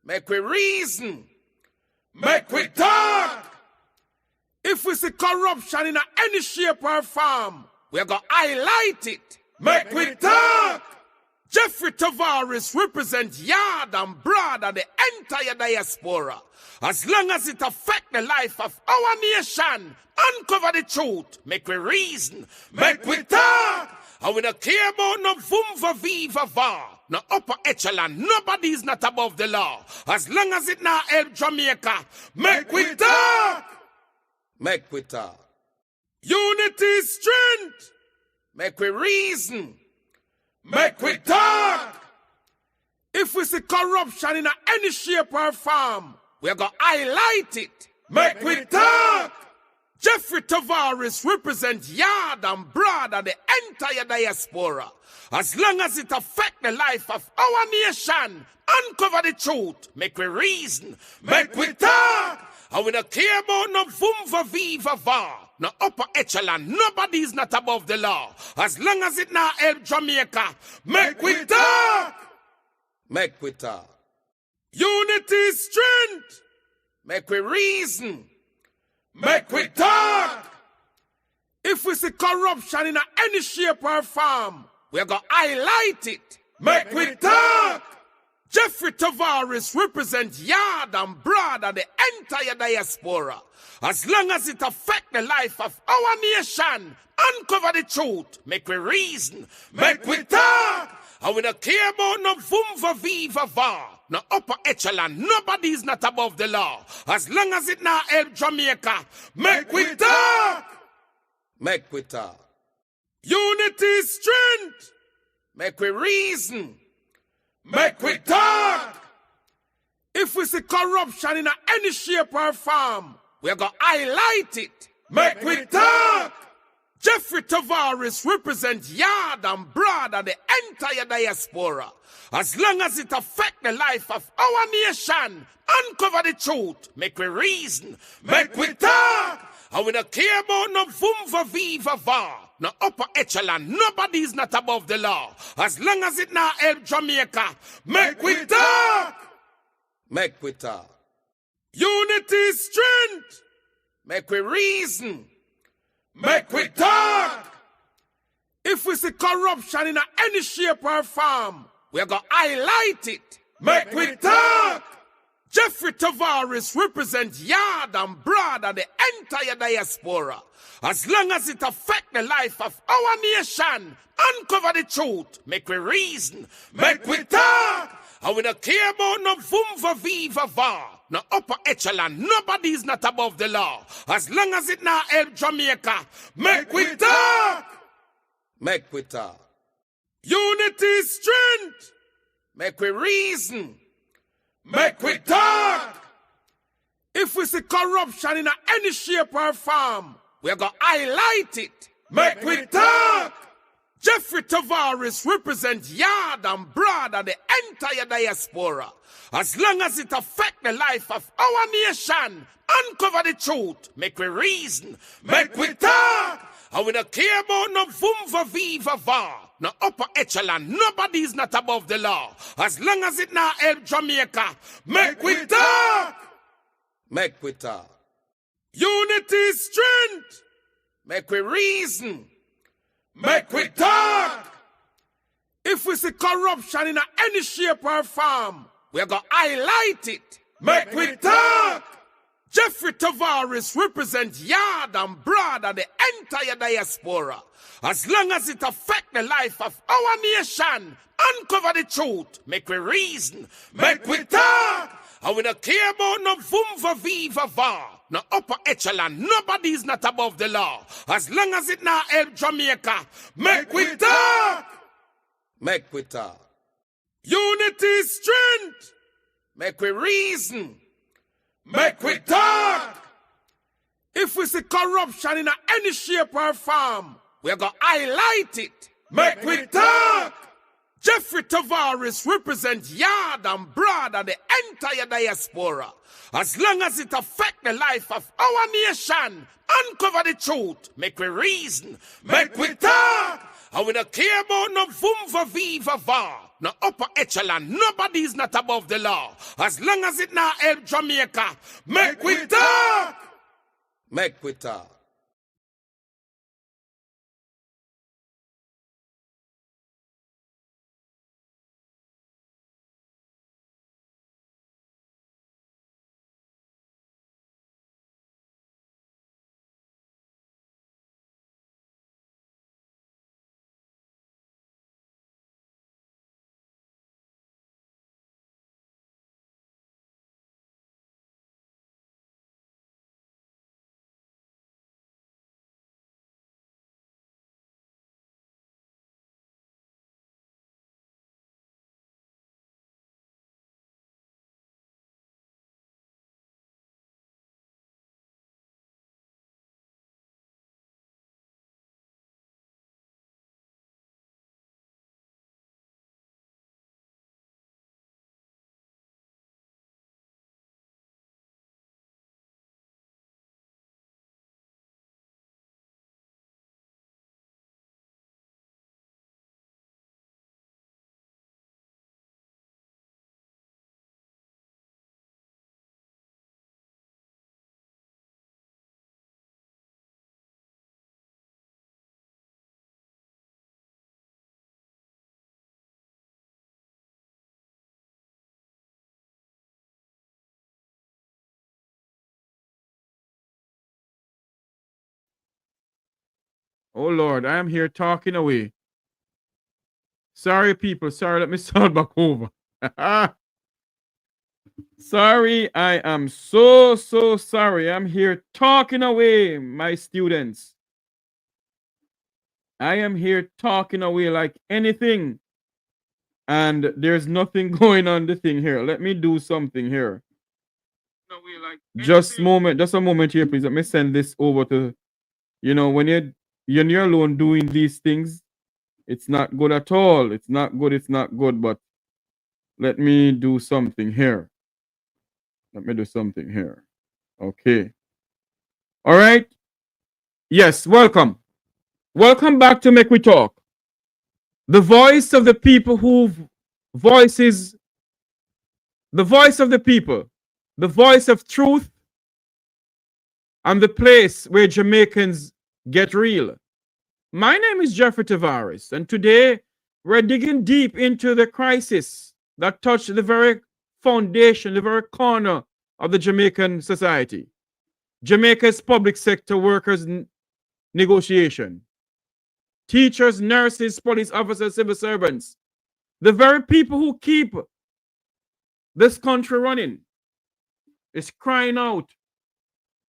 Make we reason. Make we talk. If we see corruption in any shape or form, we're going to highlight it. Make we talk. Jeffrey Tavares represents yard and broad and the entire diaspora. As long as it affects the life of our nation, uncover the truth. Make we reason. Make we talk. And we don't care about no vumva viva va. No upper echelon. Nobody is not above the law. As long as it not help Jamaica. Make we talk. Make we talk. Unity is strength. Make we reason. Make we talk. If we see corruption in any shape or form, we're going to highlight it. Make we talk. Jeffrey Tavares represents yard and broad and the entire diaspora. As long as it affects the life of our nation, uncover the truth. Make we reason. Make we talk. And we don't care about no vumva viva va. No upper echelon. Nobody is not above the law. As long as it not help Jamaica. Make we talk. Make we talk. Unity is strength. Make we reason. Make we talk. If we see corruption in any shape or form, we're going to highlight it. Make we talk. Jeffrey Tavares represents yard and broad and the entire diaspora. As long as it affects the life of our nation, uncover the truth. Make we reason. Make we talk. And we don't care about no vumva viva va. No upper echelon. Nobody is not above the law. As long as it not help Jamaica. Make we talk. Make we talk. Unity is strength. Make we reason. Make we talk. If we see corruption in any shape or form, we're going to highlight it. Make we talk. Jeffrey Tavares represents yard and broad and the entire diaspora. As long as it affects the life of our nation, uncover the truth. Make we reason. Make we talk. And we don't care about no vumva viva va. No upper echelon. Nobody is not above the law. As long as it not help Jamaica. Make we talk. Make we talk. Unity is strength. Make we reason. Make we talk. If we see corruption in any shape or form, we're going to highlight it. Make we talk. Jeffrey Tavares represents yard and broad and the entire diaspora. As long as it affects the life of our nation, uncover the truth. Make we reason. Make we talk. And we don't care about no vumva viva va. No upper echelon. Nobody is not above the law. As long as it not help Jamaica. Make we talk. Make we talk. Unity is strength. Make we reason. Make we talk. If we see corruption in any shape or form, we're going to highlight it. Make we talk. Jeffrey Tavares represents yard and broad and the entire diaspora. As long as it affects the life of our nation, uncover the truth. Make we reason. Make we talk. And we don't care about no vumva viva va. No upper echelon. Nobody is not above the law. As long as it not help Jamaica. Make we talk. Make we talk. Unity is strength. Make we reason. Make we talk. If we see corruption in any shape or form, we're going to highlight it. Make we talk. Jeffrey Tavares represents yard and broad and the entire diaspora. As long as it affects the life of our nation, uncover the truth. Make we reason. Make we talk. And we don't care about no vumva viva va. No upper echelon. Nobody is not above the law. As long as it not help Jamaica. Make we talk. Make we talk. Unity is strength. Make we reason. Make we talk. If we see corruption in any shape or form, we're going to highlight it. Make we talk. Jeffrey Tavares represents yard and broad and the entire diaspora. As long as it affects the life of our nation, uncover the truth. Make we reason. Make we talk. And we don't care about no vumva viva va. no upper echelon. Nobody is not above the law. As long as it not help Jamaica, make we talk. Make we talk. Oh Lord, I am here talking away. Sorry, people. Sorry, let me start back over. Sorry, I am so sorry. I'm here talking away, my students. I am here talking away like anything. And there's nothing going on the thing here. Let me do something here. Just a moment here, please. Let me send this over to, when you're alone doing these things, it's not good at all. It's not good, but let me do something here. Okay. All right. Yes, welcome. Welcome back to Mek Wi Talk. The voice of the people who voices the voice of the people, the voice of truth, and the place where Jamaicans get real. My name is Jeffrey Tavares, and today we're digging deep into the crisis that touched the very foundation, the very corner of the Jamaican society. Jamaica's public sector workers negotiation. Teachers, nurses, police officers, civil servants. The very people who keep this country running is crying out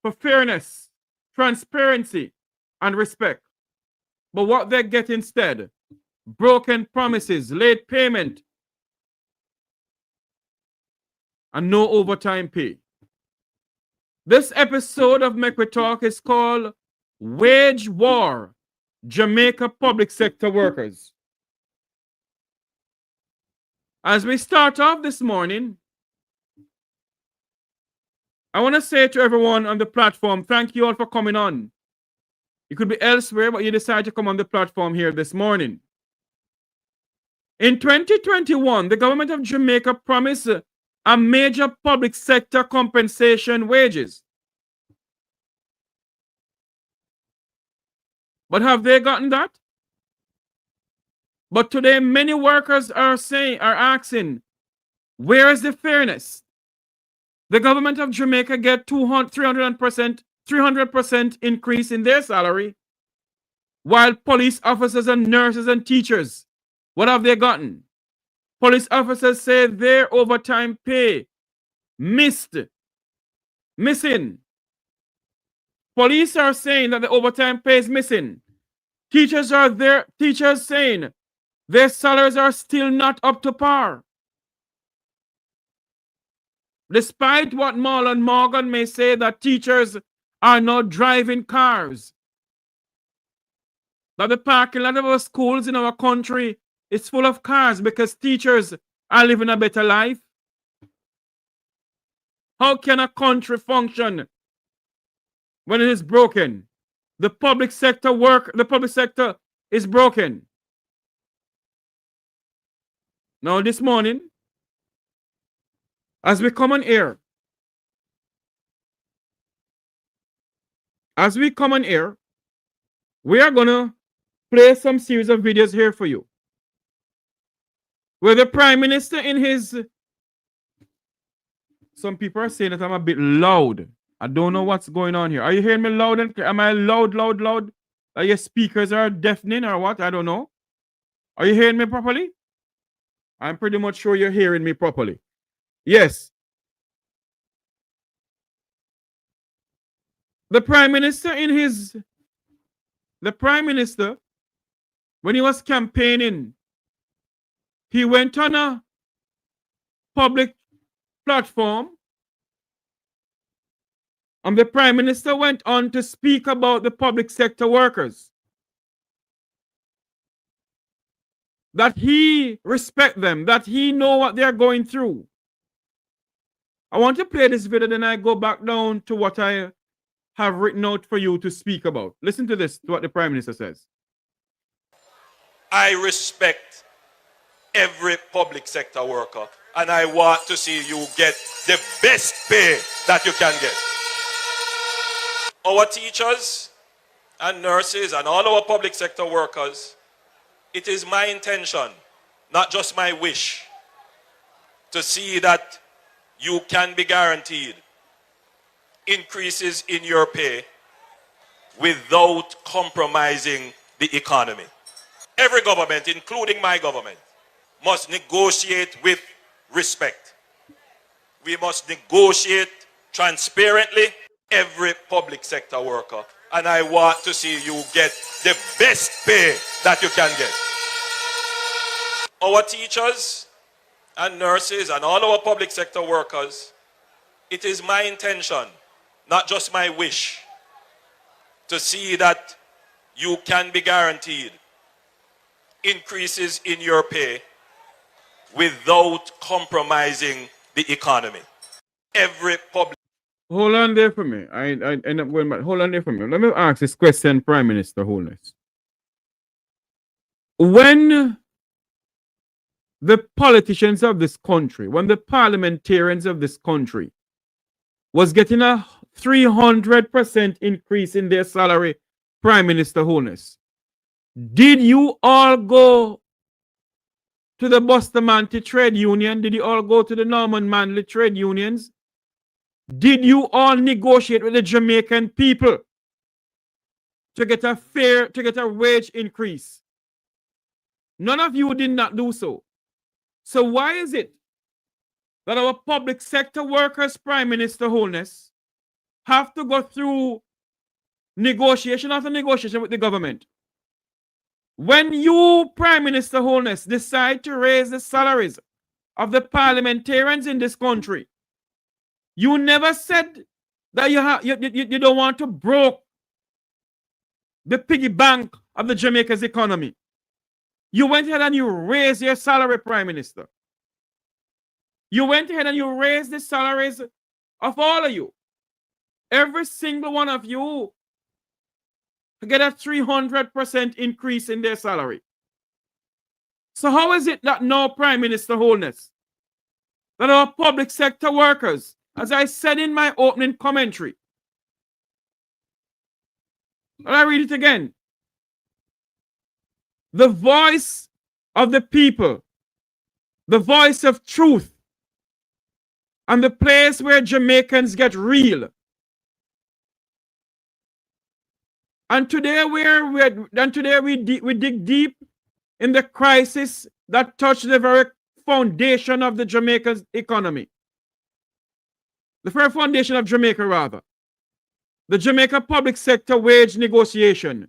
for fairness, transparency, and respect. But what they get instead, broken promises, late payment, and no overtime pay. This episode of Mek Wi Talk is called Wage War, Jamaica Public Sector Workers. As we start off this morning, I want to say to everyone on the platform, thank you all for coming on. You could be elsewhere, but you decided to come on the platform here this morning. In 2021, the government of Jamaica promised a major public sector compensation wages. But have they gotten that? But today, many workers are asking, where is the fairness? The government of Jamaica get 300% increase in their salary, while police officers and nurses and teachers, what have they gotten? Police officers say their overtime pay missing. Police are saying that the overtime pay is missing. Teachers saying their salaries are still not up to par. Despite what Marlon Morgan may say that teachers are not driving cars, that the parking lot of our schools in our country is full of cars because teachers are living a better life. How can a country function when it is broken? The public sector is broken. Now this morning, as we come on air, we are gonna play some series of videos here for you. Where the Prime Minister in his... Some people are saying that I'm a bit loud. I don't know what's going on here. Are you hearing me loud and clear? Am I loud? Are your speakers are deafening or what? I don't know. Are you hearing me properly? I'm pretty much sure you're hearing me properly. Yes. The Prime Minister, when he was campaigning, he went on a public platform, and the Prime Minister went on to speak about the public sector workers. That he respect them, that he know what they're going through. I want to play this video, then I go back down to what I have written out for you to speak about. Listen to this, to what the Prime Minister says. I respect every public sector worker, and I want to see you get the best pay that you can get. Our teachers and nurses and all our public sector workers, it is my intention, not just my wish, to see that you can be guaranteed increases in your pay without compromising the economy. Every government, including my government, must negotiate with respect. We must negotiate transparently, every public sector worker, and I want to see you get the best pay that you can get. Our teachers and nurses and all our public sector workers, it is my intention, not just my wish, to see that you can be guaranteed increases in your pay without compromising the economy. Every public... Hold on there for me. I end up going back. Hold on there for me. Let me ask this question, Prime Minister Holness. When the politicians of this country, when the parliamentarians of this country was getting a 300% increase in their salary, Prime Minister Holness, did you all go to the Bustamante trade union? Did you all go to the Norman Manley trade unions? Did you all negotiate with the Jamaican people to get a wage increase? None of you did not do so. So why is it that our public sector workers, Prime Minister Holness, have to go through negotiation after negotiation with the government? When you, Prime Minister Holness, decide to raise the salaries of the parliamentarians in this country, you never said that you don't want to broke the piggy bank of the Jamaica's economy. You went ahead and you raised your salary, Prime Minister. You went ahead and you raised the salaries of all of you. Every single one of you to get a 300% increase in their salary. So how is it that now, Prime Minister Holness, that our public sector workers, as I said in my opening commentary, and I read it again, the voice of the people, the voice of truth, and the place where Jamaicans get real. And today we dig deep in the crisis that touched the very foundation of the Jamaica's economy. The very foundation of Jamaica, rather. The Jamaica public sector wage negotiation.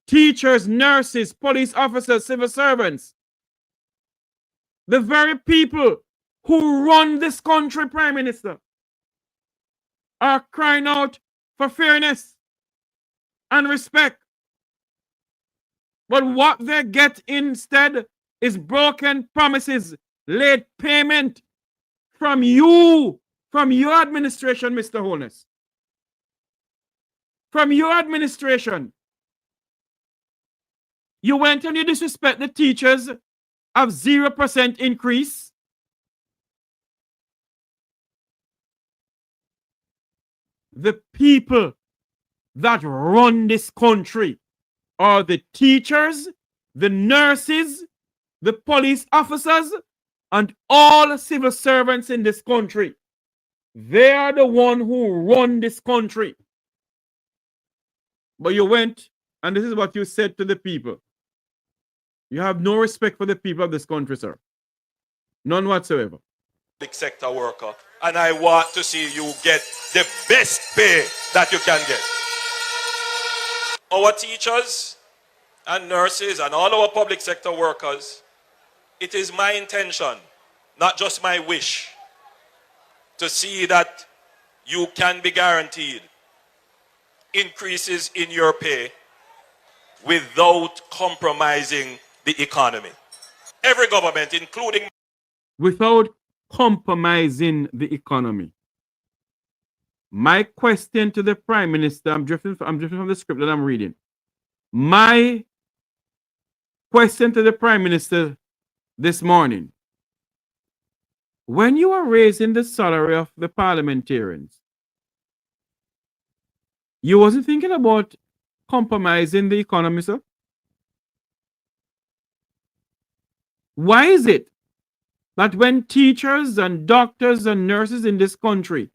Teachers, nurses, police officers, civil servants. The very people who run this country, Prime Minister, are crying out for fairness and respect. But what they get instead is broken promises, late payment from you, from your administration, Mr. Holness. From your administration. You went and you disrespect the teachers have 0% increase? The people that run this country are the teachers, the nurses, the police officers, and all civil servants in this country. They are the one who run this country. But you went, and this is what you said to the people. You have no respect for the people of this country, sir. None whatsoever. Public sector worker, and I want to see you get the best pay that you can get. Our teachers and nurses and all our public sector workers, it is my intention, not just my wish, to see that you can be guaranteed increases in your pay without compromising the economy. Every government, including... Without compromising the economy. My question to the Prime Minister, I'm drifting from the script that I'm reading. My question to the Prime Minister this morning. When you are raising the salary of the parliamentarians, you wasn't thinking about compromising the economy, sir? Why is it that when teachers and doctors and nurses in this country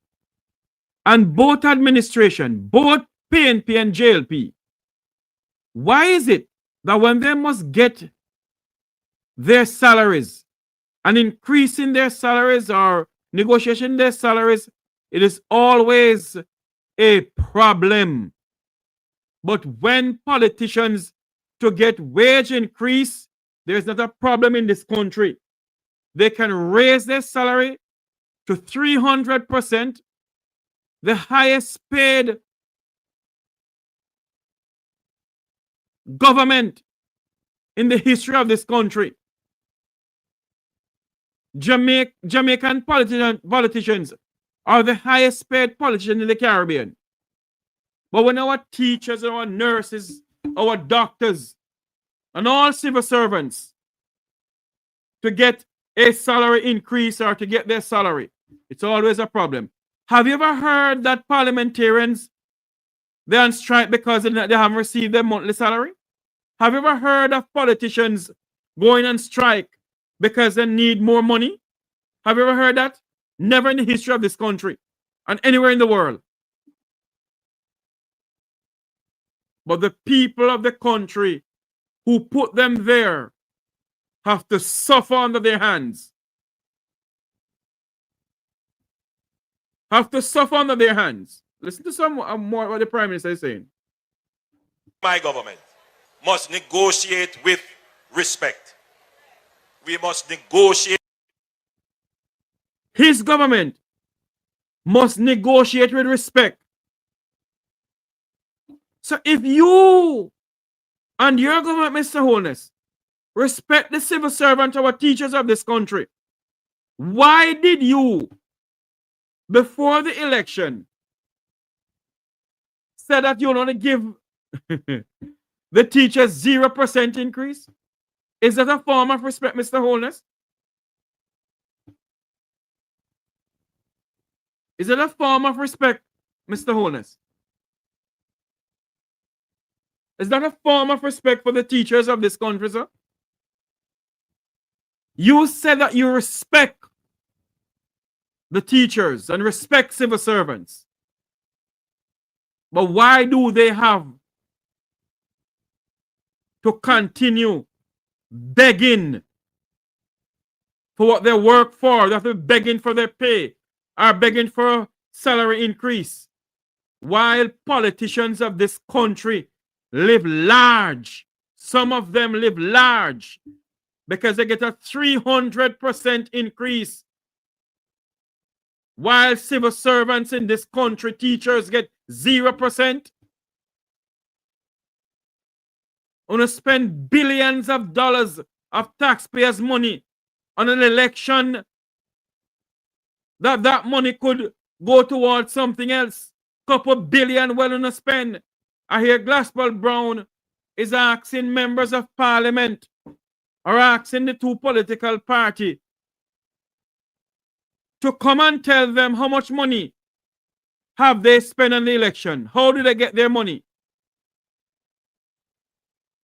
and both administration, both PNP and JLP, why is it that when they must get their salaries and increasing their salaries or negotiating their salaries, it is always a problem? But when politicians to get wage increase, there's not a problem in this country. They can raise their salary to 300%, the highest paid government in the history of this country. Jamaican politicians are the highest paid politicians in the Caribbean. But when our teachers, our nurses, our doctors, and all civil servants to get a salary increase or to get their salary, it's always a problem. Have you ever heard that parliamentarians, they're on strike because they haven't received their monthly salary? Have you ever heard of politicians going on strike because they need more money? Have you ever heard that? Never in the history of this country and anywhere in the world. But the people of the country who put them there have to suffer under their hands. Have to suffer under their hands. Listen to some more what the Prime Minister is saying. My government must negotiate with respect. We must negotiate. His government must negotiate with respect. So if you and your government, Mr. Holness, respect the civil servant, our teachers of this country, why did you, before the election, say that you want to give the teachers 0% increase? Is that a form of respect, Mr. Holness? Is it a form of respect, Mr. Holness? Is that a form of respect for the teachers of this country, sir? You said that you respect the teachers and respect civil servants. But why do they have to continue begging for what they work for? They have to be begging for their pay or begging for a salary increase, while politicians of this country live large. Some of them live large because they get a 300% increase, while civil servants in this country, teachers, get 0%. Want to spend billions of dollars of taxpayers' money on an election that money could go towards something else. Couple billion well on a spend. I hear Glassbell Brown is asking members of parliament are asking the two political parties to come and tell them how much money have they spent on the election. How do they get their money?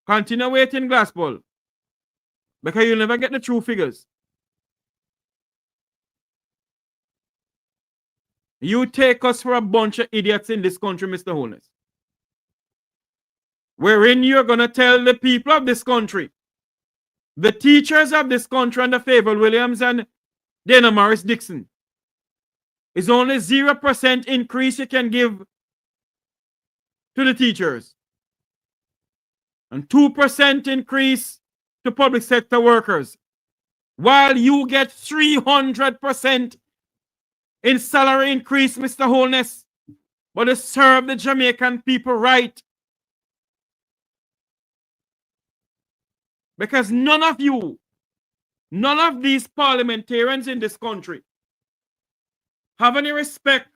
Continue waiting, Glassball, because you'll never get the true figures. You take us for a bunch of idiots in this country, Mr. Holness. Wherein you're going to tell the people of this country, the teachers of this country under Favour Williams and Dana Morris Dixon, is only 0% increase you can give to the teachers. And 2% increase to public sector workers. While you get 300% in salary increase, Mr. Holness, but to serve the Jamaican people right. Because none of you, none of these parliamentarians in this country have any respect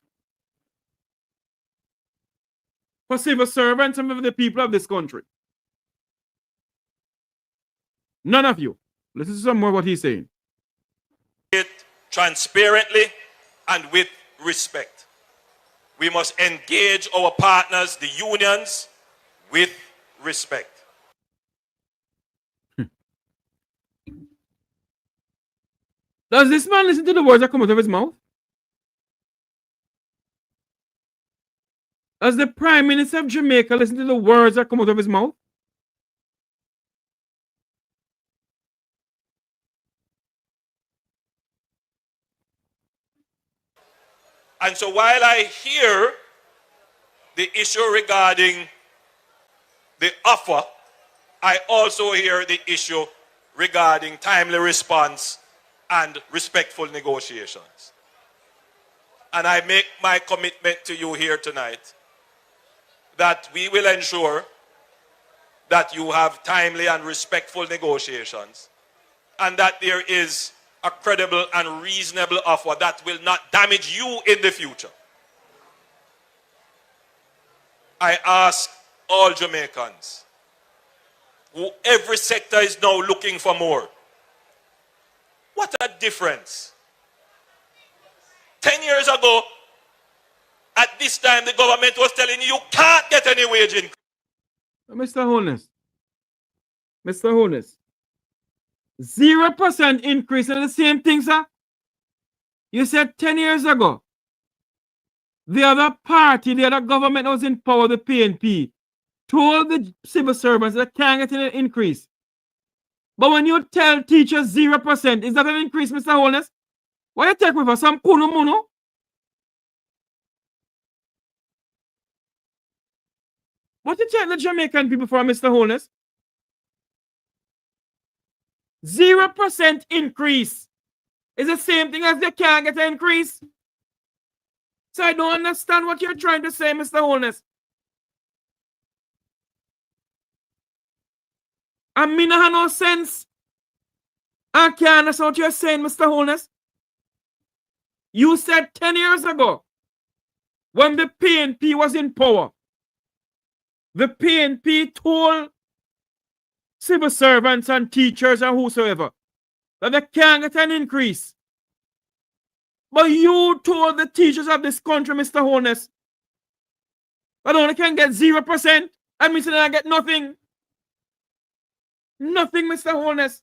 for civil servants and for the people of this country. None of you. Listen to some more what he's saying. It transparently and with respect. We must engage our partners, the unions, with respect. Does this man listen to the words that come out of his mouth? Does the Prime Minister of Jamaica listen to the words that come out of his mouth? And so while I hear the issue regarding the offer, I also hear the issue regarding timely response and respectful negotiations. And I make my commitment to you here tonight that we will ensure that you have timely and respectful negotiations and that there is a credible and reasonable offer that will not damage you in the future. I ask all Jamaicans, who every sector is now looking for more, what a difference. 10 years ago, at this time, the government was telling you can't get any wage increase. Mr. Holness, 0% increase in the same thing, sir. You said 10 years ago, the other party, the other government that was in power, the PNP, told the civil servants that can't get an increase. But when you tell teachers 0%, is that an increase, Mr. Holness? What you take with us? Some kuno muno? What you take the Jamaican people for, Mr. Holness? 0% increase is the same thing as they can't get an increase. So I don't understand what you're trying to say, Mr. Holness. I mean, I have no sense. I can't understand what you're saying, Mr. Holness. You said 10 years ago, when the PNP was in power, the PNP told civil servants and teachers and whosoever that they can't get an increase. But you told the teachers of this country, Mr. Holness, that only can get 0%. I mean, I get nothing. Nothing, Mr. Holness.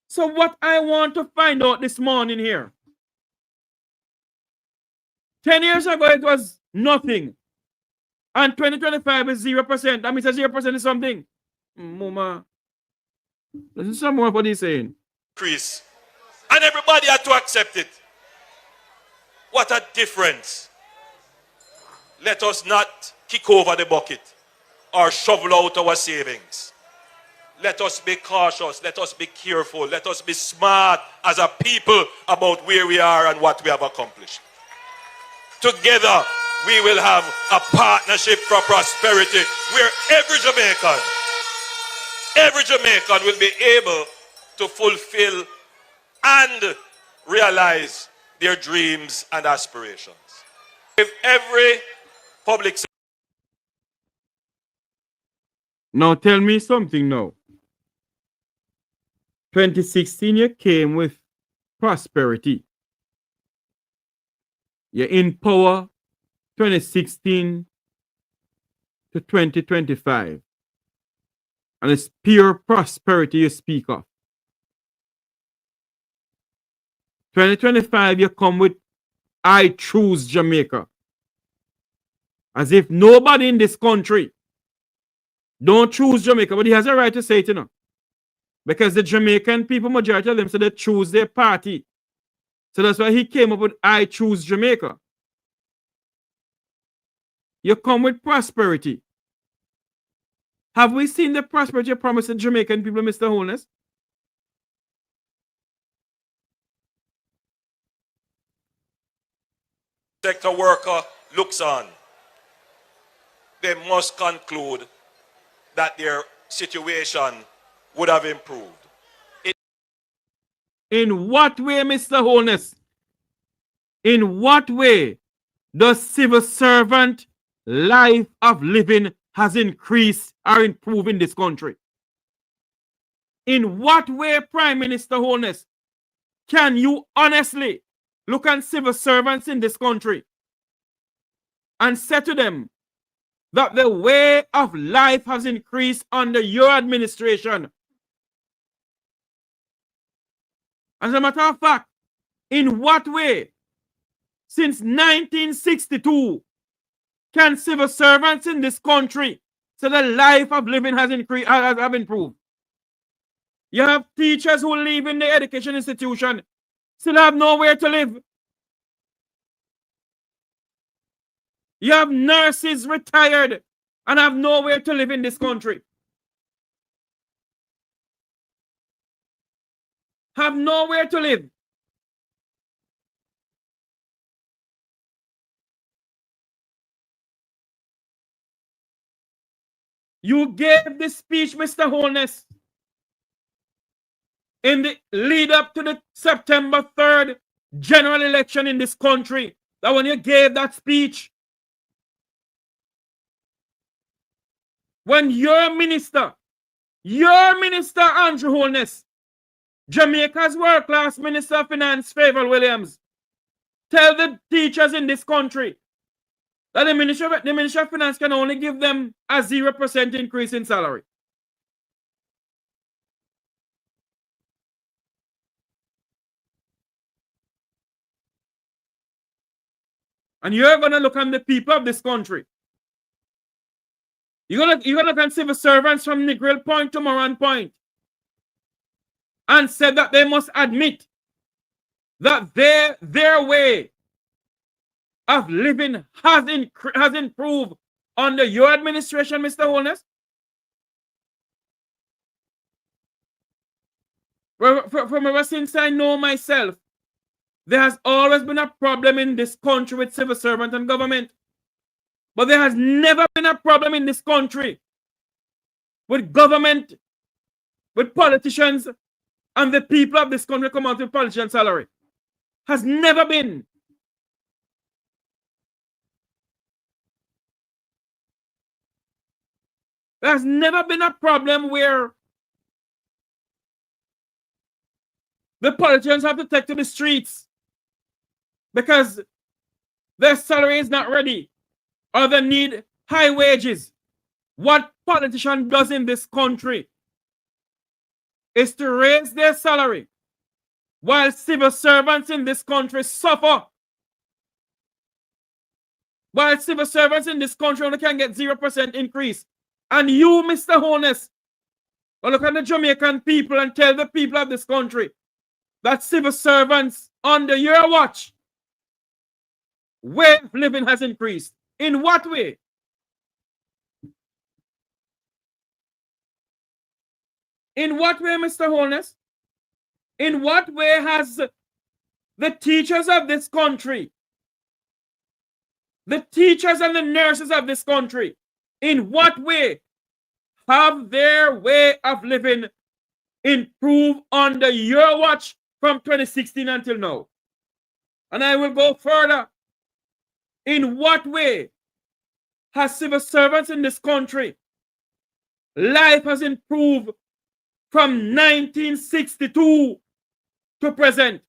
So what I want to find out this morning here, 10 years ago it was nothing. And 2025 is 0%. That means 0% is something. Mama. Listen to some more of what he's saying. Increase. And everybody had to accept it. What a difference. Let us not kick over the bucket or shovel out our savings. Let us be cautious. Let us be careful. Let us be smart as a people about where we are and what we have accomplished. Together, we will have a partnership for prosperity where every Jamaican will be able to fulfill and realize their dreams and aspirations. If every public sector... Now tell me something now. 2016, you came with prosperity. You're in power 2016 to 2025. And it's pure prosperity you speak of. 2025, you come with I choose Jamaica. As if nobody in this country don't choose Jamaica, but he has a right to say it, you know. Because the Jamaican people, majority of them, say they choose their party. So that's why he came up with I choose Jamaica. You come with prosperity. Have we seen the prosperity you promised the Jamaican people, Mr. Holness? Sector worker looks on, they must conclude that their situation would have improved. In what way, Mr. Holness? In what way does civil servant life of living has increased or improved in this country? In what way, Prime Minister Holness, can you honestly look at civil servants in this country and say to them that the way of life has increased under your administration? As a matter of fact, in what way, since 1962, can civil servants in this country say the life of living has increased, have improved? You have teachers who live in the education institution, still have nowhere to live. You have nurses retired and have nowhere to live in this country. Have nowhere to live. You gave this speech, Mr. Holness, in the lead up to the September 3rd general election in this country. That when you gave that speech, when your minister, Andrew Holness, Jamaica's world-class Minister of Finance, Favour Williams, tell the teachers in this country that the Minister of Finance can only give them a 0% increase in salary. And you're going to look at the people of this country. You're going to look at civil servants from Negril Point to Moran Point and said that they must admit that their way of living has improved under your administration, Mr. Holness? From ever since I know myself, there has always been a problem in this country with civil servant and government. But there has never been a problem in this country with government, with politicians, and the people of this country come out with politician salary. Has never been. There has never been a problem where the politicians have to take to the streets because their salary is not ready or they need high wages. What politician does in this country is to raise their salary while civil servants in this country suffer. While civil servants in this country only can get 0% increase. And you, Mr. Holness, will look at the Jamaican people and tell the people of this country that civil servants under your watch, way of living has increased. In what way? In what way, Mr. Holness? In what way has the teachers of this country, the teachers and the nurses of this country, in what way have their way of living improved under your watch from 2016 until now? And I will go further. In what way has civil servants in this country life has improved from 1962 to present.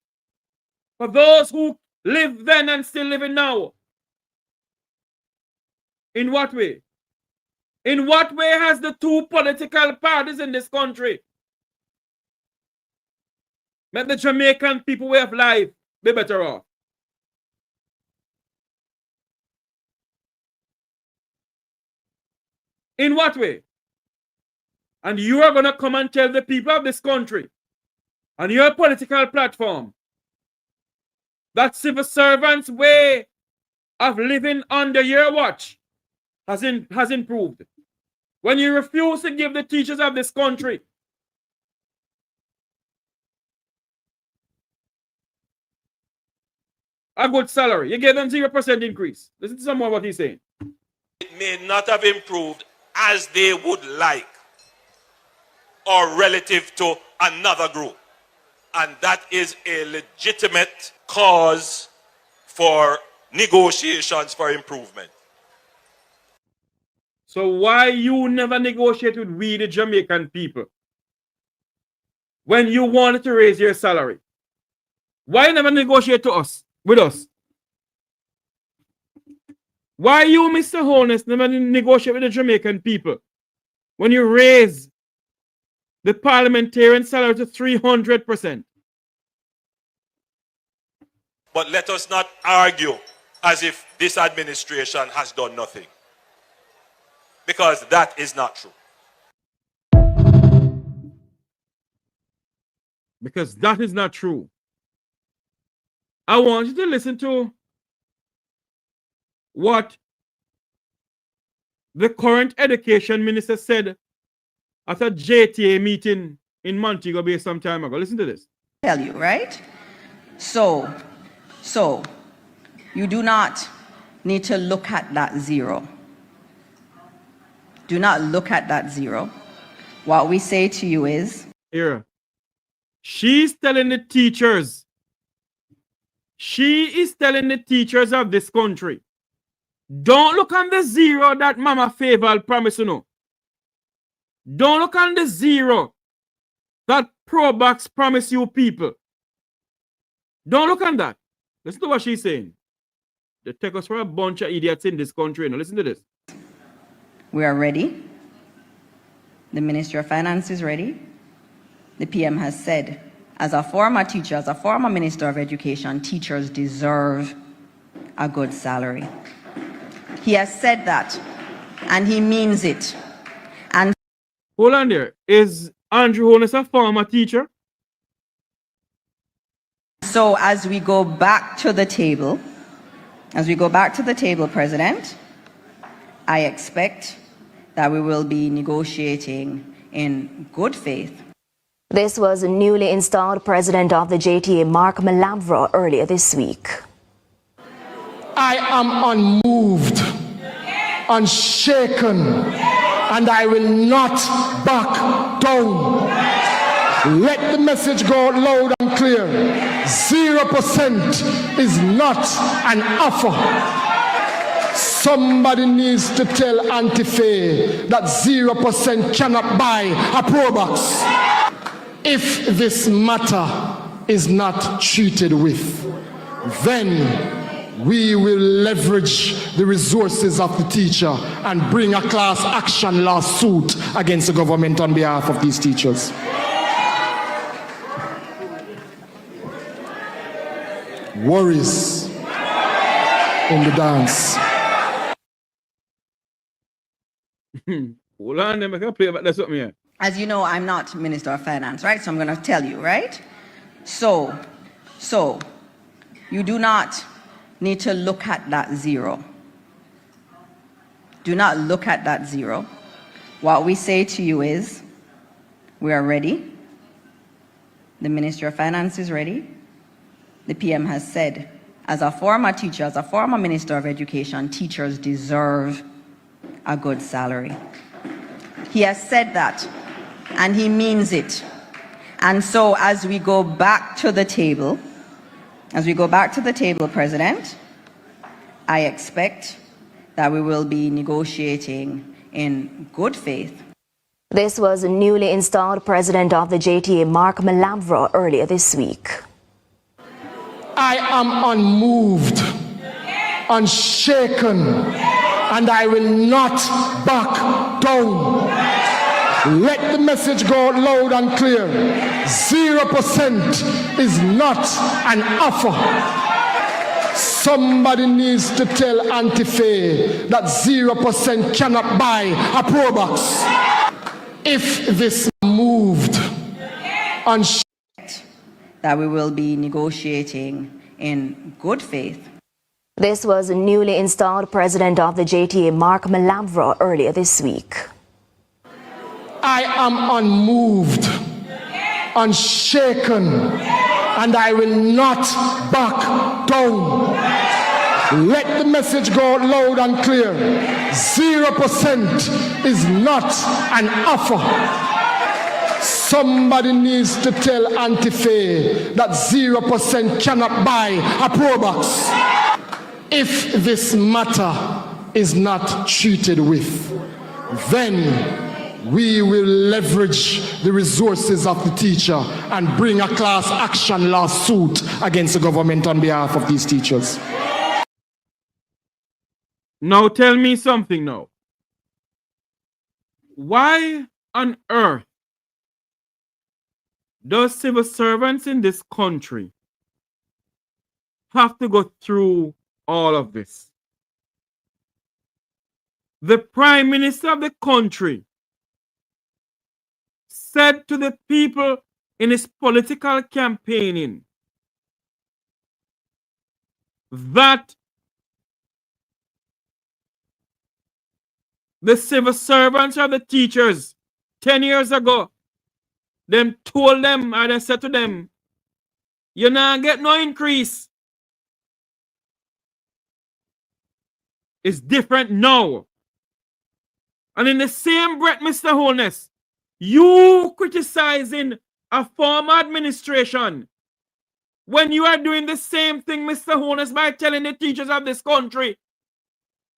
For those who live then and still living now. In what way? In what way has the two political parties in this country made the Jamaican people way of life be better off? In what way? And you are going to come and tell the people of this country on your political platform that civil servants' way of living under your watch has improved. When you refuse to give the teachers of this country a good salary, you give them 0% increase. Listen to some of what he's saying. It may not have improved as they would like or relative to another group. And that is a legitimate cause for negotiations for improvement. So why you never negotiate with we, the Jamaican people, when you wanted to raise your salary? Why you never negotiate with us? Why you, Mr. Holness, never negotiate with the Jamaican people when you raise the parliamentarian salary to 300%? But let us not argue as if this administration has done nothing, because that is not true. Because that is not true. I want you to listen to what the current education minister said at a JTA meeting in Montego Bay some time ago. Listen to this. Tell you, right? So you do not need to look at that zero. Do not look at that zero. What we say to you is, here, she's telling the teachers, she is telling the teachers of this country, don't look on the zero that Mama Faval promised you know. Don't look on the zero that Probox promised you people. Don't look on that. Listen to what she's saying. They take us for a bunch of idiots in this country. Now listen to this. we are ready. The Ministry of Finance is ready. The PM has said, as a former teacher, as a former Minister of Education, teachers deserve a good salary. He has said that, and he means it. And hold on there. Is Andrew Holness a former teacher? so as we go back to the table, President, I expect that we will be negotiating in good faith. This was newly installed president of the JTA, Mark Malavra, earlier this week. I am unmoved, unshaken, and I will not back down. Let the message go loud and clear. 0% is not an offer. Somebody needs to tell Antife that 0% cannot buy a Probox. If this matter is not treated with, then we will leverage the resources of the teacher and bring a class action lawsuit against the government on behalf of these teachers. Worries in the dance. Hold on, let me play about that something here. As you know, I'm not Minister of Finance, right? So I'm going to tell you, right? So you do not need to look at that zero. Do not look at that zero. What we say to you is, we are ready. The Ministry of Finance is ready. The PM has said, as a former teacher, as a former Minister of Education, teachers deserve a good salary. He has said that, and he means it. And so as we go back to the table, President, I expect that we will be negotiating in good faith. This was newly installed president of the JTA, Mek Wi earlier this week. I am unmoved, unshaken, and I will not back down. Let the message go loud and clear. 0% is not an offer. Somebody needs to tell Anti-Fae that 0% cannot buy a Pro Box. If this moved that we will be negotiating in good faith. This was newly installed president of the JTA, Mek Wi earlier this week. I am unmoved, unshaken, and I will not back down. Let the message go loud and clear. 0% is not an offer. Somebody needs to tell Anti-Fae that 0% cannot buy a Pro Box. If this matter is not treated with, then we will leverage the resources of the teacher and bring a class action lawsuit against the government on behalf of these teachers. Now tell me something now. Why on earth does civil servants in this country have to go through all of this? The Prime Minister of the country said to the people in his political campaigning that the civil servants or the teachers 10 years ago, them told them, and they said to them, you're not get no increase. It's different now. And in the same breath, Mr. Holness, you criticizing a former administration when you are doing the same thing, Mr. Holness, by telling the teachers of this country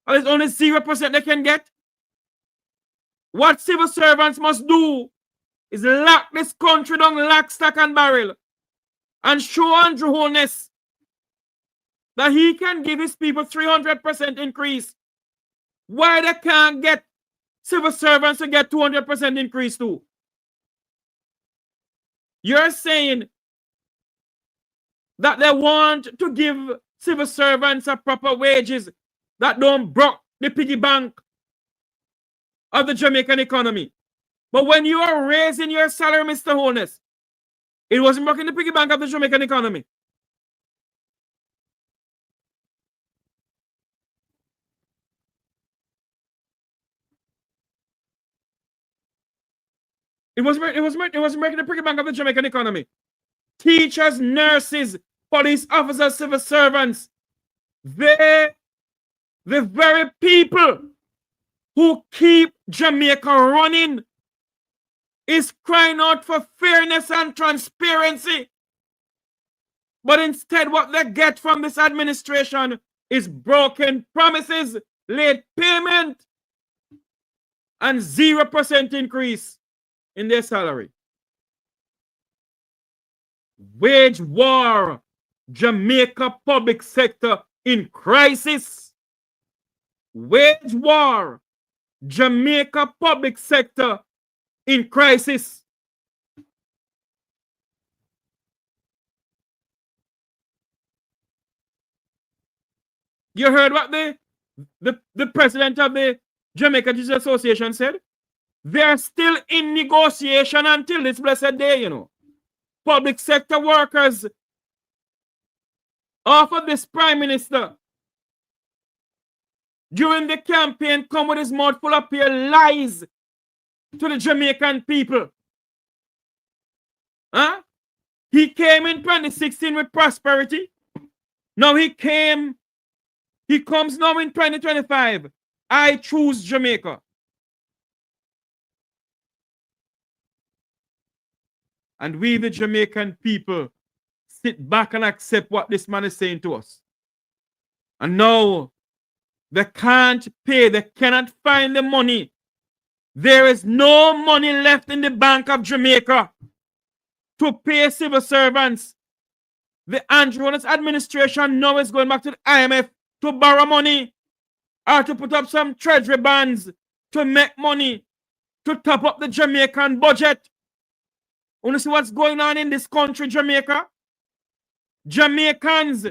there's only 0% they can get. What civil servants must do is lock this country down lock, stock, and barrel and show Andrew Holness that he can give his people 300% increase. Why they can't get civil servants to get 200% increase too? You're saying that they want to give civil servants a proper wages that don't broke the piggy bank of the Jamaican economy. But when you are raising your salary, Mr. Holness, it wasn't broken the piggy bank of the Jamaican economy. It wasn't breaking the piggy bank of the Jamaican economy. Teachers, nurses, police officers, civil servants, the very people who keep Jamaica running is crying out for fairness and transparency. But instead, what they get from this administration is broken promises, late payment, and 0% increase in their salary. Wage war, Jamaica public sector in crisis. Wage war, Jamaica public sector in crisis. You heard what the president of the Jamaica Teachers Association said? They're still in negotiation until this blessed day, you know. Public sector workers offered this prime minister during the campaign come with his mouth full of pure lies to the Jamaican people. Huh? He came in 2016 with prosperity. Now he comes now in 2025. I choose Jamaica. And we, the Jamaican people, sit back and accept what this man is saying to us. And now they can't pay, they cannot find the money There is no money left in the Bank of Jamaica to pay civil servants. The Andrew Holness administration now is going back to the IMF to borrow money or to put up some treasury bonds to make money to top up the Jamaican budget. Want to see what's going on in this country, Jamaica? Jamaicans,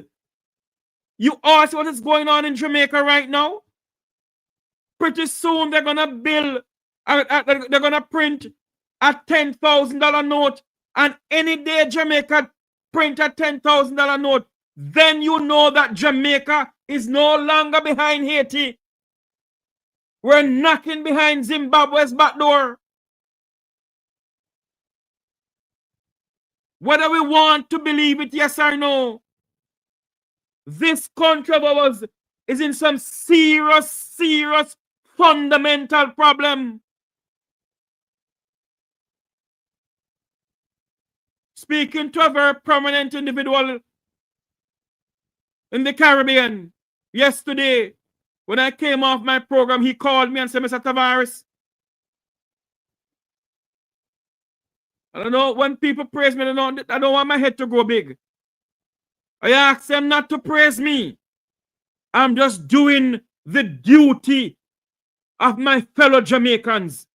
you all see what is going on in Jamaica right now? Pretty soon they're going to build, they're going to print a $10,000 note, and any day Jamaica print a $10,000 note, then you know that Jamaica is no longer behind Haiti. We're knocking behind Zimbabwe's back door. Whether we want to believe it, yes or no, this country of ours is in some serious fundamental problem. Speaking to a very prominent individual in the Caribbean yesterday, when I came off my program, he called me and said, Mr. Tavares, I don't know, when people praise me, I don't want my head to grow big. I ask them not to praise me. I'm just doing the duty of my fellow Jamaicans.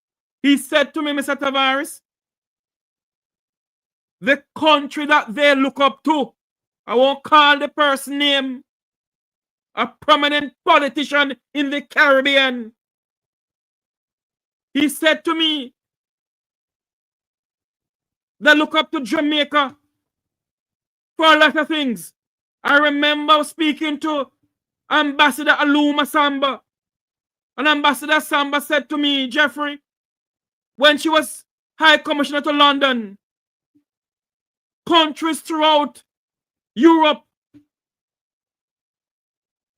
He said to me, Mr. Tavares, the country that they look up to, I won't call the person name, a prominent politician in the Caribbean. He said to me, they look up to Jamaica for a lot of things. I remember speaking to Ambassador Aluma Samba, and Ambassador Samba said to me, Jeffrey, when she was High Commissioner to London, countries throughout Europe,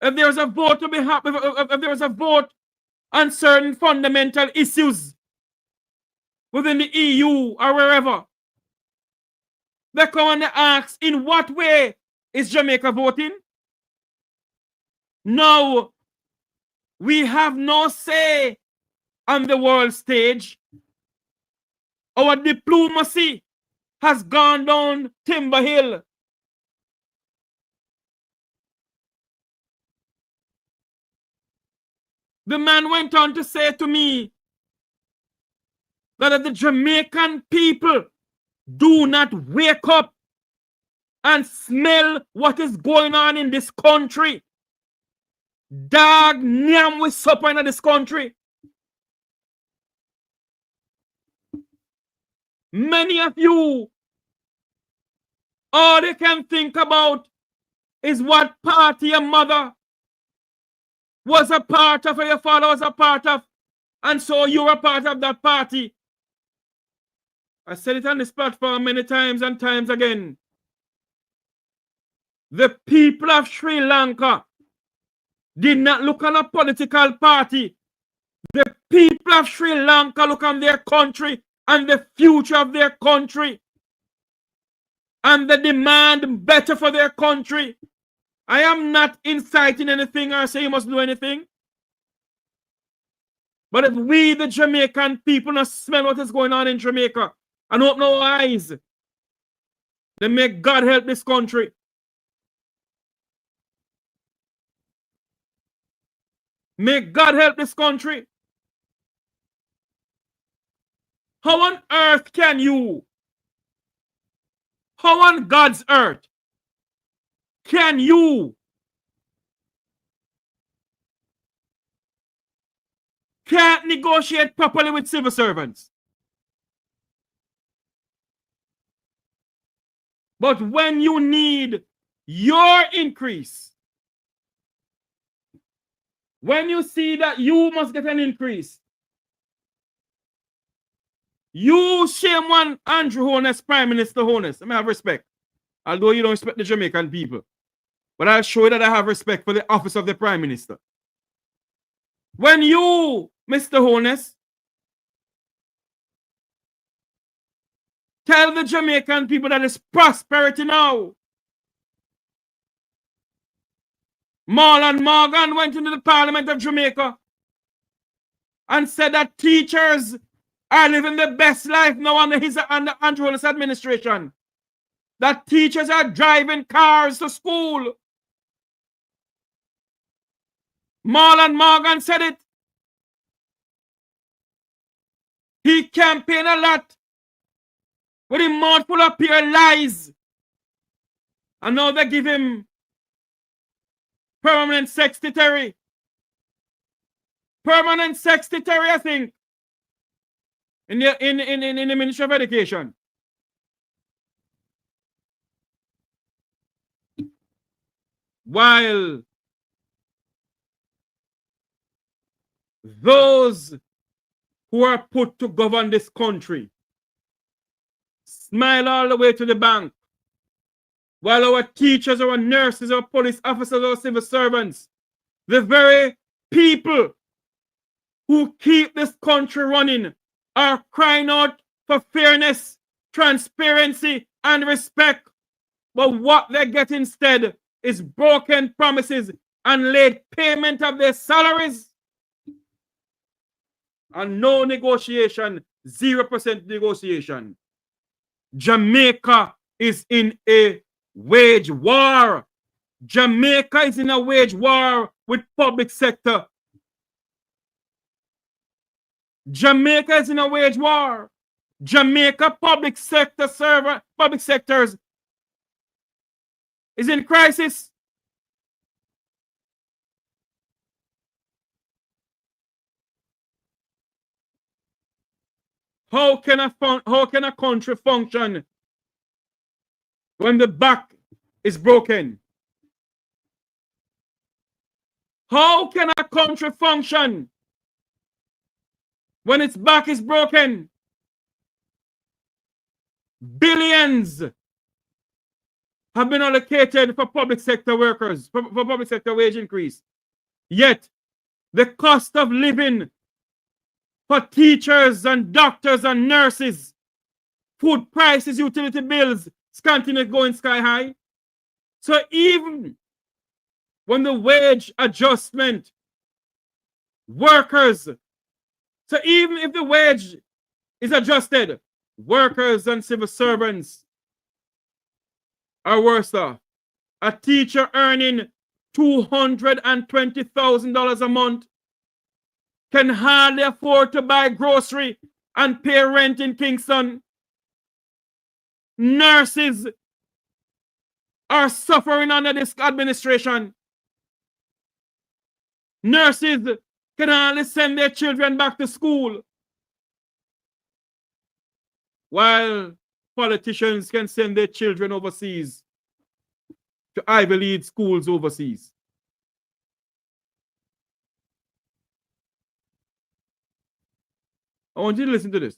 if there's a vote to be happy, if there's a vote on certain fundamental issues within the EU or wherever, they come and they ask, in what way is Jamaica voting? No, we have no say on the world stage. Our diplomacy has gone down Timber Hill. The man went on to say to me that if the Jamaican people do not wake up and smell what is going on in this country, dog nyam we supper in this country. Many of you, all they can think about is what party your mother was a part of, or your father was a part of, and so you're a part of that party. I said it on this platform many times and times again. The people of Sri Lanka did not look on a political party. The people of Sri Lanka look on their country and the future of their country. And they demand better for their country. I am not inciting anything or saying you must do anything. But if we, the Jamaican people, not smell what is going on in Jamaica and open our eyes, then may God help this country. May God help this country. How on earth can you, how on God's earth can you can't negotiate properly with civil servants? But when you need your increase, when you see that you must get an increase, you shame one Andrew Holness, Prime Minister Holness. I may have respect. Although you don't respect the Jamaican people. But I'll show you that I have respect for the office of the Prime Minister. When you, Mr. Holness, tell the Jamaican people that it's prosperity now. Marlon Morgan went into the Parliament of Jamaica and said that teachers are living the best life now under Andrew Holness administration. That teachers are driving cars to school. Marlon Morgan said it. He campaigned a lot with a mouth full of pure lies. And now they give him permanent secretary. Permanent secretary, I think, in the Ministry of Education. While those who are put to govern this country smile all the way to the bank, while our teachers, our nurses, our police officers, our civil servants, the very people who keep this country running, are crying out for fairness, transparency, and respect. But what they get instead is broken promises and late payment of their salaries. And no negotiation, 0% negotiation. Jamaica is in a wage war. Jamaica is in a wage war with public sector. Jamaica is in a wage war. Jamaica public sectors is in crisis. How can a country function when the back is broken? How can a country function when its back is broken? Billions have been allocated for public sector workers, for public sector wage increase. Yet, the cost of living for teachers and doctors and nurses, food prices, utility bills, continue going sky high. So even when the wage adjustment, workers, so even if the wage is adjusted, workers and civil servants are worse off. A teacher earning $220,000 a month can hardly afford to buy grocery and pay rent in Kingston. Nurses are suffering under this administration. Nurses can hardly send their children back to school, while politicians can send their children overseas to Ivy League schools overseas. I want you to listen to this.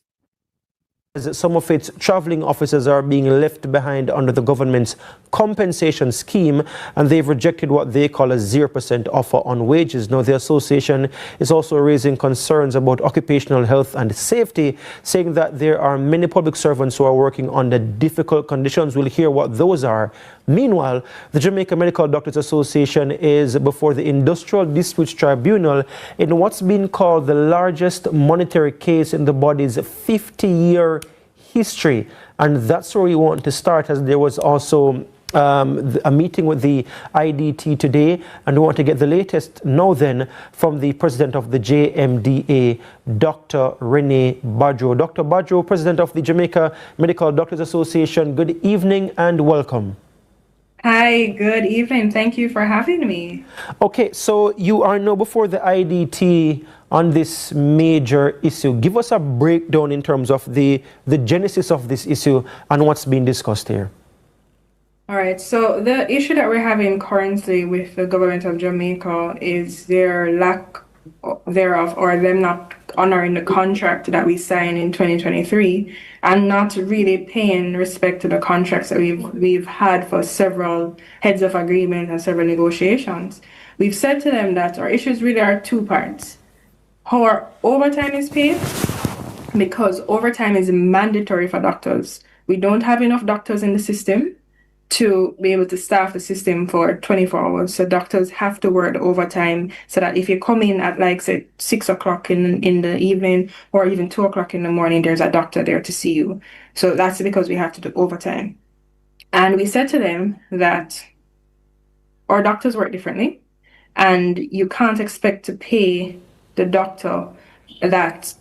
Some of its traveling officers are being left behind under the government's compensation scheme, and they've rejected what they call a 0% offer on wages. Now, the association is also raising concerns about occupational health and safety, saying that there are many public servants who are working under difficult conditions. We'll hear what those are. Meanwhile, the Jamaica Medical Doctors Association is before the Industrial Disputes Tribunal in what's been called the largest monetary case in the body's 50-year history. And that's where we want to start, as there was also a meeting with the IDT today, and we want to get the latest now then from the president of the JMDA, Dr. Rene Badjo. Dr. Badjo, president of the Jamaica Medical Doctors Association, good evening and welcome. Hi, good evening. Thank you for having me. Okay, so you are now before the IDT on this major issue. Give us a breakdown in terms of the genesis of this issue and what's being discussed here. All right, so the issue that we're having currently with the government of Jamaica is their lack thereof, or them not honoring the contract that we signed in 2023 and not really paying respect to the contracts that we've had for several heads of agreement and several negotiations. We've said to them that our issues really are two parts. How our overtime is paid, because overtime is mandatory for doctors. We don't have enough doctors in the system to be able to staff the system for 24 hours. So doctors have to work overtime so that if you come in at like say 6 o'clock in the evening or even 2 o'clock in the morning, there's a doctor there to see you. So that's because we have to do overtime. And we said to them that our doctors work differently and you can't expect to pay the doctor that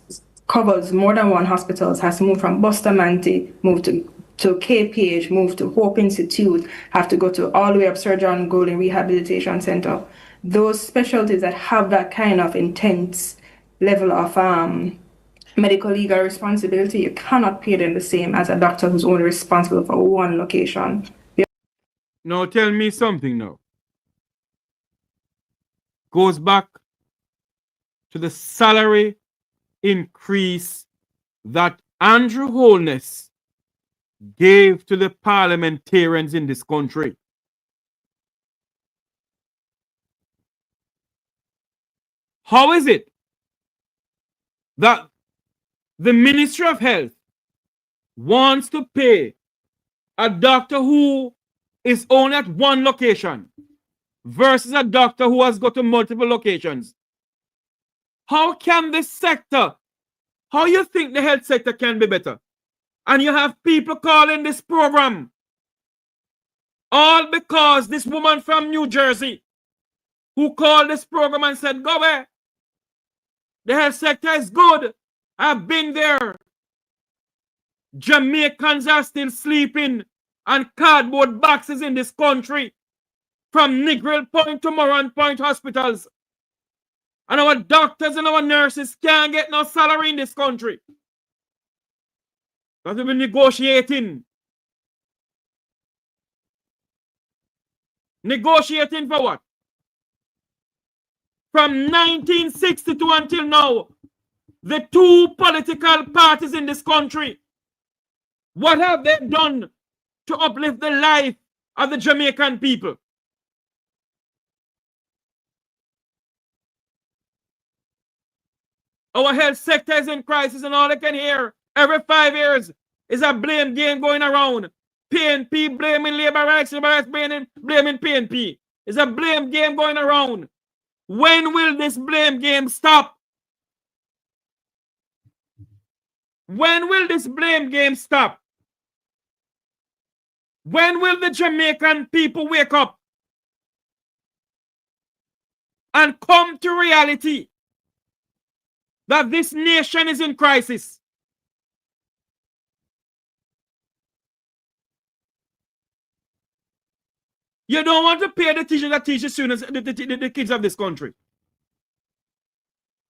covers more than one hospital, has to move from Bustamante, move to KPH, move to Hope Institute, have to go to all the way up Sir John Golden Rehabilitation Center. Those specialties that have that kind of intense level of medical legal responsibility, you cannot pay them the same as a doctor who's only responsible for one location. Now tell me something now. Goes back to the salary increase that Andrew Holness gave to the parliamentarians in this country. How is it that the Ministry of Health wants to pay a doctor who is only at one location versus a doctor who has got to multiple locations? How can this sector, how you think the health sector can be better? And you have people calling this program all because this woman from New Jersey who called this program and said, go away. The health sector is good. I've been there. Jamaicans are still sleeping on cardboard boxes in this country from Negril Point to Moran Point hospitals. And our doctors and our nurses can't get no salary in this country. Because we've been negotiating. Negotiating for what? From 1962 until now, the two political parties in this country, what have they done to uplift the life of the Jamaican people? Our health sector is in crisis, and all I can hear every 5 years is a blame game going around. PNP blaming labor rights, blaming PNP. It's a blame game going around. When will this blame game stop? When will this blame game stop? When will the Jamaican people wake up and come to reality that this nation is in crisis? You don't want to pay the teachers that teach the students, the kids of this country.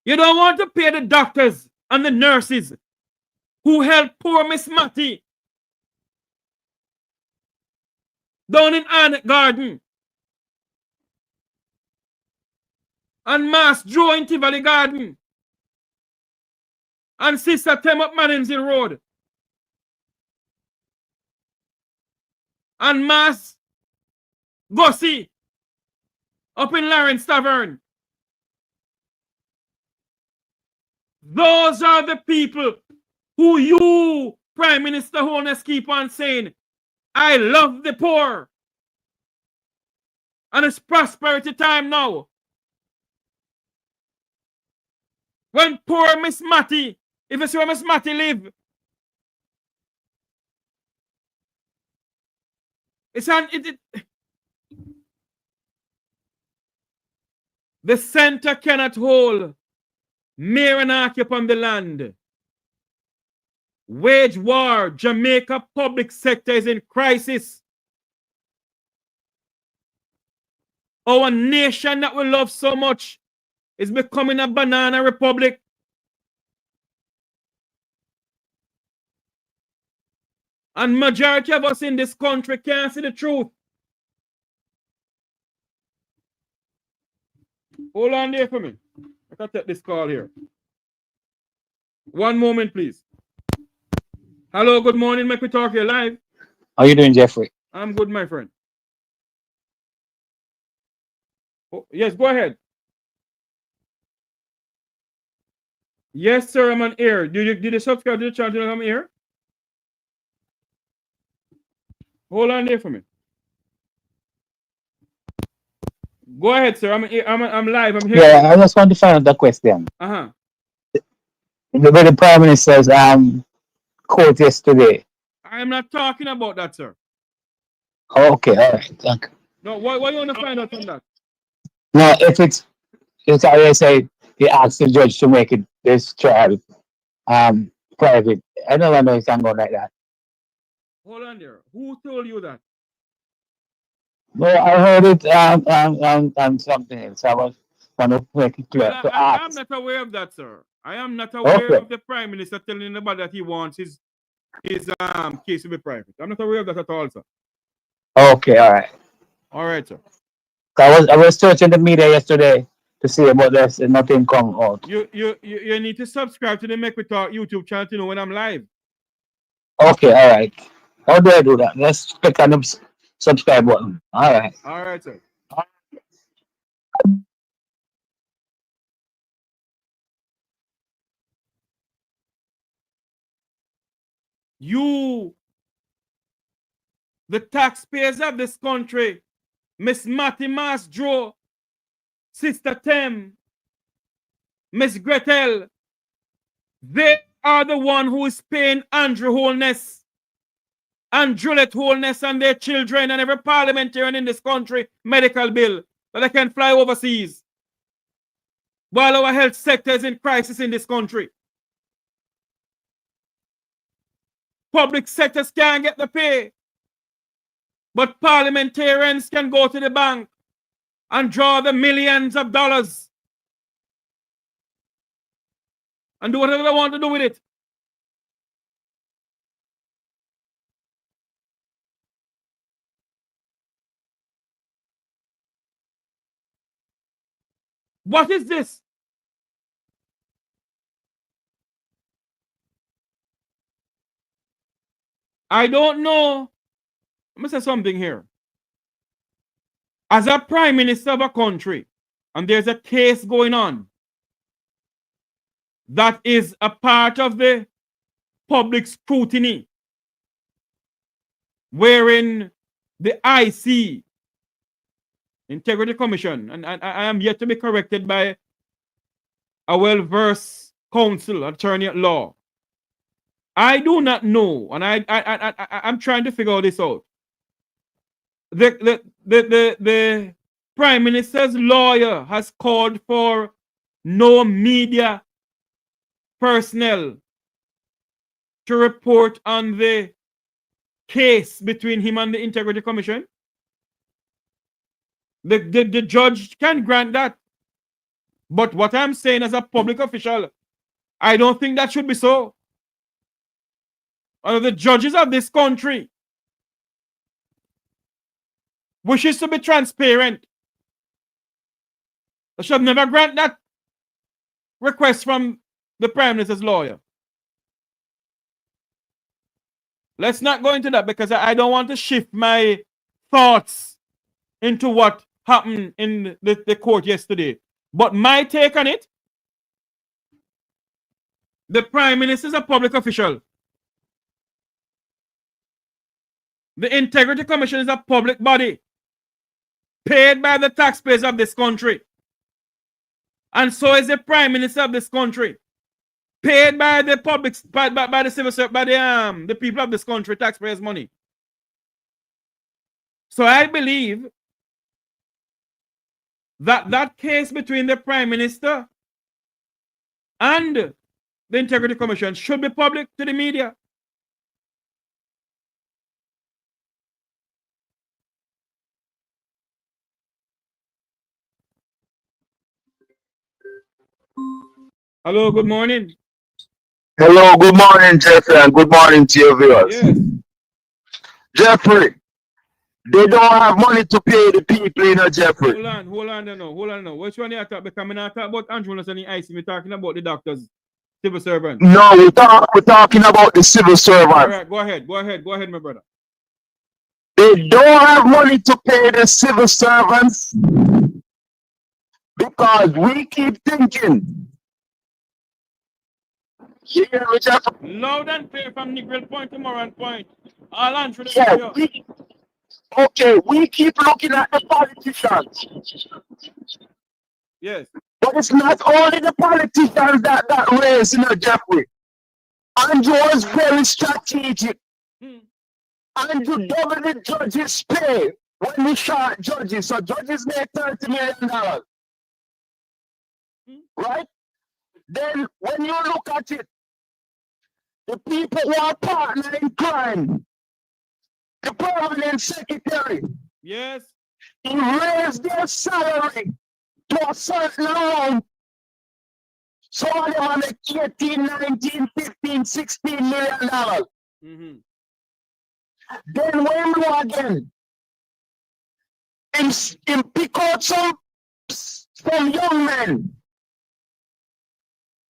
You don't want to pay the doctors and the nurses who help poor Miss Matty down in Arnett Garden and Mass Joe in Tivoli Garden and Sister Tem up Maninson Road and Mass Gussie up in Lawrence Tavern. Those are the people who you, Prime Minister Holness, keep on saying, I love the poor. And it's prosperity time now. When poor Miss Matty, if you see where Miss Matty live, it's an the center cannot hold mere anarchy upon the land. Wage war. Jamaica public sector is in crisis. Our nation that we love so much is becoming a banana republic. And majority of us in this country can't see the truth. Hold on there for me. I can take this call here. One moment, please. Hello, good morning. Mek Wi Talk here live. How you doing, Jeffrey? I'm good, my friend. Oh, yes, go ahead. Yes, sir, I'm on air. Did you subscribe to the channel? I'm here. Hold on there for me. Go ahead, sir. I'm live. I'm here. Yeah, I just want to find out the question. Uh-huh. The Prime Minister's quote yesterday. I am not talking about that, sir. Oh, okay, all right. Thank you. No, why you want to find out on that? No, if it's how they say he asked the judge to make it this trial private. I don't know if I'm going like that. Hold on there. Who told you that? No, I heard it on something else. I was want to make it clear Well, to I am ask. not aware of that, sir. I am not aware Okay. of the Prime Minister telling anybody that he wants his case to be private. I'm not aware of that at all, sir. Okay, all right. All right, sir. I was searching the media yesterday to see about this and nothing come out. You need to subscribe to the Mek Wi Talk YouTube channel to know when I'm live. Okay, all right. How do I do that? Let's click on the subscribe button. All right. All right, sir. You, the taxpayers of this country, Miss Matty Masdro, Sister Tem, Miss Gretel, they are the one who is paying Andrew Holness and Juliet Holness and their children and every parliamentarian in this country medical bill that they can fly overseas while our health sector is in crisis in this country. Public sectors can't get the pay, but parliamentarians can go to the bank and draw the millions of dollars and do whatever they want to do with it. What is this? I don't know. Let me say something here. As a prime minister of a country, and there's a case going on that is a part of the public scrutiny, wherein the IC, Integrity Commission, and I am yet to be corrected by a well-versed counsel, attorney at law. I do not know, and I'm trying to figure this out. The Prime Minister's lawyer has called for no media personnel to report on the case between him and the Integrity Commission. The judge can grant that. But what I'm saying as a public official, I don't think that should be so. The judges of this country wishes to be transparent. They should never grant that request from the Prime Minister's lawyer. Let's not go into that because I don't want to shift my thoughts into what happened in the court yesterday. But my take on it, the Prime Minister is a public official. The Integrity Commission is a public body paid by the taxpayers of this country. And so is the Prime Minister of this country, paid by the public, by the civil service, by the people of this country, taxpayers' money. So I believe that that case between the Prime Minister and the Integrity Commission should be public to the media. Hello, good morning. Hello, good morning, Jeffrey, and good morning to your viewers. Yes. Jeffrey, they don't have money to pay the people, you know, Jeffrey. Hold on now. Which one you talk? Because I'm not talking about Andrew and the IC. We're talking about the doctors, civil servants. No, we're talking about the civil servants. All right, go ahead, my brother. They don't have money to pay the civil servants because we keep thinking. You hear me, Jeffrey? Loud and clear from Negril Point to Moran Point. All on through the Yeah, video. Okay, we keep looking at the politicians. Yes. But it's not only the politicians that raise, Jeffrey. Andrew was very strategic. Andrew doubled the judges' pay when we shot judges. So judges make $30 million. Right? Then when you look at it, the people who are partner in crime, the permanent secretary, yes, he raised their salary to a certain amount. So they want to make 18, 19, 15, 16 million dollars. Then when we again, him pick out some young men,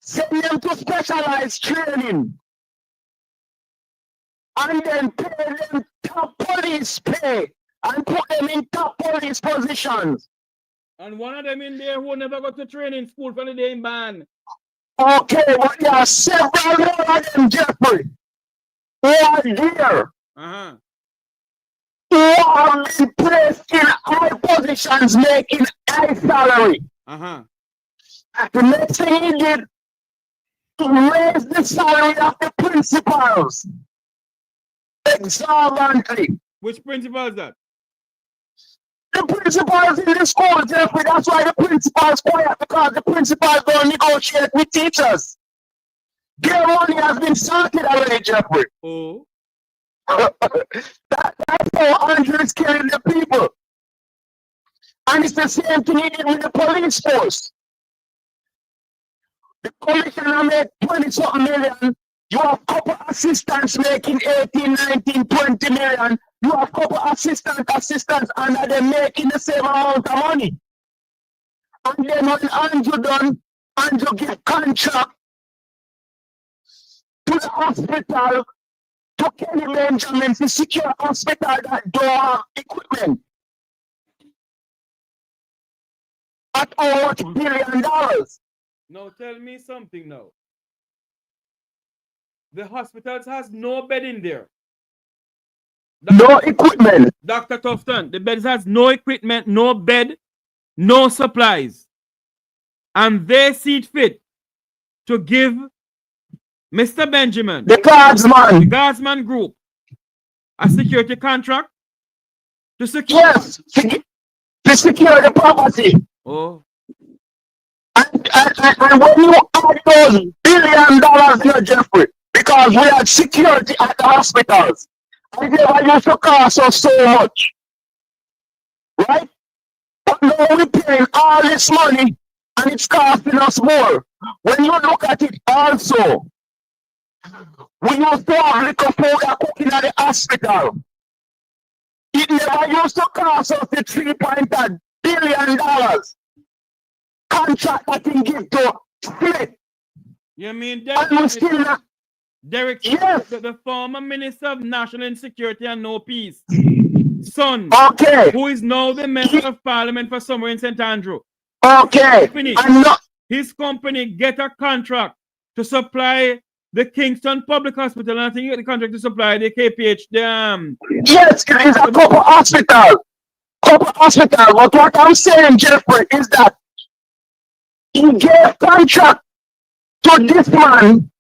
send them to specialized training, and then pay them top police pay and put them in top police positions. And one of them in there who never got to training school for the day in ban. Okay, but there are several more of them, Jeffrey, who are there. Who are being placed in high positions making high salary. The next thing he did, to raise the salary of the principals exorbitantly. Which principal is that? The principals in the school, Jeffrey. That's why the principals quiet, because the principals don't negotiate with teachers. Their money has been sorted already, Jeffrey. Oh. That's how Andrew is killing the people. And it's the same thing he did with the police force. The commissioner made 20-something million. You have a couple assistants making 18, 19, 20 million. You have a couple assistants, and they're making the same amount of money. And then when Andrew done, Andrew give contract to the hospital, to Kenny Benjamin, to secure hospital that don't have equipment. At how much $1 billion? Now tell me something now. The hospitals has no bed in there. No equipment. Dr. Tufton, the beds has no equipment, no bed, no supplies. And they see it fit to give Mr. Benjamin, the Guardsman Group, a security contract to secure. Yes, to secure the property. Oh. And when you add those $1 billion here, Jeffrey, because we had security at the hospitals, it never used to cost us so much. Right? But now we're paying all this money and it's costing us more. When you look at it also, we used to have liquor powder cooking at the hospital. It never used to cost us the $3.1 billion contract that can give to split. You mean Derek, yes. The former Minister of National Insecurity and No Peace, son, who is now the Member of Parliament for somewhere in St. Andrew. Okay. His company get a contract to supply the Kingston Public Hospital, and I think you get the contract to supply the KPH. Yes, it's a couple hospital. But what I'm saying, Jeffrey, is that he gave contract to this man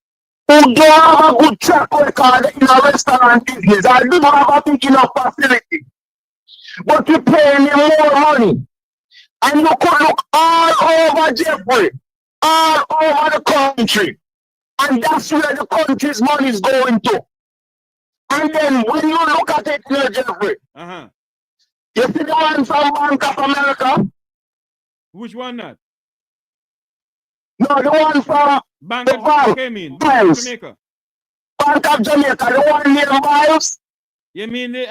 who don't have a good track record in a restaurant business. I do not have a big enough facility. But you're paying him more money. And you could look all over, Jeffrey, all over the country. And that's where the country's money is going to. And then when you look at it here, Jeffrey, you see the one from Bank of America? Which one that? No, the one from Bank of Jamaica. Bank of Jamaica, the one near Miles. You mean the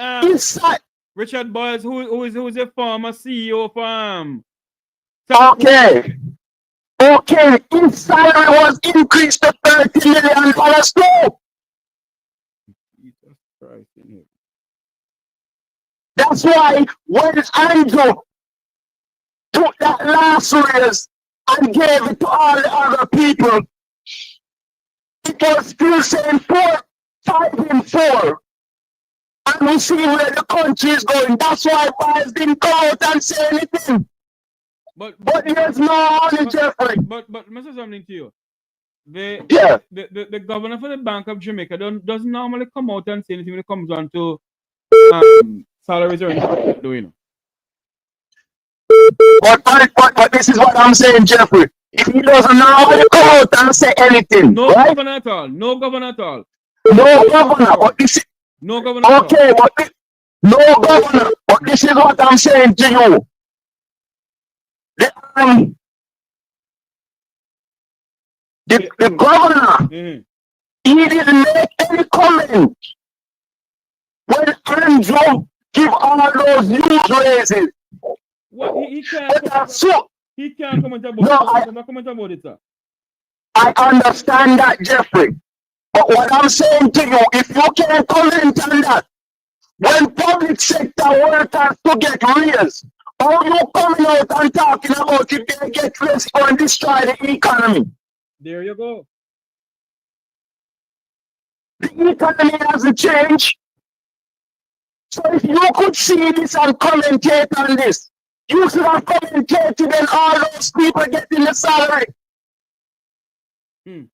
Richard Boyles, who is a former CEO of Okay. His salary was increased to $30 million too. That's why when Andrew took that last raise and gave it to all the other people, it was still saying 4, 5 and 4. And we see where the country is going. That's why Biles didn't come out and say anything. But there's no money, Jeffrey. But Mr. Something to you. The governor for the Bank of Jamaica doesn't normally come out and say anything when it comes on to salaries or anything, do you know? But this is what I'm saying, Jeffrey. If he doesn't normally come out and say anything, no right? Governor at all. No governor at all. No governor, but this is no governor. Okay, but no governor. But this is what I'm saying to you. The governor, he didn't make any comment when Andrew give all those news raises. Well, he can't. He can't comment about it, sir. I understand that, Jeffrey. But what I'm saying to you, if you can't comment on that, when public sector workers to get raised, how you coming out and talking about if they get raised and destroy the economy? There you go. The economy hasn't changed. So if you could see this and commentate on this, you should have commentated on all those people getting the salary. And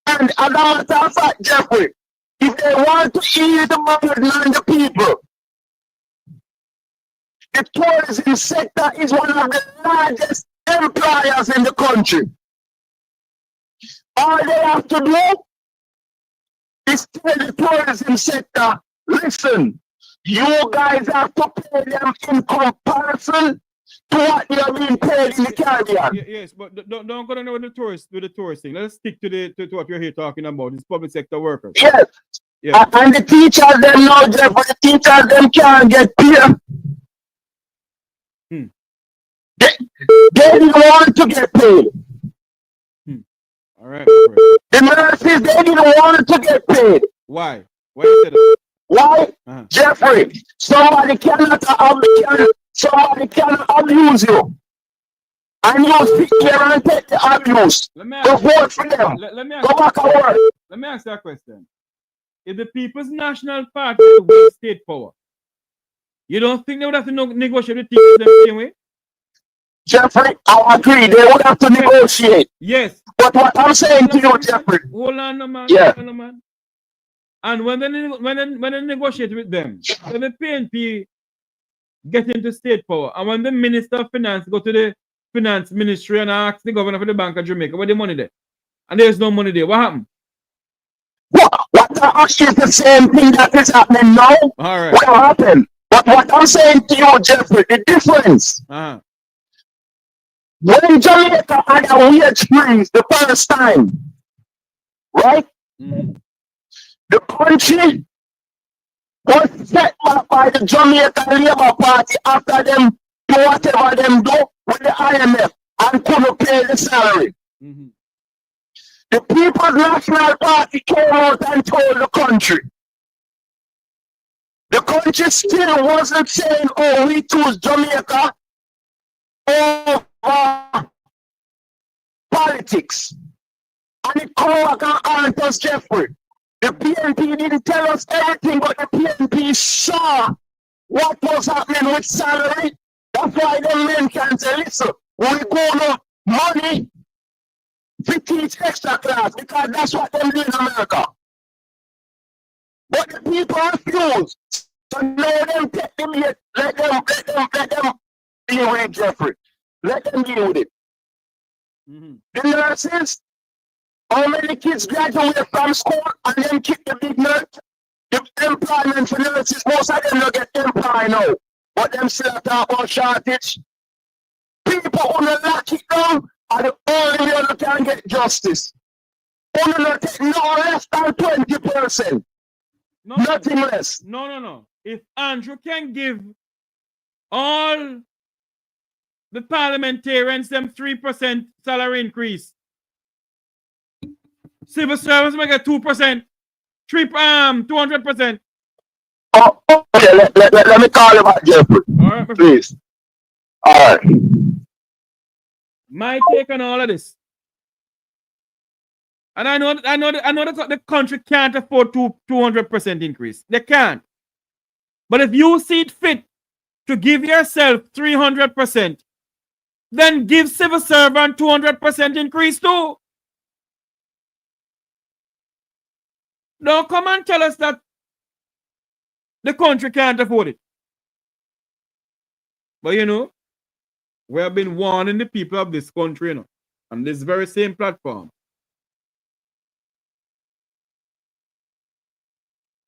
as a matter of fact, Jeffrey, if they want to ease the burden on the people, the tourism sector is one of the largest employers in the country. All they have to do is tell the tourism sector, listen, you guys have to pay them in comparison to what they are being paid in the Caribbean. Yes, but don't go down with the tourist thing. Let's stick to what you're here talking about. These public sector workers. Yes. Yeah. And the teachers them know, Jeff, but the teachers them can't get paid. They didn't want to get paid. All right. The nurses, they didn't want to get paid. Why? Why you say that? Why? Jeffrey, somebody cannot abuse you. And you sit here and take the abuse. Go vote for them. Go back and work. Let me ask you a question. If the People's National Party wins state power, you don't think they would have to negotiate with teachers the same way? Jeffrey, I agree. They would have to negotiate. Yes. But what I'm saying to you, Jeffrey. Hold on, man. Yeah. Hold on, man. And when they negotiate with them, when the PNP get into state power, and when the Minister of Finance go to the Finance Ministry and ask the governor for the Bank of Jamaica, where the money there? And there's no money there. What happened? What is the same thing that is happening now? All right. What happened? But what I'm saying to you, Jeffrey, the difference. When Jamaica had a wage freeze the first time, right? The country was set back by the Jamaican Labour Party after them do whatever them do with the IMF and couldn't pay the salary. The People's National Party came out and told the country. The country still wasn't saying, oh, we choose Jamaica over politics. And it come back and haunt us, Jeffrey. The PNP didn't tell us everything, but the PNP saw what was happening with salary. That's why the men can say, listen, we go no money to teach extra class, because that's what they do in America. But the people refuse. So now them take them here, let them deal with it, Jeffrey. Let them deal with it. The nurses, how many kids graduate from school and then keep the big nurse? The employment for nurses, most of them don't get employed now. But them still talk about shortage. People who don't lock it down are the only way that can get justice. Who don't take no less than 20%. Nothing less. No. If Andrew can give all the parliamentarians them 3% salary increase, civil service may get 2%, 200%. Oh, okay, let me call you back, Jeffrey. All right, please. All right. My take on all of this. And I know the country can't afford 200% increase. They can't. But if you see it fit to give yourself 300%, then give civil servant 200% increase too. Don't come and tell us that the country can't afford it. But you know, we have been warning the people of this country, you know, on this very same platform,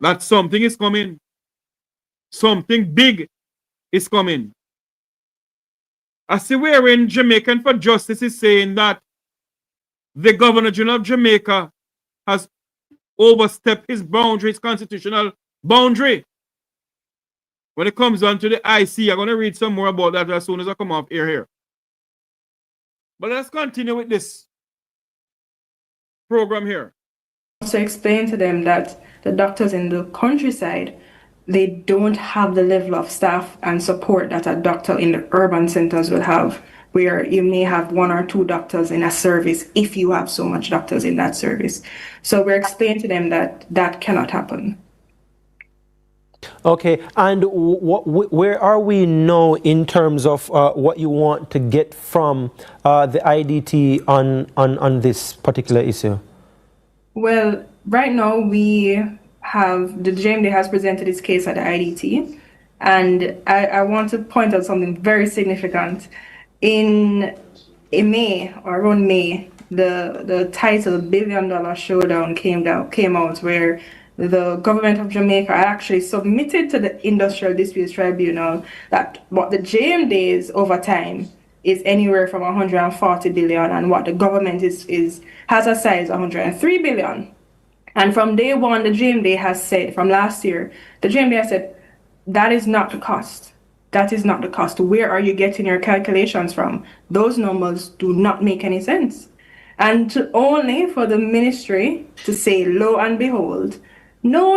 that something is coming. Something big is coming. I see where in Jamaican for Justice is saying that the Governor General of Jamaica has overstepped his boundary, his constitutional boundary. When it comes down to the IC, I'm going to read some more about that as soon as I come off here. But let's continue with this program here. Also explain to them that the doctors in the countryside, they don't have the level of staff and support that a doctor in the urban centers will have, where you may have 1 or 2 doctors in a service if you have so much doctors in that service. So we're explaining to them that that cannot happen. Okay, and where are we now in terms of what you want to get from the IDT on this particular issue? Well, right now we have, the JMD has presented its case at the IDT, and I want to point out something very significant. In May, or around May, the title $1 Billion Showdown came out, where the government of Jamaica actually submitted to the Industrial Disputes Tribunal that what the JMDs over time is anywhere from 140 billion, and what the government has aside is 103 billion. And from day one, the JMD has said, from last year, the JMD has said, that is not the cost. That is not the cost. Where are you getting your calculations from? Those numbers do not make any sense. And only for the ministry to say, lo and behold, no,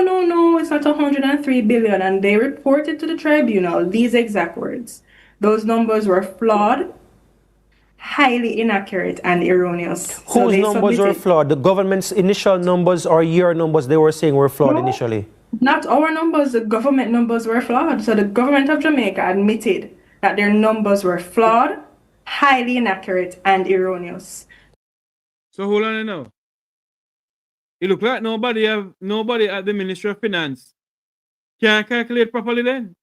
it's not 103 billion. And they reported to the tribunal these exact words. Those numbers were flawed, highly inaccurate, and erroneous. Whose numbers were flawed? The government's initial numbers or your numbers they were saying were flawed initially? Not our numbers, the government numbers were flawed. So the government of Jamaica admitted that their numbers were flawed, highly inaccurate, and erroneous. So hold on now. It looks like nobody at the Ministry of Finance can calculate properly then.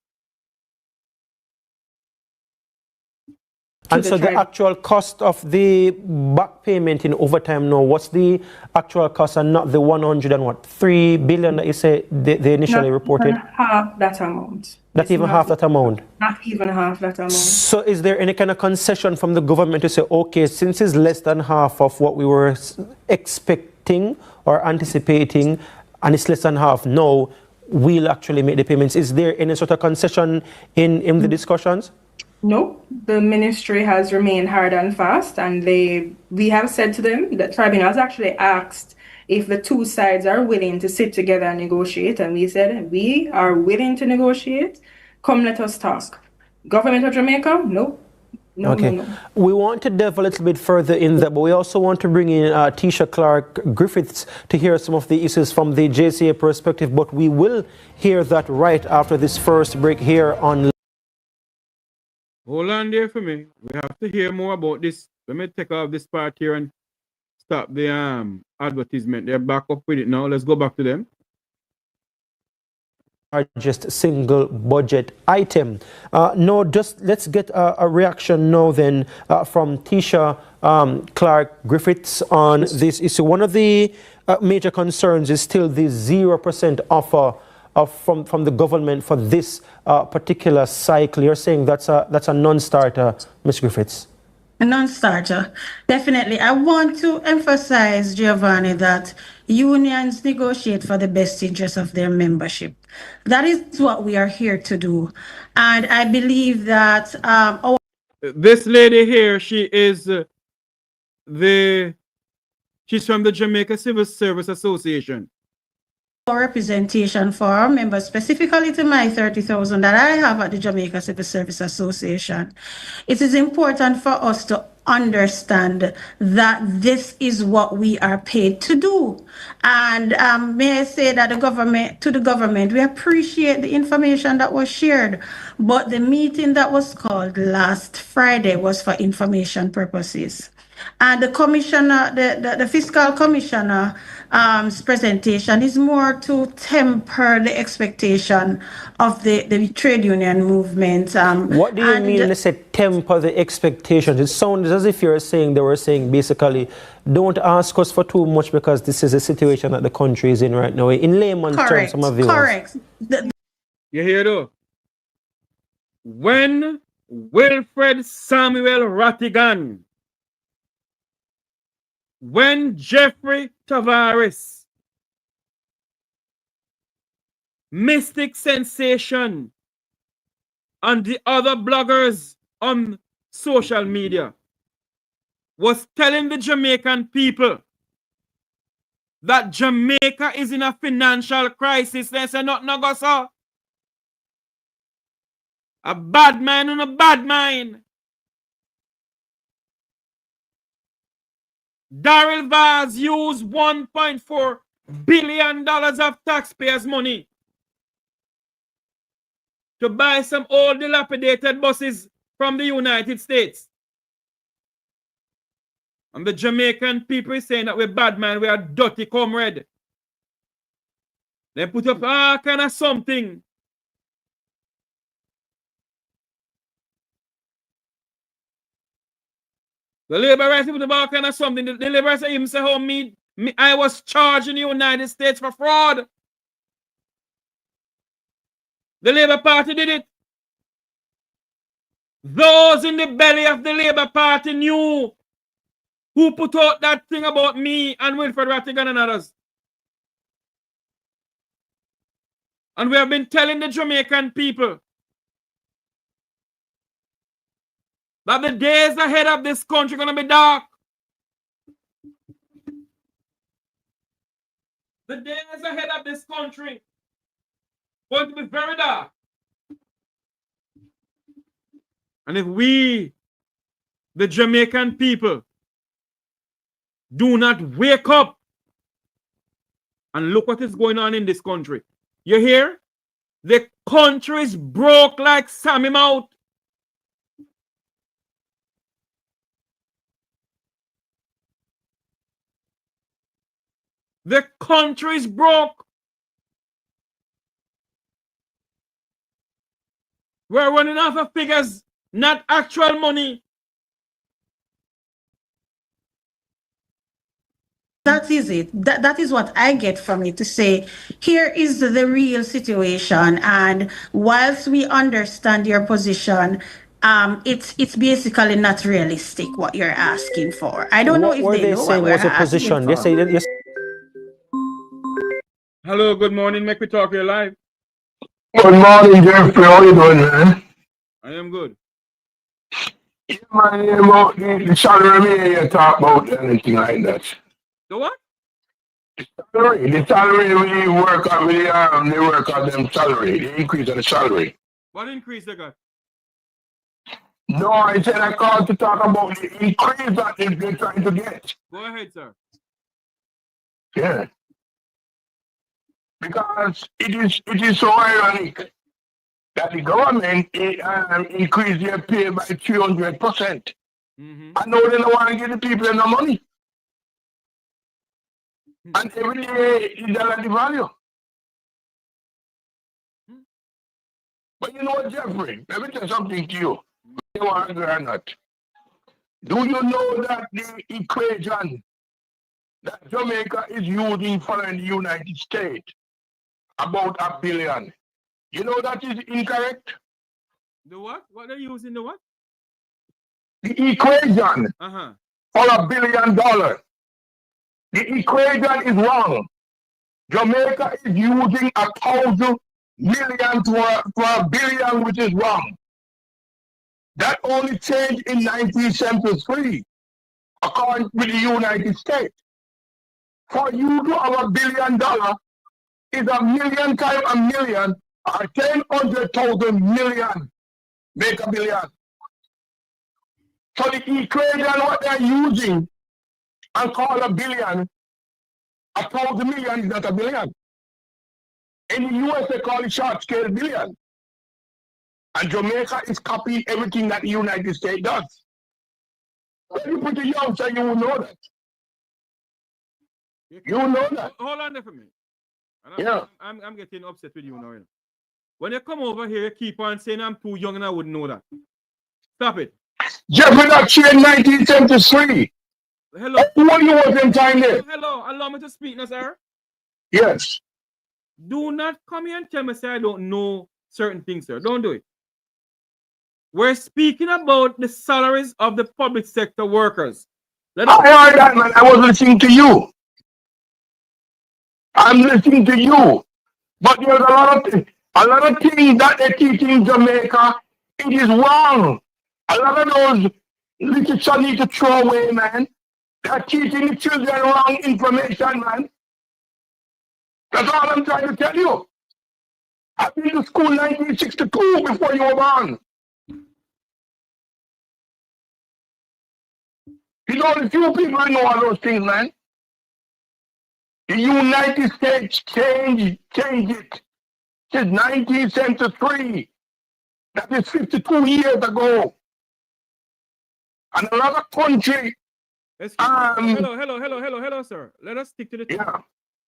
And so the actual cost of the back payment in overtime now, what's the actual cost, and not the 103 billion that you say they initially reported? Not half that amount. Not even half that amount? Not even half that amount. So is there any kind of concession from the government to say, okay, since it's less than half of what we were expecting or anticipating, and it's less than half, no, we'll actually make the payments? Is there any sort of concession in the discussions? No, the ministry has remained hard and fast, and we have said to them that tribunal has actually asked if the two sides are willing to sit together and negotiate, and we said we are willing to negotiate. Come, let us talk. Government of Jamaica, no. Okay. No. We want to delve a little bit further in that, but we also want to bring in Tisha Clark Griffiths to hear some of the issues from the JCA perspective, but we will hear that right after this first break here on. Hold on there for me. We have to hear more about this. Let me take off this part here and stop the advertisement. They're back up with it now. Let's go back to them. Largest single budget item. No, just let's get a reaction now then from Tisha Clark Griffiths on this issue. One of the major concerns is still the 0% offer from the government for this particular cycle. You're saying that's a non-starter, Ms. Griffiths? A non-starter, definitely. I want to emphasize, Giovanni, that unions negotiate for the best interest of their membership. That is what we are here to do. And I believe that this lady here, she's from the Jamaica Civil Service Association. representation for our members, specifically to my 30,000 that I have at the Jamaica Civil Service Association. It is important for us to understand that this is what we are paid to do. And may I say that to the government, we appreciate the information that was shared, but the meeting that was called last Friday was for information purposes. And the commissioner, the fiscal commissioner's presentation is more to temper the expectation of the trade union movement. What do you mean when they say temper the expectations? It sounds as if they were saying basically, don't ask us for too much because this is a situation that the country is in right now. In layman's terms, some of you. Correct. You hear though? When Wilfred Samuel Rattigan, when Jeffrey Tavares, Mystic Sensation, and the other bloggers on social media was telling the Jamaican people that Jamaica is in a financial crisis, they say nothing go so. A bad man on a bad mind. Daryl Vaz used $1.4 billion of taxpayers' money to buy some old dilapidated buses from the United States. And the Jamaican people is saying that we're bad man, we are dirty comrade. They put up all kind of something. The labor rights put up all kind of something. The labor rights even say how I was charged in the United States for fraud. The Labour Party did it. Those in the belly of the Labour Party knew who put out that thing about me and Wilfred Rattigan and others. And we have been telling the Jamaican people that the days ahead of this country are going to be dark. The days ahead of this country are going to be very dark. And if we, the Jamaican people, do not wake up and look what is going on in this country. You hear? The country is broke like Sammy Mouth. The country is broke. We're running off of figures, not actual money. That is it. That is what I get from it, to say, here is the real situation. And whilst we understand your position, it's basically not realistic what you're asking for. I don't know if they know what we're asking for. Yes. Hello, good morning. Mek Wi Talk, you're live. Good morning, Jeffrey. How you doing, man? I am good. Yeah, man, about the salary you talk about anything like that. The what? The salary we work on, they work on them salary, the increase on the salary. What increase they got? No, I said I called to talk about the increase that they're trying to get. Go ahead, sir. Yeah. Because it is so ironic that the government increased their pay by 300%. I know they don't want to give the people no money. And every day is dollar devalue. But you know what, Jeffrey? Let me tell something to you. You want to agree or not? Do you know that the equation that Jamaica is using for the United States, about $1 billion, you know that is incorrect? The what? What they're using, the what? The equation for $1 billion. The equation is wrong. Jamaica is using 1,000 million to $1 billion, which is wrong. That only changed in 1973, according to the United States. For you to have $1 billion, is a million times a million or 10,000 million make a billion. So the equation what they're using and call a billion, 1,000 million is not a billion. In the US, they call it short scale billion. And Jamaica is copying everything that the United States does. When you put the young, so you will know that. You will know that. Hold on there for me. Yeah. I'm getting upset with you now. When you come over here, you keep on saying I'm too young and I wouldn't know that. Stop it. Jeffrey Tavares in 1973. Hello. Who are you was in time there? Hello. Allow me to speak now, sir. Yes. Do not come here and tell me, sir, I don't know certain things, sir. Don't do it. We're speaking about the salaries of the public sector workers. I heard that, man. I was listening to you. I'm listening to you. But there's a lot of things that they teach in Jamaica. It is wrong. A lot of those literature need to throw away, man. They're teaching the children wrong information, man. That's all I'm trying to tell you. I've been to school 1962 before you were born. There's only few people who know all those things, man. The United States changed it since 1973. That is 52 years ago. And another country. Hello, sir. Let us stick to the topic. Yeah.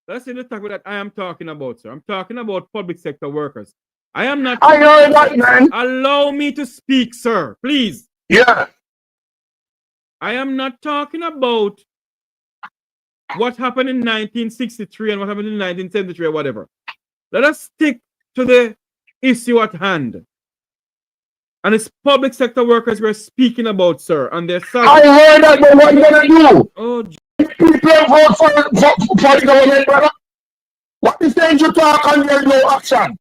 Let's see the topic that I am talking about, sir. I'm talking about public sector workers. I am not. I heard that, man. Allow me to speak, sir, please. Yeah. I am not talking about what happened in 1963 and what happened in 1973 or whatever. Let us stick to the issue at hand. And it's public sector workers we're speaking about, sir, and their salary. I heard that, but what are you going to do? Oh, people vote for the government, brother. What is the you talk and there's no action?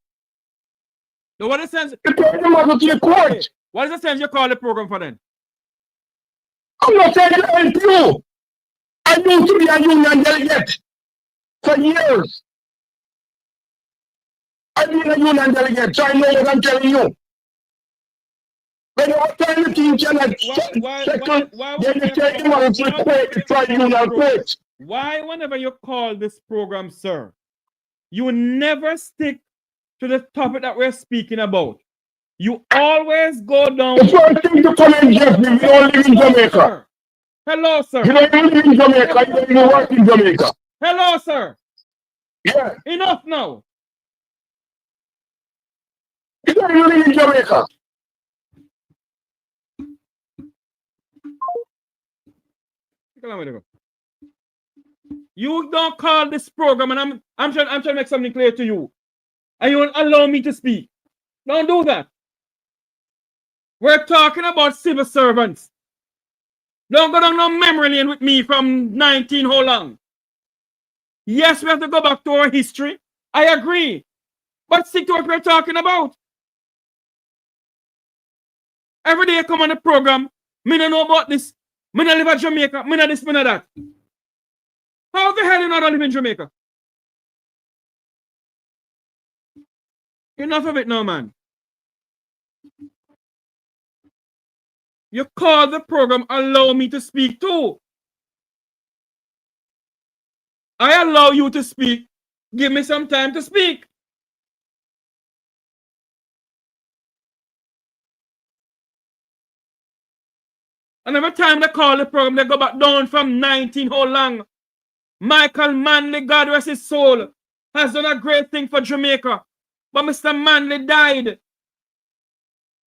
So what is the sense? You take them out to the court. What is the sense you call the program for then? I'm not saying to help you. I used to be a union delegate for years. I've been a union delegate, so I know what I'm telling you. When you are telling the team cannot settle, then you take them out to the court to try union court. Why, whenever you call this program, sir, you never stick to the topic that we're speaking about? You always go down. It's one thing to come in, Jeffrey. You don't live in Jamaica. Sir. Hello, sir. You don't even live in Jamaica. You don't even work in Jamaica. Hello, sir. Yeah. Enough now. You don't even live in Jamaica. You don't call this program, and I'm trying to make something clear to you. And you won't allow me to speak. Don't do that. We're talking about civil servants. Don't go down no memory lane with me from 19 how long. Yes, we have to go back to our history. I agree. But stick to what we're talking about. Every day I come on the program, me don't know about this. Me don't live in Jamaica. Me not this, me not that. How the hell you not live in Jamaica? Enough of it now, man. You call the program, allow me to speak too. I allow you to speak. Give me some time to speak. And every time they call the program, they go back down from 19 how long. Michael Manley, God rest his soul, has done a great thing for Jamaica. But Mr. Manley died.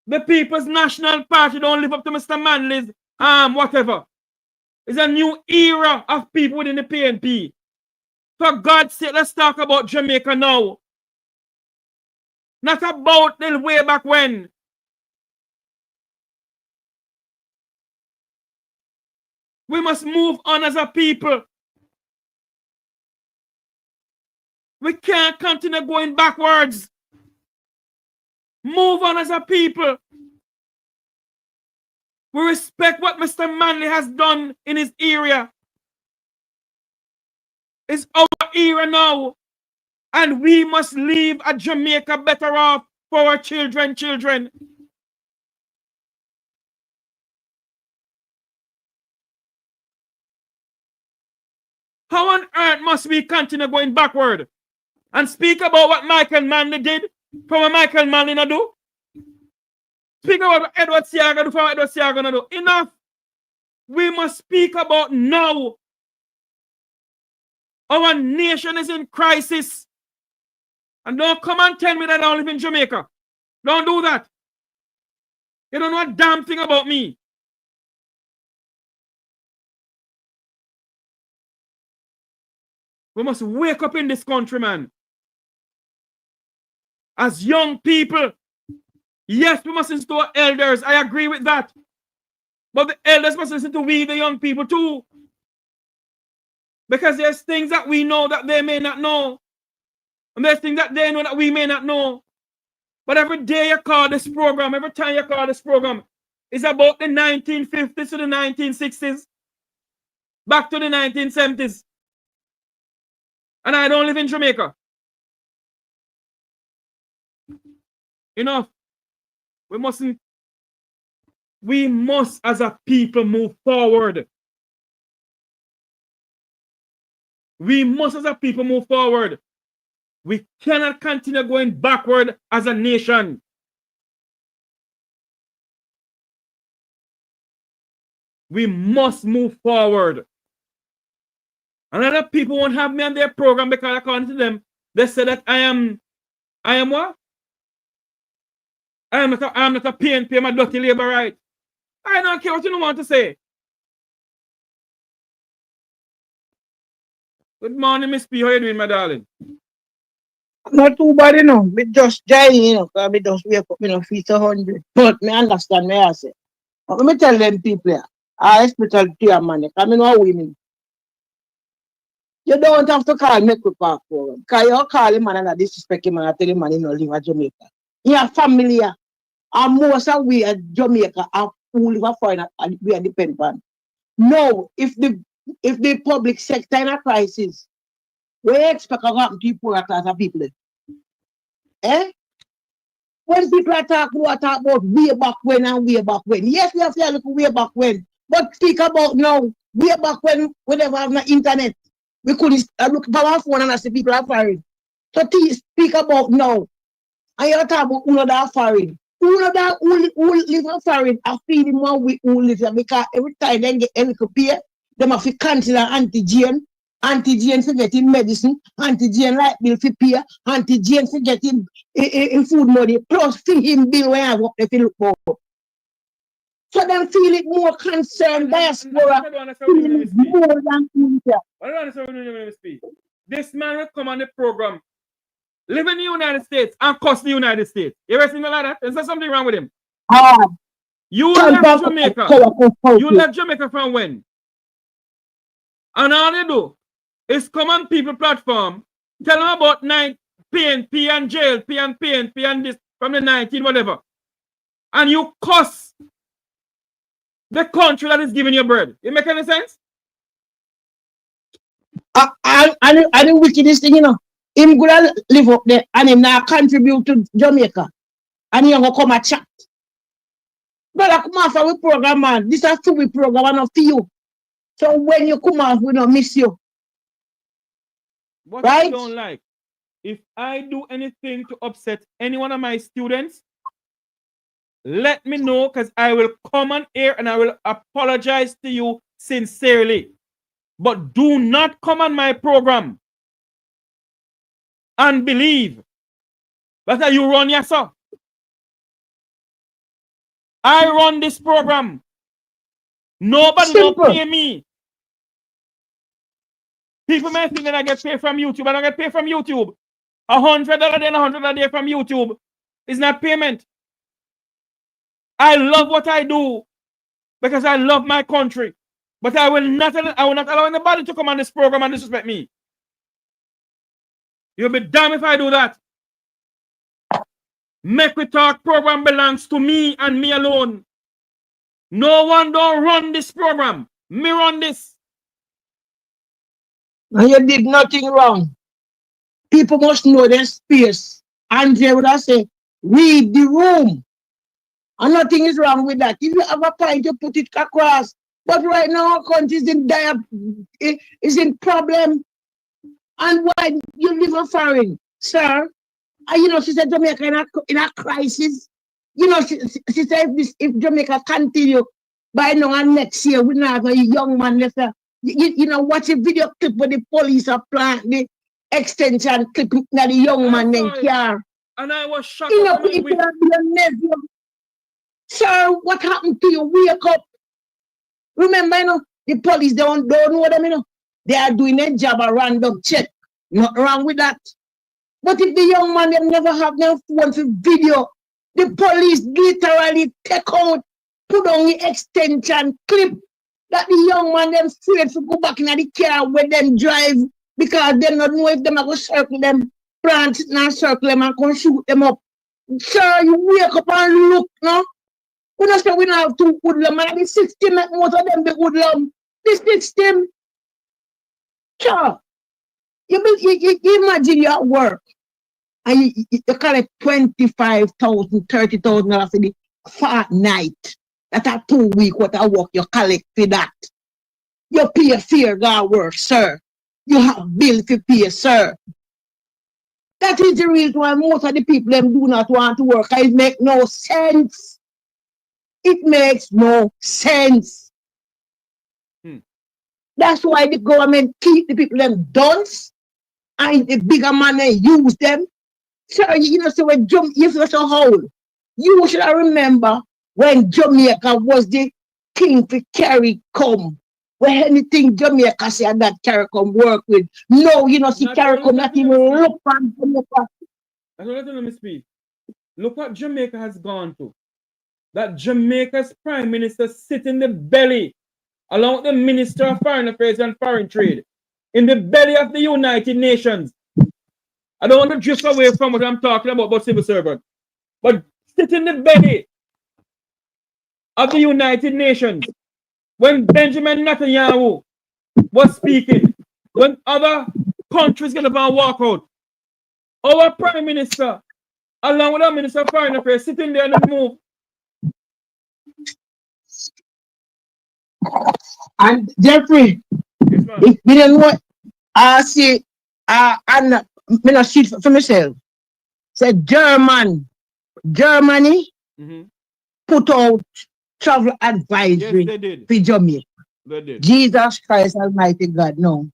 The People's National Party don't live up to Mr. Manley's whatever. It's a new era of people within the PNP. For God's sake, let's talk about Jamaica now. Not about the way back when. We must move on as a people. We can't continue going backwards. Move on as a people. We respect what Mr. Manley has done in his area. It's our era now. And we must leave a Jamaica better off for our children. How on earth must we continue going backward and speak about what Michael Manley did from what Michael Manley not do? Speak about what Edward Siaga do from what Edward Siaga not do. Enough. We must speak about now. Our nation is in crisis. And don't come and tell me that I don't live in Jamaica. Don't do that. You don't know a damn thing about me. We must wake up in this country, man. As young people, yes, we must listen to our elders. I agree with that. But the elders must listen to we, the young people, too. Because there's things that we know that they may not know. And there's things that they know that we may not know. But every day you call this program, every time you call this program, it's about the 1950s to the 1960s. Back to the 1970s. And I don't live in Jamaica. Enough. We must as a people move forward. We must as a people move forward. We cannot continue going backward as a nation. We must move forward. And other people won't have me on their program because according to them, they say that I am what? I am not a PNP, I'm a dirty labor right. I don't care what you don't want to say. Good morning, Miss P. How you doing, my darling? Not too bad, you know. Me just join, you know, because me just wake up, you know, feet 100. But me understand me, I say. But let me tell them people here, I hospital to your money, because I know women. You don't have to call Mek Wi Talk for him. Because you call him man and disrespect him and tell him man he don't live in Jamaica. Your family, and most of we at Jamaica are who live a foreigner and we are dependent. No, if the public sector in a crisis, we expect to happen to poor class of people. Eh? When people are talking about way back when and way back when. Yes, we have to look way back when. But speak about now, way back when we never have no internet. We couldn't look at our phone and see people are foreign. So speak about now. And you talk about who that foreign. Who live in foreign are feeding one week who live there because every time they get a little pay, they have to cancel an anti-Jane. Anti-Jane for getting medicine, anti-Jane light bill for pay, anti-Jane for getting food money, plus for him bill when I work if you look for. So them feel it more concerned, diaspora, feel it more than India. This man will come on the program, live in the United States and cost the United States. You ever seen like that? Is there something wrong with him? You left Jamaica. You left Jamaica from when? And all they do is come on people platform, tell them about PNP and JLP and PNP and this from the 19 whatever. And you cost the country that is giving you bread. It make any sense? And the wickedest thing, you know, him gonna live up there and him now contribute to Jamaica. And he gonna come and chat. Brother, come off our program, man. This is a program and not for you. So when you come off, we don't miss you. What right? I don't like, if I do anything to upset any one of my students, let me know because I will come on air and I will apologize to you sincerely. But do not come on my program and believe that you run yourself. I run this program. Nobody don't pay me. People may think that I get paid from YouTube. I don't get paid from YouTube. $100 a day and $100 a day from YouTube is not payment. I love what I do because I love my country. But I will not allow anybody to come on this program and disrespect me. You'll be damned if I do that. Mek Wi Talk program belongs to me and me alone. No one don't run this program. Me run this. And you did nothing wrong. People must know their space. And they would have say, read the room. And nothing is wrong with that. If you have a point, you put it across. But right now, our country is in problem. And why you live in foreign, sir? And you know, she said Jamaica in a crisis. You know, she said if Jamaica continue by now and next year, we not have a young man left. You know, watch a video clip where the police are planting the extension clip that the young man in car. And I was shocked. You know, people are being nephew. Sir, what happened to you? Wake up. Remember, you know, the police don't know them, you know. They are doing a job, a random check. Not wrong with that. But if the young man them never have no phone for video, the police literally take out, put on the extension clip that the young man them afraid to go back in the car where them drive because they don't know if them are going to circle them, plant and circle them and come shoot them up. Sir, you wake up and look, no? We don't say we don't have two hoodlum, and the system make most of them be hoodlum. The system, sure. You imagine you're at work and you collect 25,000, 30,000 dollars for the fortnight. That's a 2 week what I work you collect for that. You pay a fair God work, sir. You have bills to pay, sir. That is the reason why most of the people them do not want to work. It makes no sense. It makes no sense. That's why the government keep the people them dunce and the bigger man they use them. So you know, so when if you're so whole, you should remember when Jamaica was the king to carry come. When anything Jamaica said that carry come work with. No, you know, see carry come not even look on Jamaica. I don't let me speak. Look what Jamaica has gone to. That Jamaica's Prime Minister sit in the belly, along with the Minister of Foreign Affairs and Foreign Trade, in the belly of the United Nations. I don't want to drift away from what I'm talking about civil servant, but sit in the belly of the United Nations when Benjamin Netanyahu was speaking, when other countries get up and walk out. Our Prime Minister, along with our Minister of Foreign Affairs, sitting there and move. And Jeffrey, if we don't know, I see, and I not see it for myself. Said Germany put out travel advisory for Jamaica. Jesus Christ Almighty God, no.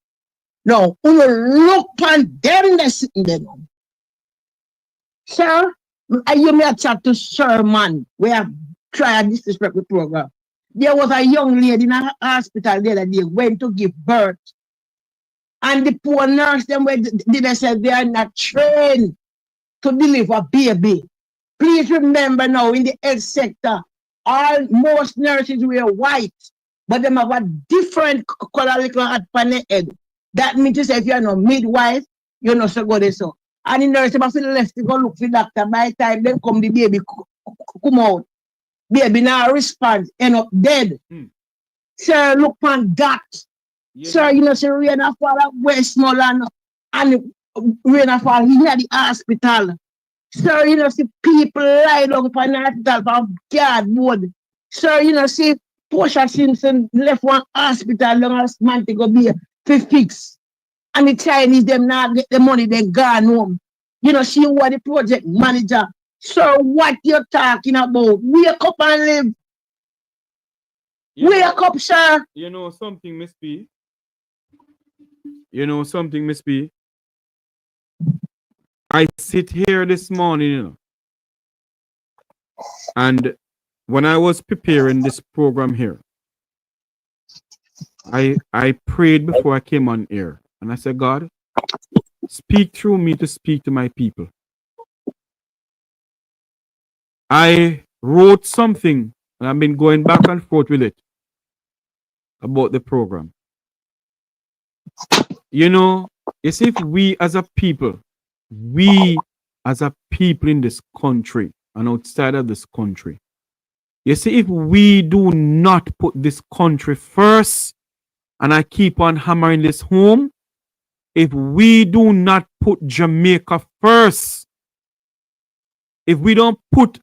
No, you look on them that's sitting there. Sir, you may have chat to Sherman. We have tried this disrespectful program. There was a young lady in a hospital the other day went to give birth. And the poor nurse them did say they are not trained to deliver baby. Please remember now in the health sector, most nurses were white, but them have a different color little hat on the head. That means to say if you're no midwife, you're not so good as so. And the nurse them have to left to go look for the doctor. By the time they come, the baby come out. Baby now respond, end up dead. Sir, look on that. Sir, you know, say rain fall at Westmoreland and rain fall in the hospital. Sir, you know, see people lie down upon the hospital from cardboard. Sir, you know, see Portia Simpson left one hospital long as man to go be to fix. And the Chinese them now get the money, they gone home. You know, she was the project manager. Sir, what you're talking about? Wake up and live. Wake up, sir. You know something, Miss P? You know something, Miss P? I sit here this morning, you know, and when I was preparing this program here, I prayed before I came on air, and I said, God, speak through me to speak to my people. I wrote something, and I've been going back and forth with it about the program. You know, you see, if we as a people in this country and outside of this country, you see, if we do not put this country first, and I keep on hammering this home, if we do not put Jamaica first, if we don't put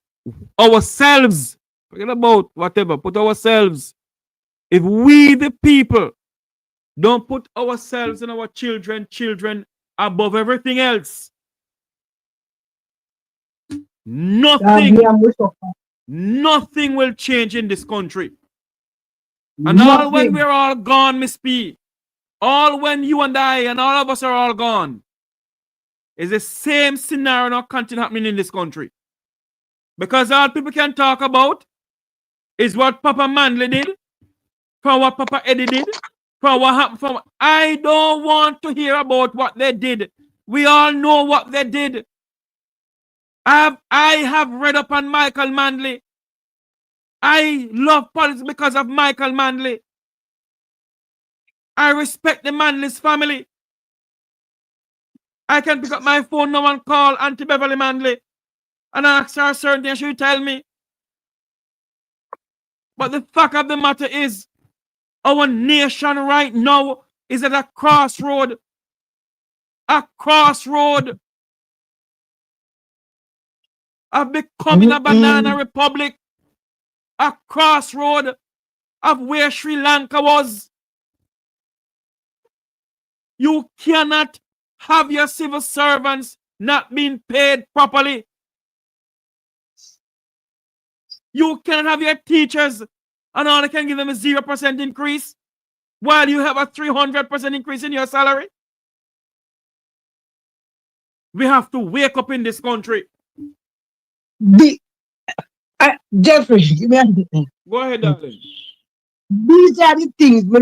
ourselves, forget about whatever, put ourselves, if we the people don't put ourselves and our children above everything else, nothing will change in this country. And all when we're all gone, Miss P, all when you and I and all of us are all gone, is the same scenario not continue happening in this country. Because all people can talk about is what Papa Manley did, from what Papa Eddie did, from what happened from. I don't want to hear about what they did. We all know what they did. I have read up on Michael Manley. I love politics because of Michael Manley. I respect the Manley's family. I can pick up my phone now and call Auntie Beverly Manley and ask her certain things she will tell me. But the fact of the matter is, our nation right now is at a crossroad. A crossroad of becoming a banana republic. A crossroad of where Sri Lanka was. You cannot have your civil servants not being paid properly. You cannot have your teachers and all they can give them a 0% increase while you have a 300% increase in your salary. We have to wake up in this country. Jeffrey, give me a thing. Go ahead, darling. These are the things we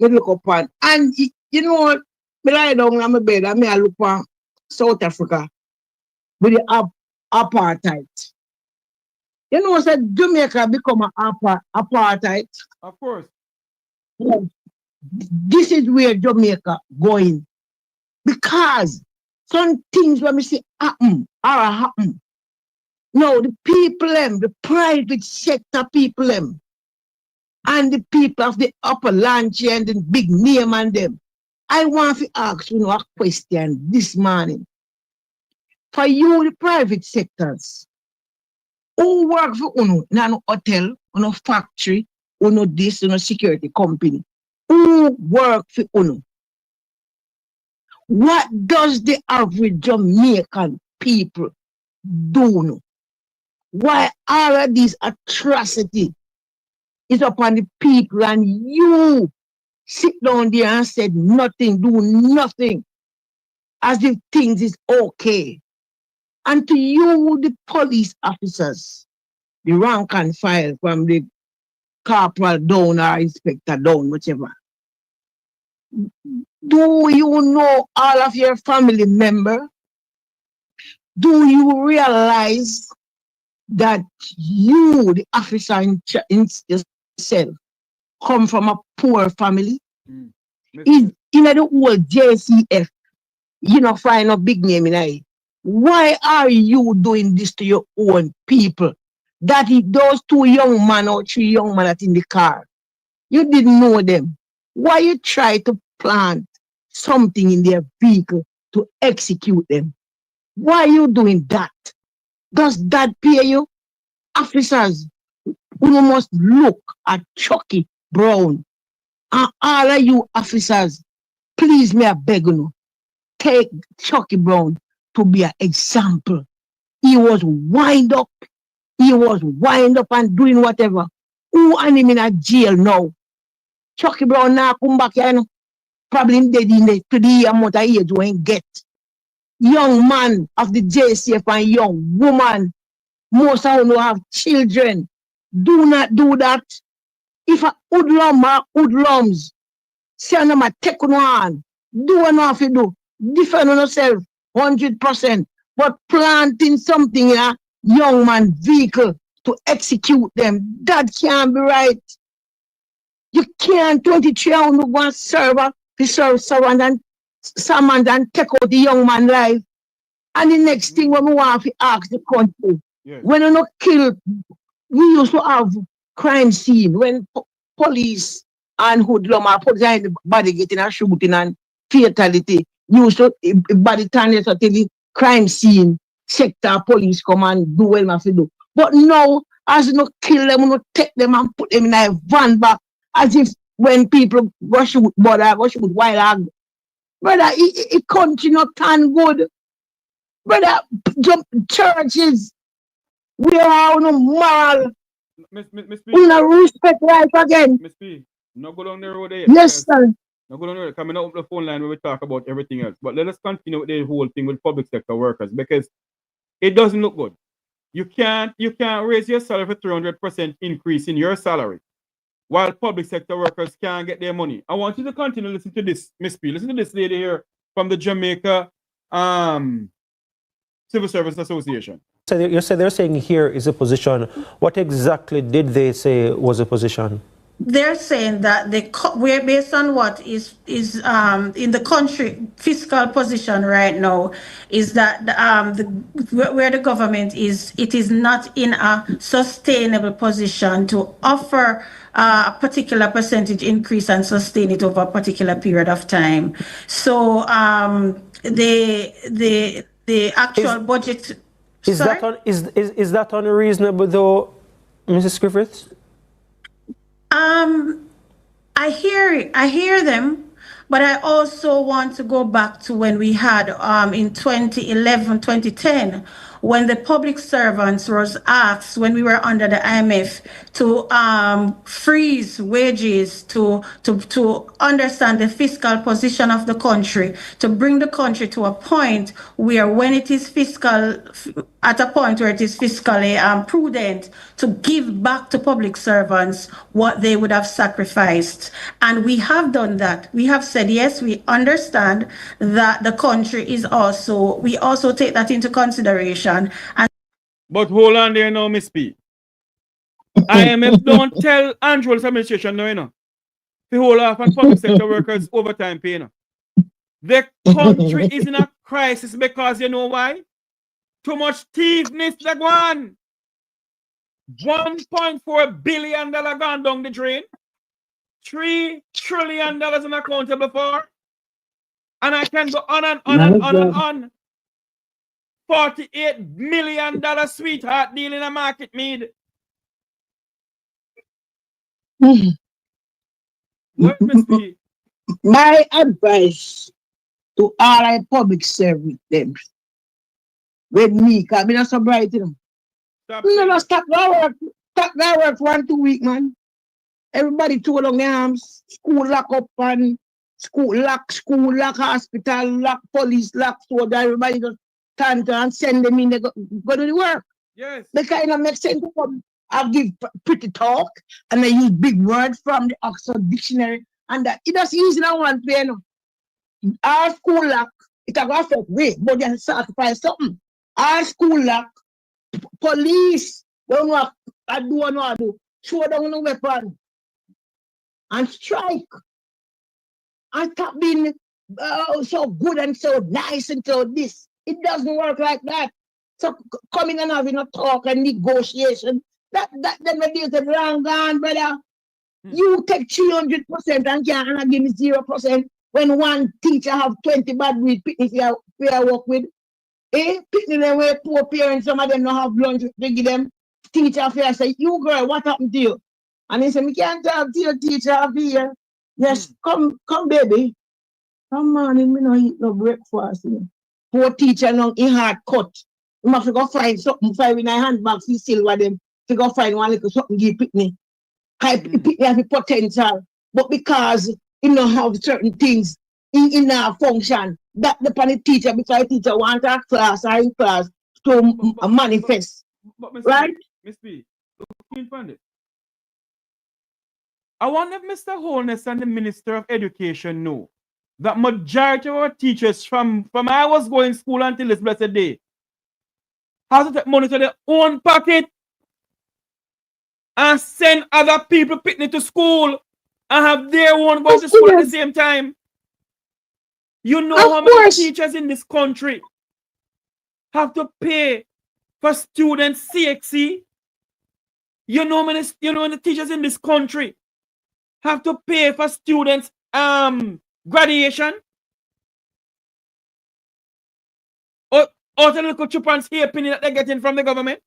look upon. And you know what? I lie down on my bed and I look for South Africa with the apartheid. You know what? Jamaica become an apartheid. Of course. This is where Jamaica going. Because some things when we see happen are happen. No, the people, the private sector people, and the people of the upper lunch and the big name and them. I want to ask you a question this morning. For you, the private sectors, who work for you in an hotel, in a factory, in a security company? Who work for you? What does the average Jamaican people do? Why all of these atrocity is upon the people and you sit down there and said nothing, do nothing as if things is okay. And to you, the police officers, the rank and file from the corporal down or inspector down, whichever. Do you know all of your family members? Do you realize that you, the officer in yourself, come from a poor family? Is in the whole JCF, you know, find a big name in it. Why are you doing this to your own people? That is those 2 young men or 3 young men that in the car, you didn't know them. Why you try to plant something in their vehicle to execute them? Why are you doing that? Does that pay you? Officers, you must look at Chucky Brown. And all of you officers, please me I beg you, take Chucky Brown to be an example. He was wind up. He was wind up and doing whatever. Who and him in a jail now? Chucky Brown now come back here. Probably dead in the 3 amount of age when get. Young man of the JCF and young woman. Most of them have children. Do not do that. If a hoodlum or hoodlums, say them a take on, do enough you do. Defend on yourself 100%. But planting something in a young man vehicle to execute them, that can't be right. You can't 23 hours go server to serve someone and take out the young man life. And the next thing when we want to ask the country, when you not kill, we used to have crime scene when police and hoodlum or police and the body getting a shooting and fatality. used to, by the time they till the crime scene, sector police come and do what they have to do. But now, as you know, kill them, you know, take them and put them in a van back, as if when people go shoot border, go shoot wild hog. Brother, it country not turn good. Brother, churches, we are no moral. Miss P. We no respect life again. Miss P. No go down the road there. Yes, sir. No go down the road. Coming up the phone line where we talk about everything else. But let us continue with the whole thing with public sector workers because it doesn't look good. You can't raise your salary for 300% increase in your salary while public sector workers can't get their money. I want you to continue to listen to this, Miss P. Listen to this lady here from the Jamaica Civil Service Association. So you said they're saying here is a position. What exactly did they say was a position? They're saying that we're based on what is in the country fiscal position right now is that where the government is, it is not in a sustainable position to offer a particular percentage increase and sustain it over a particular period of time. So the actual budget. Is that unreasonable though, Mrs. Griffiths? I hear them, but I also want to go back to when we had in 2011, 2010, when the public servants was asked when we were under the IMF to freeze wages to understand the fiscal position of the country, to bring the country to a point where when it is fiscally prudent to give back to public servants what they would have sacrificed. And we have done that. We have said, yes, we understand that the country is we also take that into consideration. But hold on there now, Miss P. IMF don't tell Andrew's administration no, you know. The whole half and public sector workers overtime pay, you know. The country is in a crisis because you know why? Too much thiefness that one. $1.4 billion gone down the drain. $3 trillion unaccountable for. And I can go on and on and on and on. $48 million sweetheart deal in a market made. What, Miss P? My advice to all our public service them with me, because I'm not so bright, you know. Stop that work 1 2 weeks, man. Everybody too long their arms, school lock up and school lock, hospital lock, police lock, so that everybody just turn to and send them in, they go do the work. Yes. They kind of make sense to come. I'll give pretty talk and I use big words from the Oxford Dictionary and that it does use in one play, you know. Our school lock, it a go affect way, but they sacrifice something. Our school lock, police don't know I do. Show them no weapon. And strike. And stop being so good and so nice and so this. It doesn't work like that. So coming and having a talk and negotiation, that them days are long gone, brother. You take 300% and can't give me 0% when one teacher have 20 bad weed if you work with. Picking them with poor parents, some of them don't have lunch to give them. Teacher fair say, you girl, what happened to you? And he said, me can't talk to your teacher here. Yes, come baby. Come morning, me no eat no breakfast. You know. Poor teacher now in hard cut. You must go find something, find in a handbag, see silver them. To go find one little something give Pitney. Pitney have a potential. But because he don't have certain things in our function, that the teacher, because the teacher want our class or in class to manifest. But right? Miss P, I wonder if Mr. Holness and the Minister of Education know that majority of our teachers from I was going to school until this blessed day has to take money to their own pocket and send other people picnic to school and have their own go to school at the same time. You know how many teachers in this country have to pay for students CXC? You know how many teachers in this country have to pay for students graduation? out of the little chupans here penny that they're getting from the government?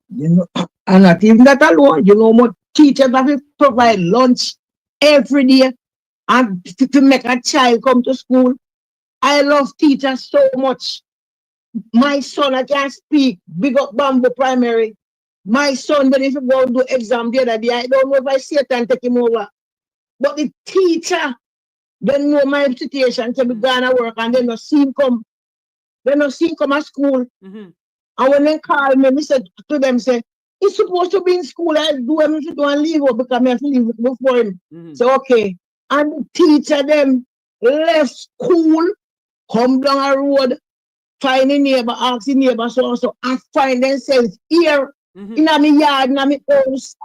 You know, and not even that alone, you know, more teachers have to provide lunch every day and to make a child come to school. I love teachers so much. My son, I can't speak. Big up Bamboo Primary. My son, when if you go and do exam the other day, I don't know if I see it and take him over. But the teacher, they know my situation to be gone to work and they not see him come. They not see him come at school. And when they call me, I said to them, say, he's supposed to be in school. I do him to do and leave out because I have to leave before him. So okay. And the teacher them left school, come down a road, find a neighbor, ask the neighbor so and find themselves here in my yard, in my house.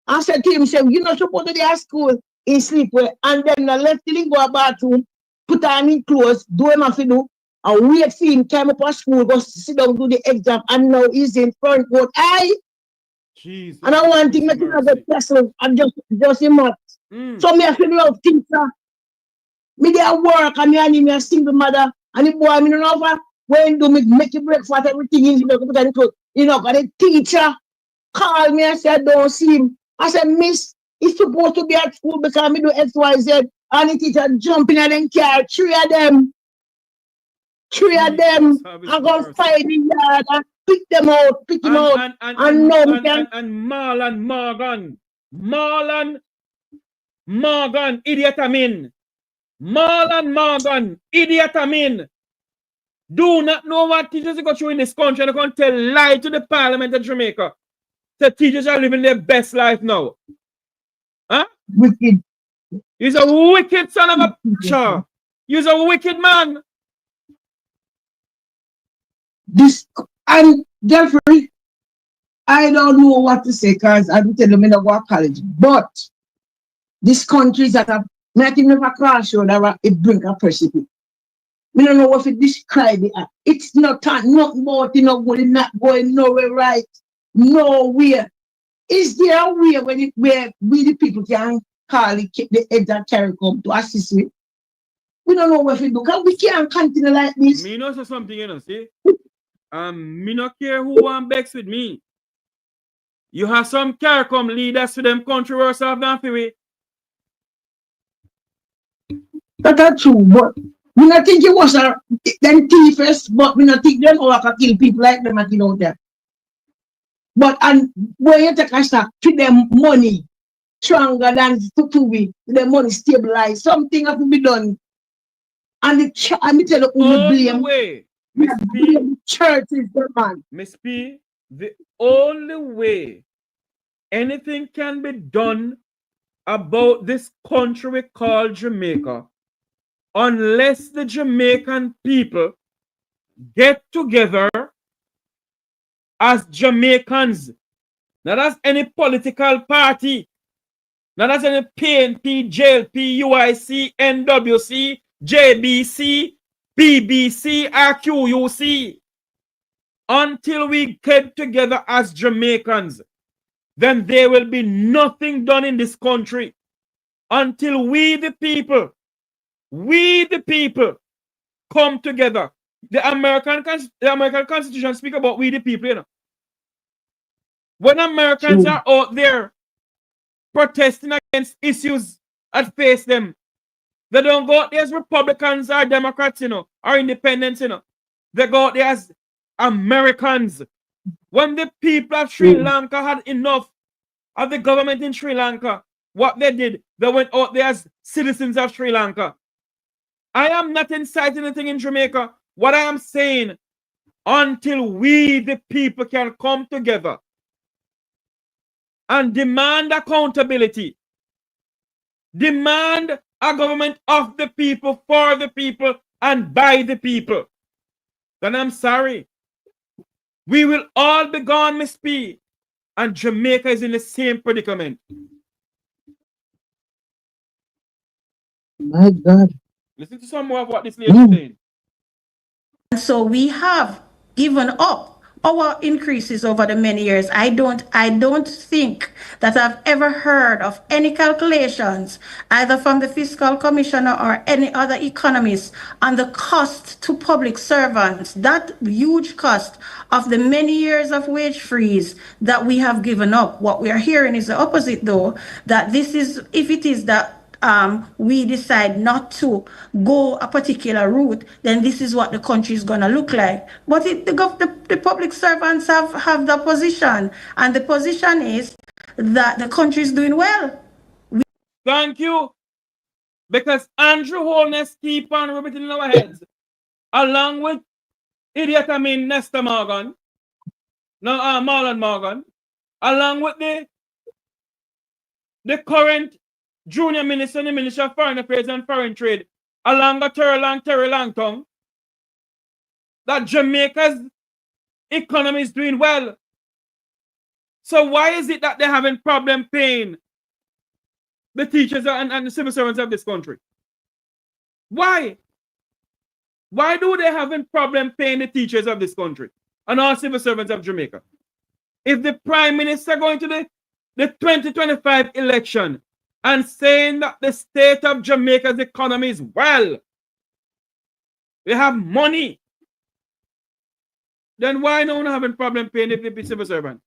I said to him, say, you're not supposed to be at school in sleepwear. And then I left him go to the bathroom, put on his clothes, do him have to do, and wait for him, come up at school, go sit down, do the exam, and now he's in front court. Jesus. And I want him to make another person and just him up. So me I feel love teacher. Me there work and me a single mother and the boy me no know when do me make your breakfast everything in the put on the clothes. You know, but the teacher call me and said don't see him. I said, Miss, he's supposed to be at school because me do XYZ and the teacher jumping in and car, three of them. I'm gonna find the yard and pick them out, pick him out. And Morgan, idiot I mean. Morgan, idiot I mean. Do not know what teachers go through in this country and they can tell lie to the Parliament of Jamaica. The teachers are living their best life now. Huh? Wicked. He's a wicked son of a bitch. He's a wicked man. This and Jeffrey, I don't know what to say because I don't tell them I don't go to college. But this country is at a not even a crossroad or it bring a precipice. I don't know what to describe it. It's not nothing about it, not going nowhere right. Nowhere. Is there a way where we the people can call it the head that carry come to assist with? We don't know what to do because we can't continue like this. Me know something, you know, see? Me not care who want bex with me. You have some CARICOM leaders to them country where have gone for way. That's true, but we not think it was them thieves, but we not think them all can kill people like them and out there. But and when you take a stop, to them money stronger than to be the money stabilized. Something have to be done. And the tell you who blame. The church is the man. Miss P, the only way anything can be done about this country we call Jamaica, unless the Jamaican people get together as Jamaicans, not as any political party, not as any PNP, JLP, UIC, NWC, JBC, BBC, or QUC. Until we get together as Jamaicans, then there will be nothing done in this country. Until we the people come together. The American Constitution speak about we the people, you know. When Americans are out there protesting against issues that face them, they don't go out there as Republicans or Democrats, you know, or independents, you know. They go out there as Americans. When the people of Sri Lanka had enough of the government in Sri Lanka, what they did, they went out there as citizens of Sri Lanka. I am not inciting anything in Jamaica. What I am saying, until we, the people, can come together and demand accountability, demand a government of the people, for the people, and by the people, then I'm sorry. We will all be gone, Miss P. And Jamaica is in the same predicament. My God. Listen to some more of what this lady is saying. And so we have given up our increases over the many years. I don't think that I've ever heard of any calculations, either from the fiscal commissioner or any other economist, on the cost to public servants, that huge cost of the many years of wage freeze that we have given up. What we are hearing is the opposite, though, that this is, if it is that we decide not to go a particular route, then this is what the country is going to look like. But the public servants have the position, and the position is that the country is doing well. Thank you. Because Andrew Holness keep on rubbing in our heads, along with idiot, Nesta Morgan, Marlon Morgan, along with the current junior minister in the Ministry of Foreign Affairs and Foreign Trade, along with Terry Langton, that Jamaica's economy is doing well. So why is it that they're having problem paying the teachers and the civil servants of this country? Why? Why do they having problem paying the teachers of this country and all civil servants of Jamaica? If the Prime Minister going to the 2025 election and saying that the state of Jamaica's economy is well, we have money, then why no one having problem paying the civil servant?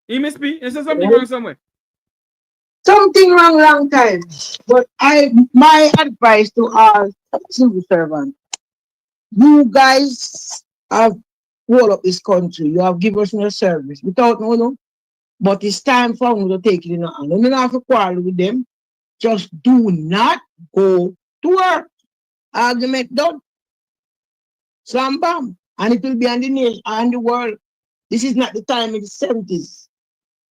He must be. Is there something wrong somewhere? Something wrong long time. But my advice to all civil servants, you guys have rolled up this country. You have given us no service without no. But it's time for them to take it in hand. You don't have to quarrel with them. Just do not go to work. Argument done. Slam bam. And it will be on the nation and the world. This is not the time in the 70s.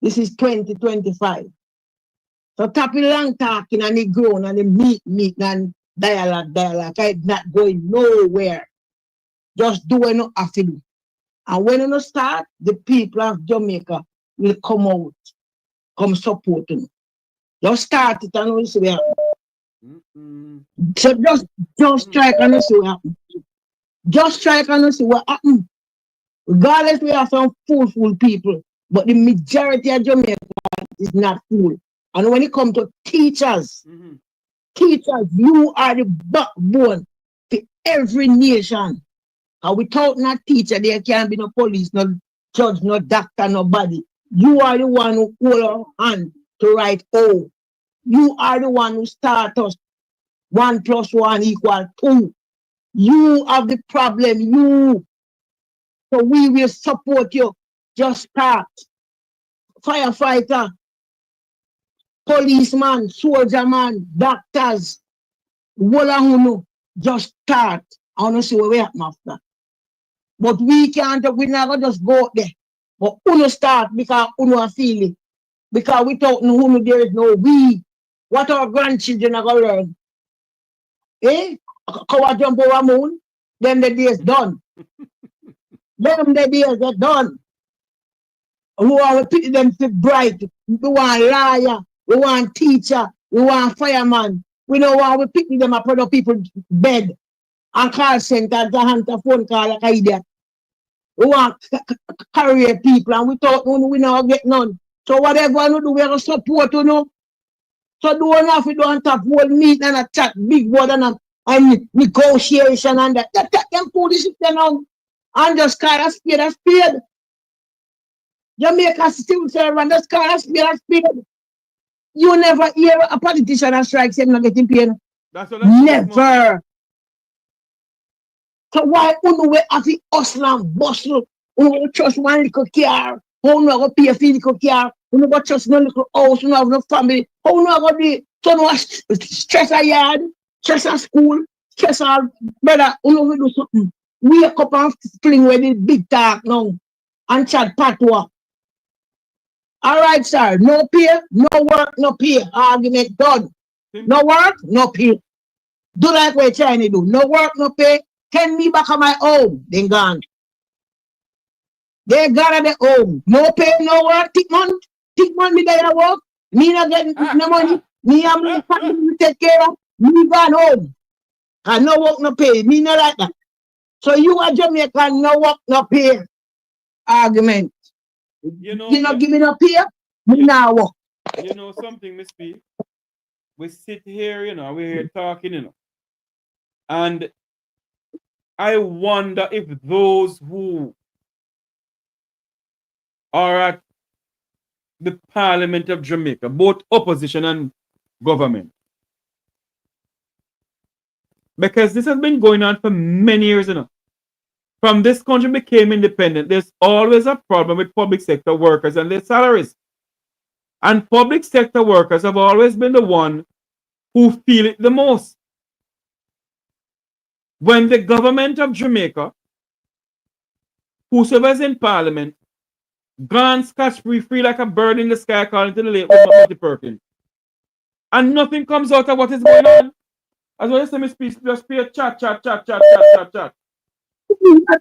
This is 2025. So tap it long talking and the grown and the meet and dialogue. It's not going nowhere. Just do what you have to do. And when you start, the people of Jamaica will come out, come support you. Just start it and we'll see what happens. So just strike and see what happens. Just strike and see what happens. Regardless, we have some fool people, but the majority of Jamaica is not fool. And when it comes to teachers, teachers, you are the backbone to every nation. And without no teacher, there can't be no police, no judge, no doctor, nobody. You are the one who hold our hand to write O. You are the one who start us 1 + 1 = 2. You have the problem, you. So we will support you. Just start. Firefighter, policeman, soldierman, doctors, just start. I want to see what we happen after. But we never just go out there. But uno start because uno feel it. Because without uno there is no we. What our grandchildren are going to learn? Eh? Cow jump over moon? Then the day is done. Them the days are done. We want to put them to bright. We want liar. We want teacher. We want fireman. We don't want to pick them up on people's bed and call center to answer phone call like an idiot. We want career people and without none, we never get none. So whatever we do, we have to support, you know. So don't have to do on top whole meet and a chat, big word and negotiation and that. Take them foolish now and just call a spade. Jamaica still servant, just call a spade. You never hear a politician and strike saying not getting paid. Never. So why we have to hustle and bustle? We trust one little car. How we go pay for little car? We go trust no little house. We have no family. How we go do? So no stress a yard, stress a school, stress our brother. We do something. Wake up and fling with the big talk now and chat patois. All right, sir. No pay, no work, no pay. Argument done. No work, no pay. Do like what you're trying to do. No work, no pay. Send me back on my home. Then gone. They got at the home. No pay, no work. Tick month me there work. Me not getting no money. Me and my family take care of. Me gone home. And no work, no pay. Me not like that. So you are Jamaican, no work, no pay argument. You know, You not giving up here, me now work. you know something, Miss P. We sit here, we're here talking, and I wonder if those who are at the Parliament of Jamaica, both opposition and government, because this has been going on for many years, From this country became independent, there's always a problem with public sector workers and their salaries. And public sector workers have always been the one who feel it the most. When the government of Jamaica, whosoever's in Parliament, gone scotch-free like a bird in the sky, according to the late Matty Perkins, and nothing comes out of what is going on. As well as the speech, just pay chat. I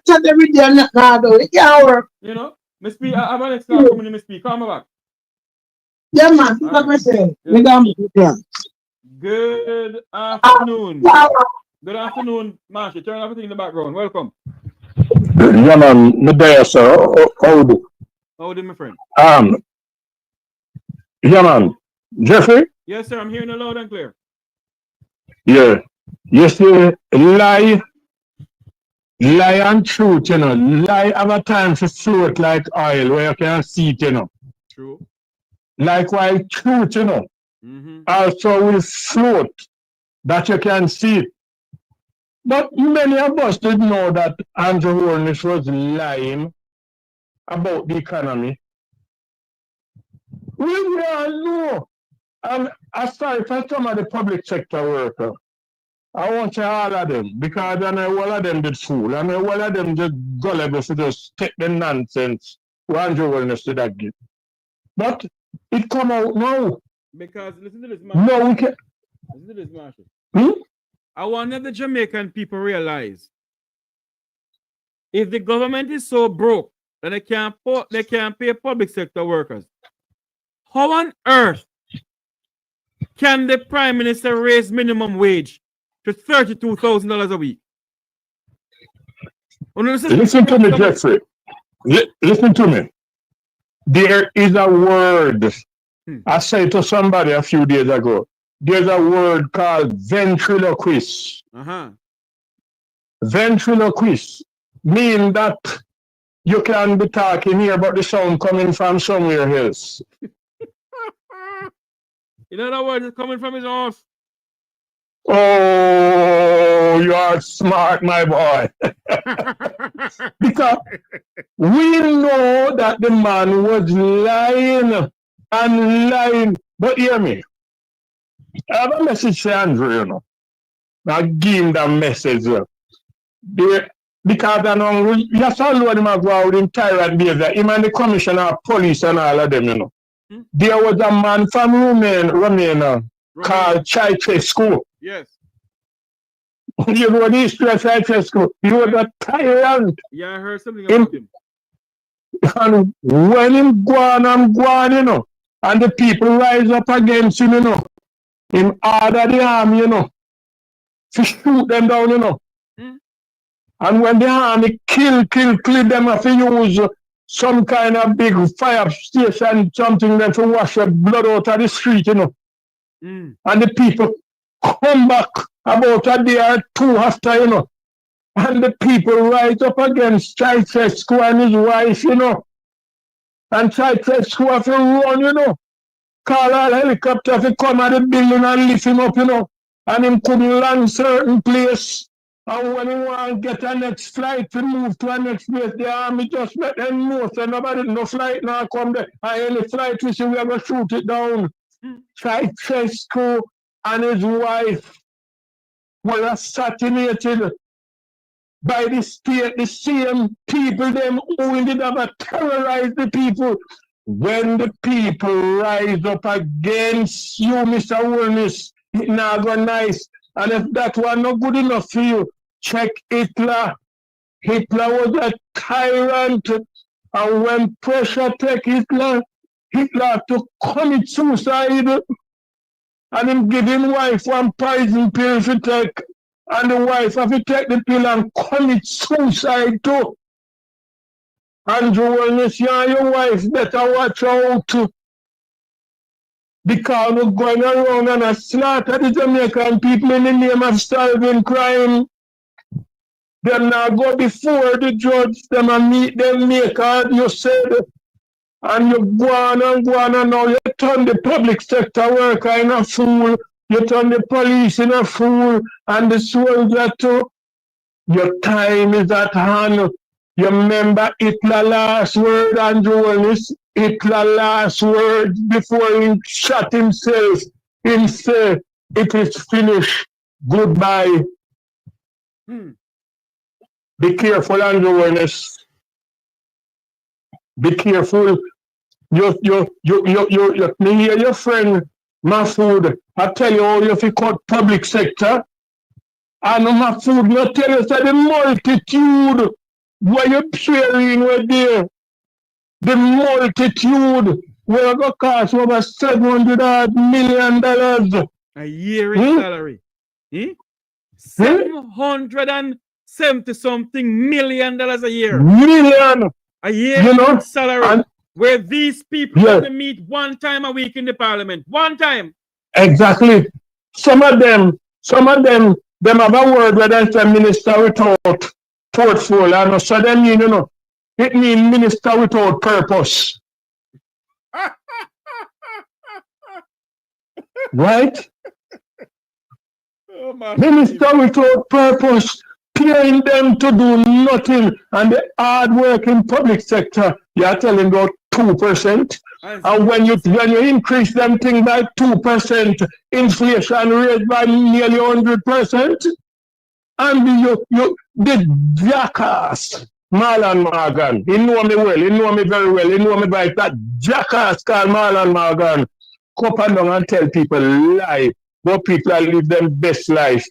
chat every day, I'm not though. It can't work. Miss P, I have an next call coming in, Miss P. Come back. Yeah, man. Like I say, Good afternoon. Good afternoon, Marshall. Turn everything in the background. Welcome. Yeah, man. Medea, sir. How do? How do, my friend? Yeah, man. Jeffrey? Yes, sir. I'm hearing it loud and clear. Yeah. You see, lie and truth, Lie have a time to float like oil where you can see it, True. Likewise, truth, also will float that you can see it. But many of us did know that Andrew Holness was lying about the economy. We all know. And aside from some of the public sector workers, I won't say all of them, because I know all of them did fool. I know all of them just gullible to just take the nonsense who Andrew Holness did that give. But it come out now. Because listen to this, Marshall. No, we can. Listen to this, Marshall. Hmm? I wonder if the Jamaican people realize if the government is so broke that they can't pay public sector workers, how on earth can the Prime Minister raise minimum wage to $32,000 a week? Listen to me, Jeffrey. Listen to me. There is a word. I said to somebody a few days ago. There's a word called ventriloquist. Ventriloquist means that you can be talking here, but the sound coming from somewhere else. In other words, it's coming from his house. Oh, you are smart, my boy. Because we know that the man was lying and lying. But hear me. I have a message to Andrew, Now give him that message. Because I know you saw Lord him go out in tyrant behavior. Him and the commissioner of police and all of them, There was a man from Romania called Ceausescu. Yes. You know the history of Ceausescu. He was a tyrant. Yeah, I heard something about him. And when him go on, and the people rise up against him, him order the army, to shoot them down, And when the army kill them, if you use some kind of big fire station, something that to wash the blood out of the street, And the people come back about a day or two after, And the people rise up against Ceausescu and his wife, And Ceausescu have to run, Call all helicopter to come at the building and lift him up, And him couldn't land certain place. And when he want to get a next flight to move to a next place, the army just let them know. So nobody, no flight now come there. And any flight we see, we are going to shoot it down. Ceausescu and his wife were assassinated by the state, the same people, them who ended up terrorize the people. When the people rise up against you, Mr. Holness, it not go nice. And if that was not good enough for you, check Hitler. Hitler was a tyrant. And when pressure take Hitler to commit suicide. And him give him wife one poison pill to take. And the wife have to take the pill and commit suicide too. Andrew, when you see your wife, better watch out. Because we're going around and a slaughter the Jamaican people in the name of solving crime. Them now go before the judge, them and meet them maker, you said, and you go on and now you turn the public sector worker in a fool, you turn the police in a fool, and the soldier too. Your time is at hand. You remember Hitler's last word, Andrew Willis? Hitler's last word before he shot himself. He said, "It is finished. Goodbye." Be careful, Andrew Willis. Be careful. You me hear your friend Mahfoud. I tell you how you have to cut public sector. And Mahfoud not tell us that the multitude where you're sharing with there. The multitude will go cost over $700 million. A year in salary. 770 something million dollars a year. Million. A year in salary. Where these people have to meet one time a week in the parliament. One time. Exactly. Some of them have a word where they say minister without portfolio. And so they mean, it means minister without purpose. Right? Minister without purpose, paying them to do nothing, and the hard work in public sector, you're telling about 2%. And when you increase them thing by 2%, inflation raised by nearly 100%, and the jackass, Marlon Morgan, he know me well, he know me very well, he know me by that jackass called Marlon Morgan, come up down and tell people lie, but people are live them best life.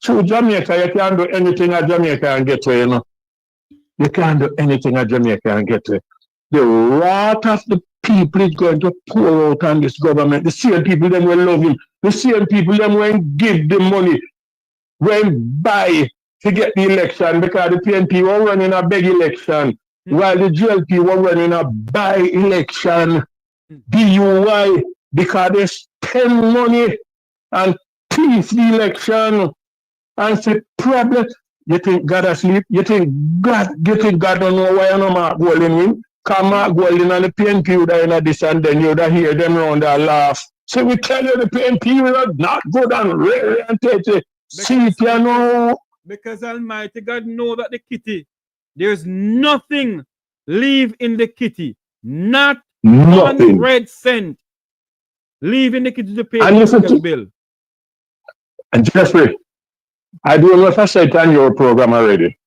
Through Jamaica, you can't do anything at Jamaica and get to, You can't do anything at Jamaica and get to. The wrath of the people is going to pour out on this government. The same people them will love him. The same people them will give the money, will buy to get the election, because the PNP were running a big election, while the GLP were running a buy election. DUI, because they spend money and peace the election. And say problem. You think God asleep? You think God don't know why you know Mark Golding win? Because Mark Golding and the PNP would have in this, and then you would hear them round and laugh. So we tell you the PNP will not go down really and take it. See if you know. Because Almighty God know that the kitty, there's nothing leave in the kitty. Not one red cent. Leave in the kitty to pay the bill. And Jeffrey, I don't know if I said it on your program already.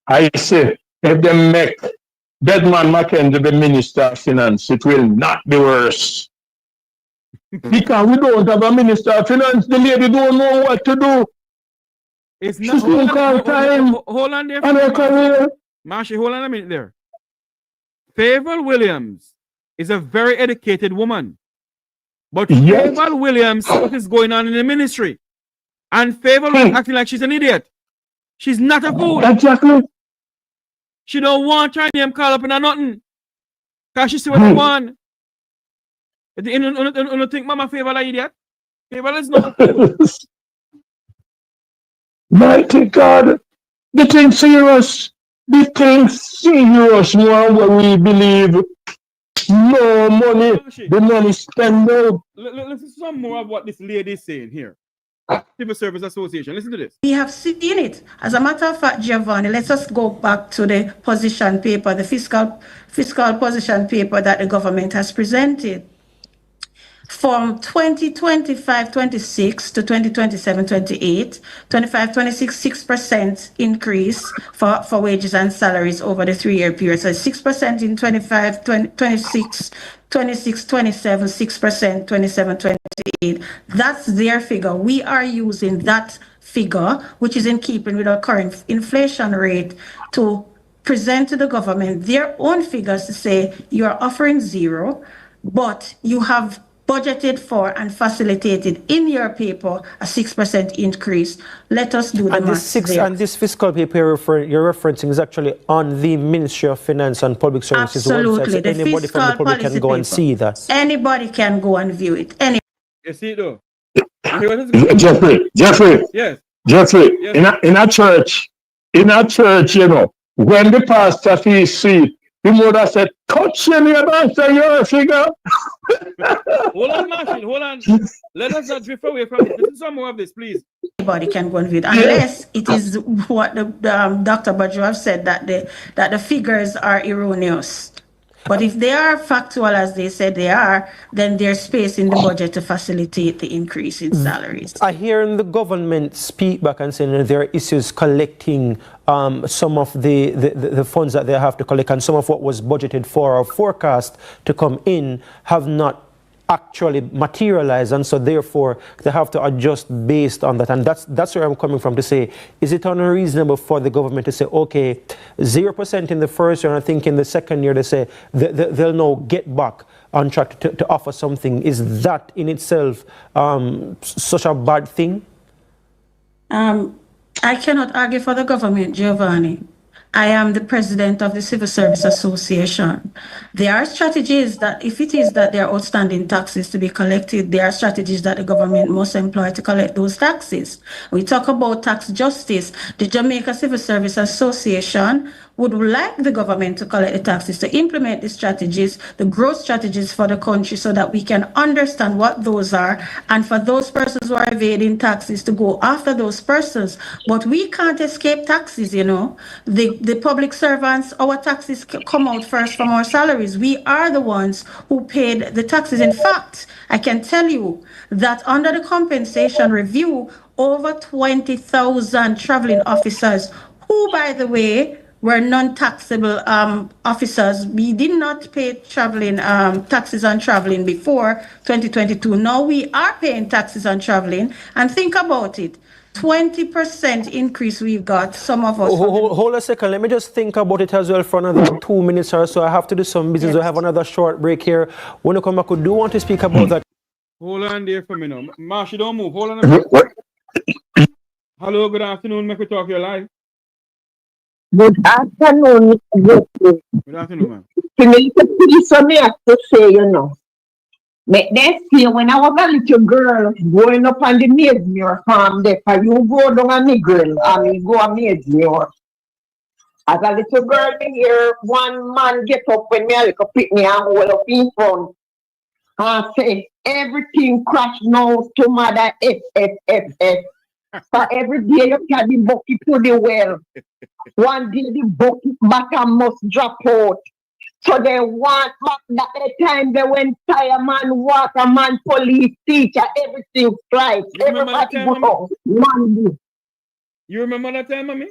I say, if they make Bedman Mackenzie the Minister of Finance, it will not be worse. Because we don't have a Minister of Finance. The lady don't know what to do. It's not. Hold on there. Marsha, hold on a minute there. Favour Williams is a very educated woman. But Favour Williams, what is going on in the ministry? And Favour acting like she's an idiot. She's not a fool. Exactly. She don't want her name called up in a nothing. Because she see what they want. You don't think Mama Favour an idiot? Favour is not a fool. Mighty God. The thing serious. The thing serious more what we believe. No money. The money spent out. Listen to some more of what this lady is saying here. Civil Service Association. Listen to this. We have seen it. As a matter of fact, Giovanni, let's just go back to the position paper, the fiscal position paper that the government has presented. From 2025-26 to 2027-28, 25-26, 6% increase for wages and salaries over the 3-year period. So 6% in 25-26, 26-27, 6%, 27-28. That's their figure. We are using that figure, which is in keeping with our current inflation rate, to present to the government their own figures to say you are offering 0, but you have budgeted for and facilitated in your paper a 6% increase. Let us do the and maths there. And this fiscal paper you're referencing is actually on the Ministry of Finance and Public Services Absolutely. website. So the anybody from the public can go and see that. Anybody can go and view it. You see it though? Jeffrey, yes. Jeffrey, Yes. in a church, you know, when the pastor feels sweet, the mother said, touch your neighbor and say you're a figure. Hold on, Marshall, hold on. Let us not drift away from this. This is some more of this, please. Anybody can go and view it, unless it is what the Dr. Badjo have said, that the figures are erroneous. But if they are factual, as they said they are, then there's space in the budget to facilitate the increase in salaries. I hear the government speak back and saying that there are issues collecting some of the funds that they have to collect, and some of what was budgeted for or forecast to come in have not actually materialized, and so therefore they have to adjust based on that. And that's where I'm coming from, to say, is it unreasonable for the government to say, okay, 0% in the first year, and I think in the second year they say they'll now get back on track to offer something? Is that in itself such a bad thing? I cannot argue for the government, Giovanni. I am the president of the Civil Service Association. There are strategies that, if it is that there are outstanding taxes to be collected, there are strategies that the government must employ to collect those taxes. We talk about tax justice. The Jamaica Civil Service Association would like the government to collect the taxes, to implement the strategies, the growth strategies for the country, so that we can understand what those are, and for those persons who are evading taxes to go after those persons. But we can't escape taxes, you know. The public servants, our taxes come out first from our salaries. We are the ones who paid the taxes. In fact, I can tell you that under the compensation review, over 20,000 traveling officers, who, by the way, were non-taxable officers. We did not pay traveling taxes on traveling before 2022. Now we are paying taxes on traveling. And think about it. 20% increase we've got, some of us. Hold a second, let me just think about it as well for another 2 minutes or so. I have to do some business. Yes. I have another short break here. When I come back, I do want to speak about that. Hold on there for me now. Marsha, don't move. Hold on a minute. Hello, good afternoon. Mek Wi Talk, you're live. Good afternoon. Good afternoon, ma'am. To me, I have to say, you know. Make them see when I was a little girl growing up on the Maidmere farm there, you go down on the girl and me go on Maidmere. As a little girl here, one man get up when me a little pick me and hold up in front and say, everything crash now to mother F. So every day you carry the bucket to the well. One day the bucket bottom must drop out. So they want back that time they went fireman, waterman, police, teacher, everything strikes. Everybody go Monday. You remember that time, mommy?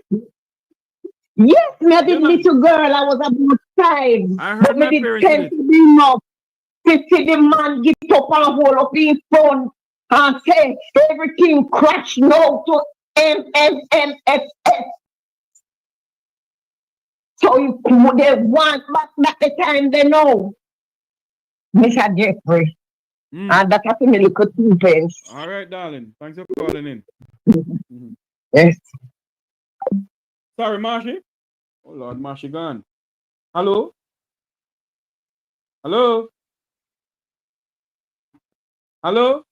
Yes, me a little girl, I was about 5. But me did tend to be enough. To see the man get up and hold up his phone and say everything crash now to MMMFF. So if they want back at the time they know. Mr. Jeffrey. And that's a little 2 pence. All right, darling. Thanks for calling in. Yes. Sorry, Marshy. Oh, Lord, Marshy gone. Hello? Hello? Hello?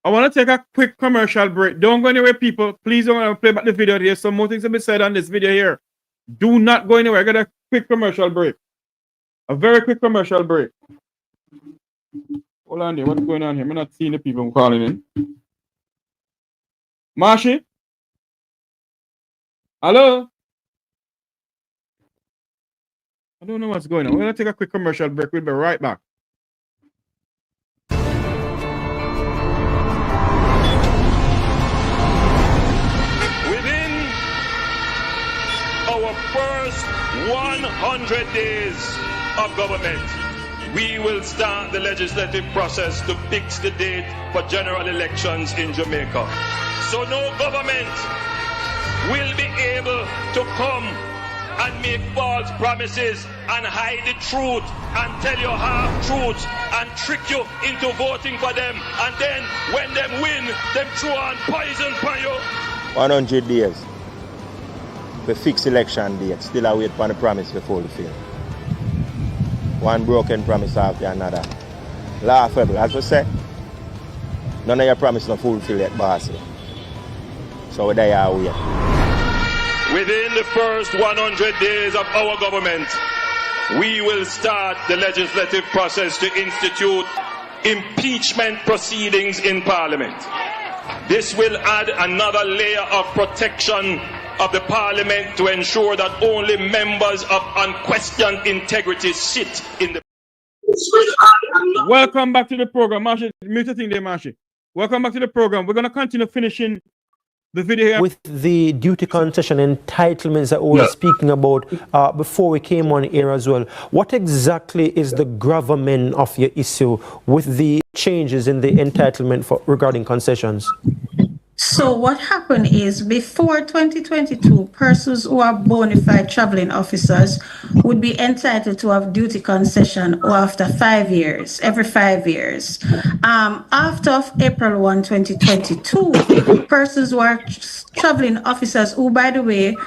I want to take a quick commercial break. Don't go anywhere, people. Please don't play back the video. There's some more things to be said on this video here. Do not go anywhere. I got a quick commercial break. A very quick commercial break. Hold on there. What's going on here? I'm not seeing the people calling in. Marshy? Hello? I don't know what's going on. We're going to take a quick commercial break. We'll be right back. Our first 100 days of government, we will start the legislative process to fix the date for general elections in Jamaica. So no government will be able to come and make false promises and hide the truth and tell you half-truths and trick you into voting for them. And then when them win, them throw on poison for you. 100 days. The fixed election date. Still I wait for the promise to fulfill. One broken promise after another. Laughable, as we say. None of your promise not fulfill yet, boss. So there are we. Within the first 100 days of our government, we will start the legislative process to institute impeachment proceedings in Parliament. This will add another layer of protection of the Parliament to ensure that only members of unquestioned integrity sit in the... Welcome back to the program, Marsha. Mute the thing there, Marsha. Welcome back to the program. We're going to continue finishing the video here. With the duty concession entitlements that we were speaking about before we came on air as well, what exactly is the gravamen of your issue with the changes in the entitlement regarding concessions? So what happened is before 2022, persons who are bona fide traveling officers would be entitled to have duty concession after 5 years, every 5 years. After April 1, 2022, persons who are traveling officers who, by the way,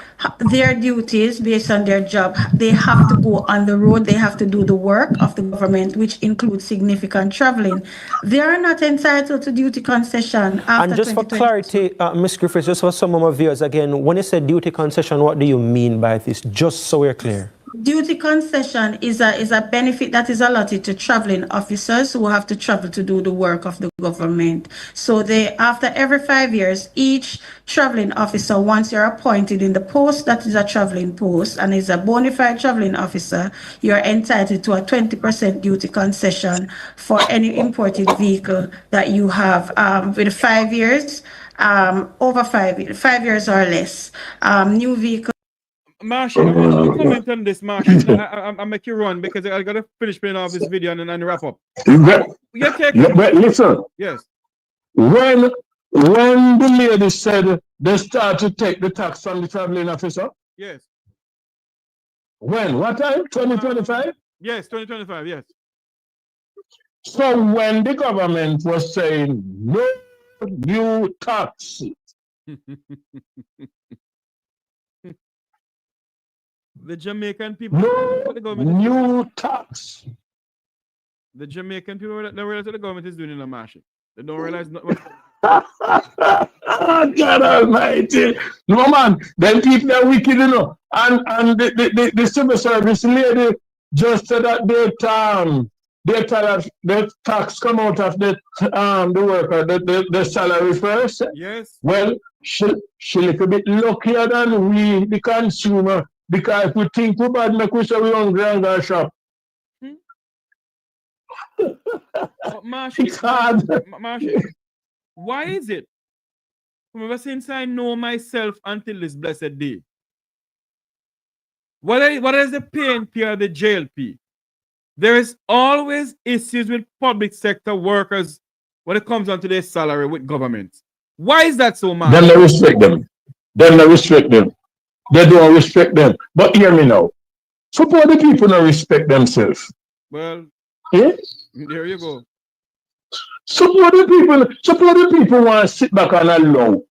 their duties based on their job, they have to go on the road, they have to do the work of the government, which includes significant traveling. They are not entitled to duty concession after. And just for clarity, Ms. Griffiths, just for some of my viewers again, when you say duty concession, what do you mean by this? Just so we're clear. Duty concession is a benefit that is allotted to traveling officers who have to travel to do the work of the government. So they, after every 5 years, each traveling officer, once you're appointed in the post that is a traveling post and is a bona fide traveling officer, you're entitled to a 20% duty concession for any imported vehicle that you have with 5 years, over 5 years or less. New vehicle. Marsha, I want to comment on this, Marsha. I'll make you run because I got to finish playing off this video and then wrap up. But listen. Yes. When the lady said they start to take the tax from the traveling officer? Yes. When? What time? 2025? Yes, 2025, yes. So when the government was saying no new tax, the Jamaican people, no new tax. The Jamaican people don't realize what the government is doing in the market. They don't realize what. God Almighty! No man, them people are wicked, you know. And the civil service lady just said that the tax come out of the worker, the salary first. Yes. Well, she little bit luckier than we, the consumer. Because if we think we bad, make we say we hungry and go shop. It's hard. Marsha, why is it? Ever since I know myself until this blessed day, what is the PNP or the JLP? There is always issues with public sector workers when it comes down to their salary with government. Why is that so, man? Then they restrict them. They don't respect them. But hear me now. Suppose the people don't respect themselves. Well, yeah? There you go. Suppose the people want to sit back and allow.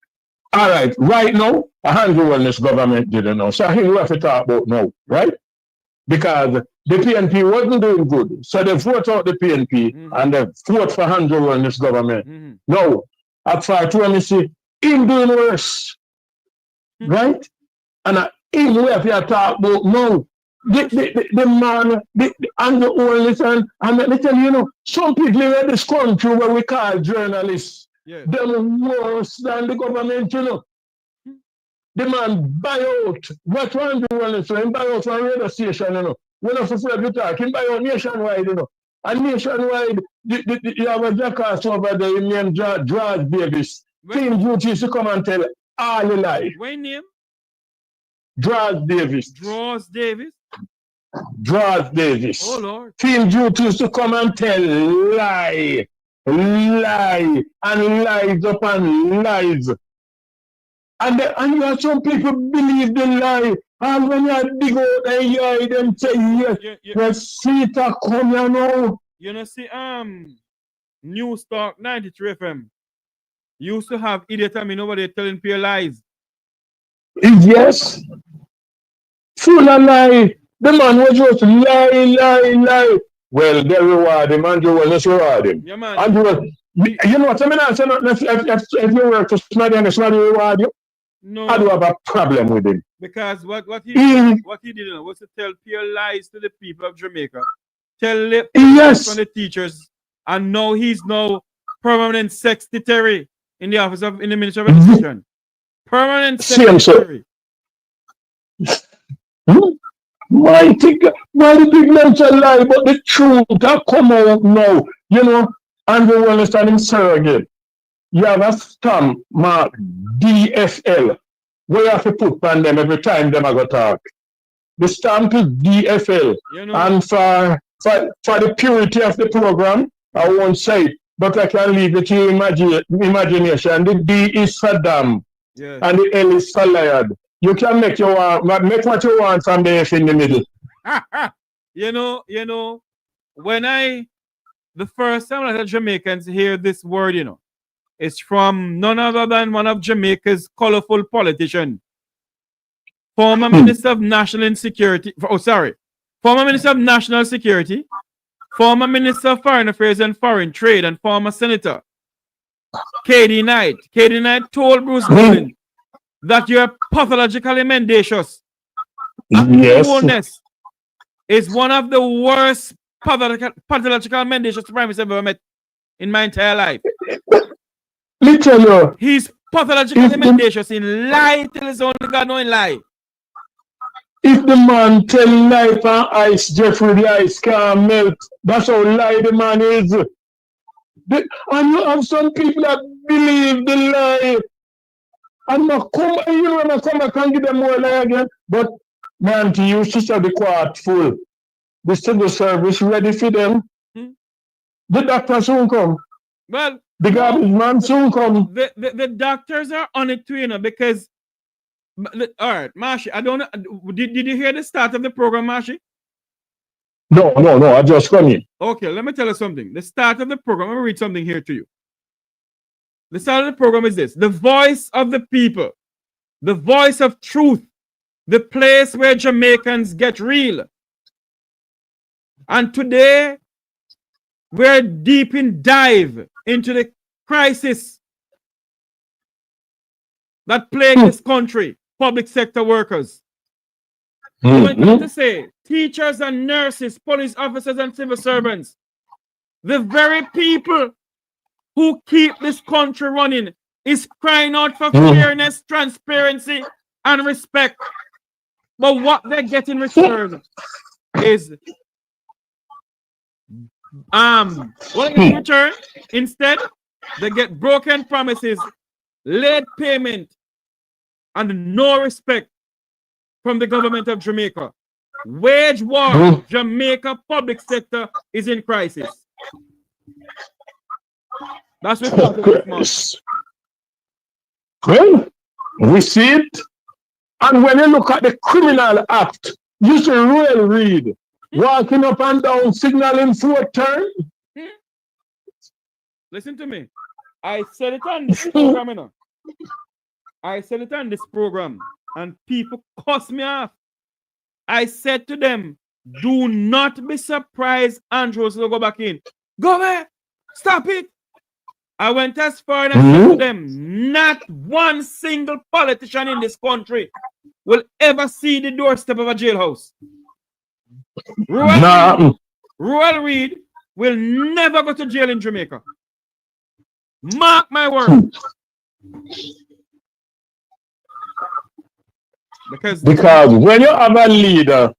All right now, a handle wellness government didn't know. So here we have to talk about now, right? Because the PNP wasn't doing good. So they vote out the PNP and they vote for handle wellness government. No, at 520, him doing worse. Right? And in we have to talk about no. The man, and the only son, and let me tell you, some people in this country where we call journalists, they're worse than the government, The man buy out what one do well, so he buy out from radio station, We're not afraid to talk, he buy out nationwide, And nationwide, you have a jackass over there named George Davis. Team duties to come and tell all the life. What name? Draws Davis. Draws Davis. Oh Lord. Team duties to come and tell lie, and lies upon lies. And you have some people believe the lie. And when you dig out the eye, them say, yes, the seat are coming now. You know, see, News Talk 93 FM used to have idiot and me nobody telling pure lies. Yes. Full of lie. The man was just lie. Well, they reward him, and you will not reward him. Yeah, man. And you will, you know what I mean? I say, if you work for somebody and somebody reward you, No. I do have a problem with him. Because what he did was to tell pure lies to the people of Jamaica. Tell lies from the teachers. And now he's permanent secretary in the office of in the Ministry of Education. Permanent secretary. Why the big mental lie, but the truth that come out now, you know, and we understand him surrogate. You have a stamp mark DFL. Where you have to put on them every time them are going to talk. The stamp is DFL. You know, and for the purity of the program, I won't say it, but I can leave it to your imagination. The D is for damn, and the L is for liard. You can make what you want from the F in the middle. you know, when the first time that Jamaicans hear this word, you know, it's from none other than one of Jamaica's colorful politicians, former Minister of National Security, former Minister of National Security, former Minister of Foreign Affairs and Foreign Trade, and former Senator KD Knight. KD Knight told Bruce Goodwin that you're pathologically mendacious. Yes. Is one of the worst pathological mendacious prime minister I've ever met in my entire life. Let me tell you. He's pathologically mendacious in lie till his only God knowing lie. If the man tell life and ice, Jeffrey, the ice can't melt. That's how lie the man is. And you have some people that believe the lie. And I come back and give them more lie again. But man, you used to say the court full. The civil service ready for them. The doctor soon come. Well, the garbage man soon come. The doctors are on it too, you know, because all right, Marshy, I don't know. Did you hear the start of the program, Marshy? No, I just come in. Okay, let me tell you something. The start of the program, I'm going to read something here to you. The start of the program is this: the voice of the people, the voice of truth, the place where Jamaicans get real. And today, we're deep in dive into the crisis that plagues this country, public sector workers. I went on to say, teachers and nurses, police officers and civil servants, the very people who keep this country running is crying out for fairness, transparency, and respect. But what they get in return is what in return? Instead, they get broken promises, late payment, and no respect from the government of Jamaica. Wage war, Jamaica public sector is in crisis. That's what we're Well, we see it. And when you look at the criminal act, you should really read. Walking up and down, signaling for a turn. Listen to me. I said it on this program, you know. I said it on this program, and people cuss me off. I said to them, do not be surprised Andrews will go back in. Go there. Stop it. I went as far as I said to them, not one single politician in this country will ever see the doorstep of a jailhouse. Royal Reed will never go to jail in Jamaica. Mark my word. Because when you have a leader,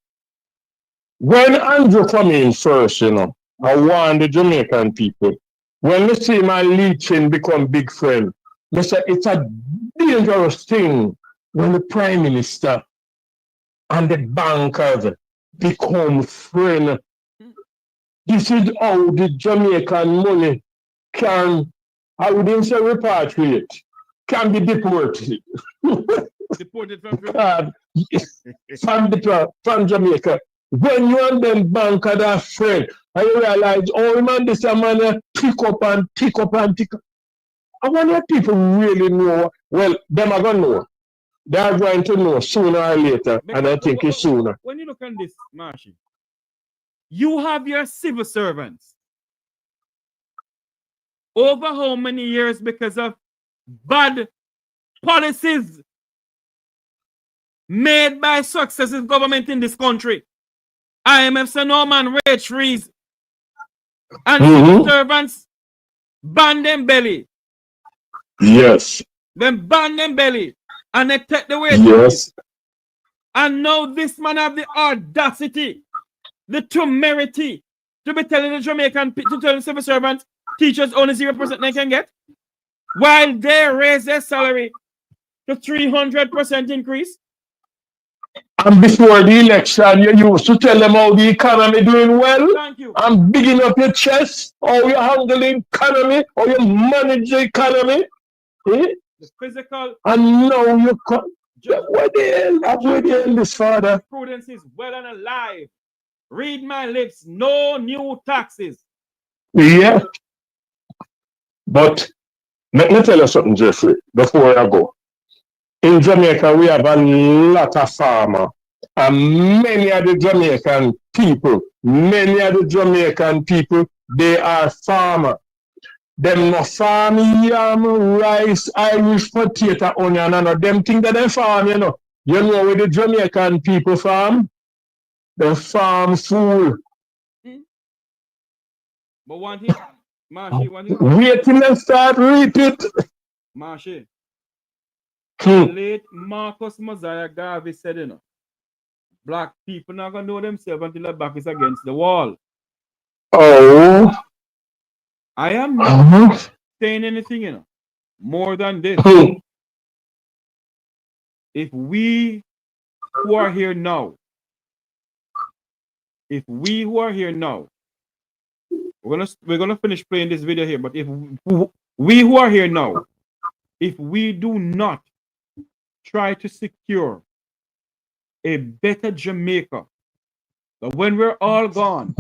when Andrew come in first, you know, I warn the Jamaican people, when you see my leeching become big friend, they say it's a dangerous thing when the Prime Minister and the bankers become friends. This is how the Jamaican money can, I wouldn't say repatriate, can be deported. Deported from God, from Jamaica. When you and them bank are that friend, and you realize, oh man, this a man pick up and pick up and pick up. I wonder if people really know. Well, them are gonna know. They are going to know sooner or later, and I think it's sooner. When you look at this, Marshy, you have your civil servants over how many years because of bad policies made by successive government in this country. IMF said no man wage freeze. And civil servants ban them belly. Yes. Then ban them belly. And they take the wage Yes. And now this man have the audacity, the temerity to be telling the Jamaican, to tell the civil servants, teachers only 0% they can get, while they raise their salary to 300% increase. And before the election, you used to tell them how the economy doing well. Thank you. And bigging up your chest, how you handle the economy, how you manage the economy. Eh? The physical. And now you come. Where the hell this father? Prudence is well and alive. Read my lips. No new taxes. Yeah. But let me tell you something, Jeffrey, before I go. In Jamaica, we have a lot of farmers. And many of the Jamaican people, they are farmers. Them no farm yam, rice, Irish potato, onion, and them things that they farm, you know. You know where the Jamaican people farm? They farm food. But one thing, Marshy, wait till they start reap it. Marshy. Late Marcus Mosiah Garvey said, you know, black people not gonna know themselves until their back is against the wall. Oh. I am not saying anything, you know, more than this. If we who are here now, we're gonna finish playing this video here, but if we who are here now, if we do not try to secure a better Jamaica, that when we're all gone,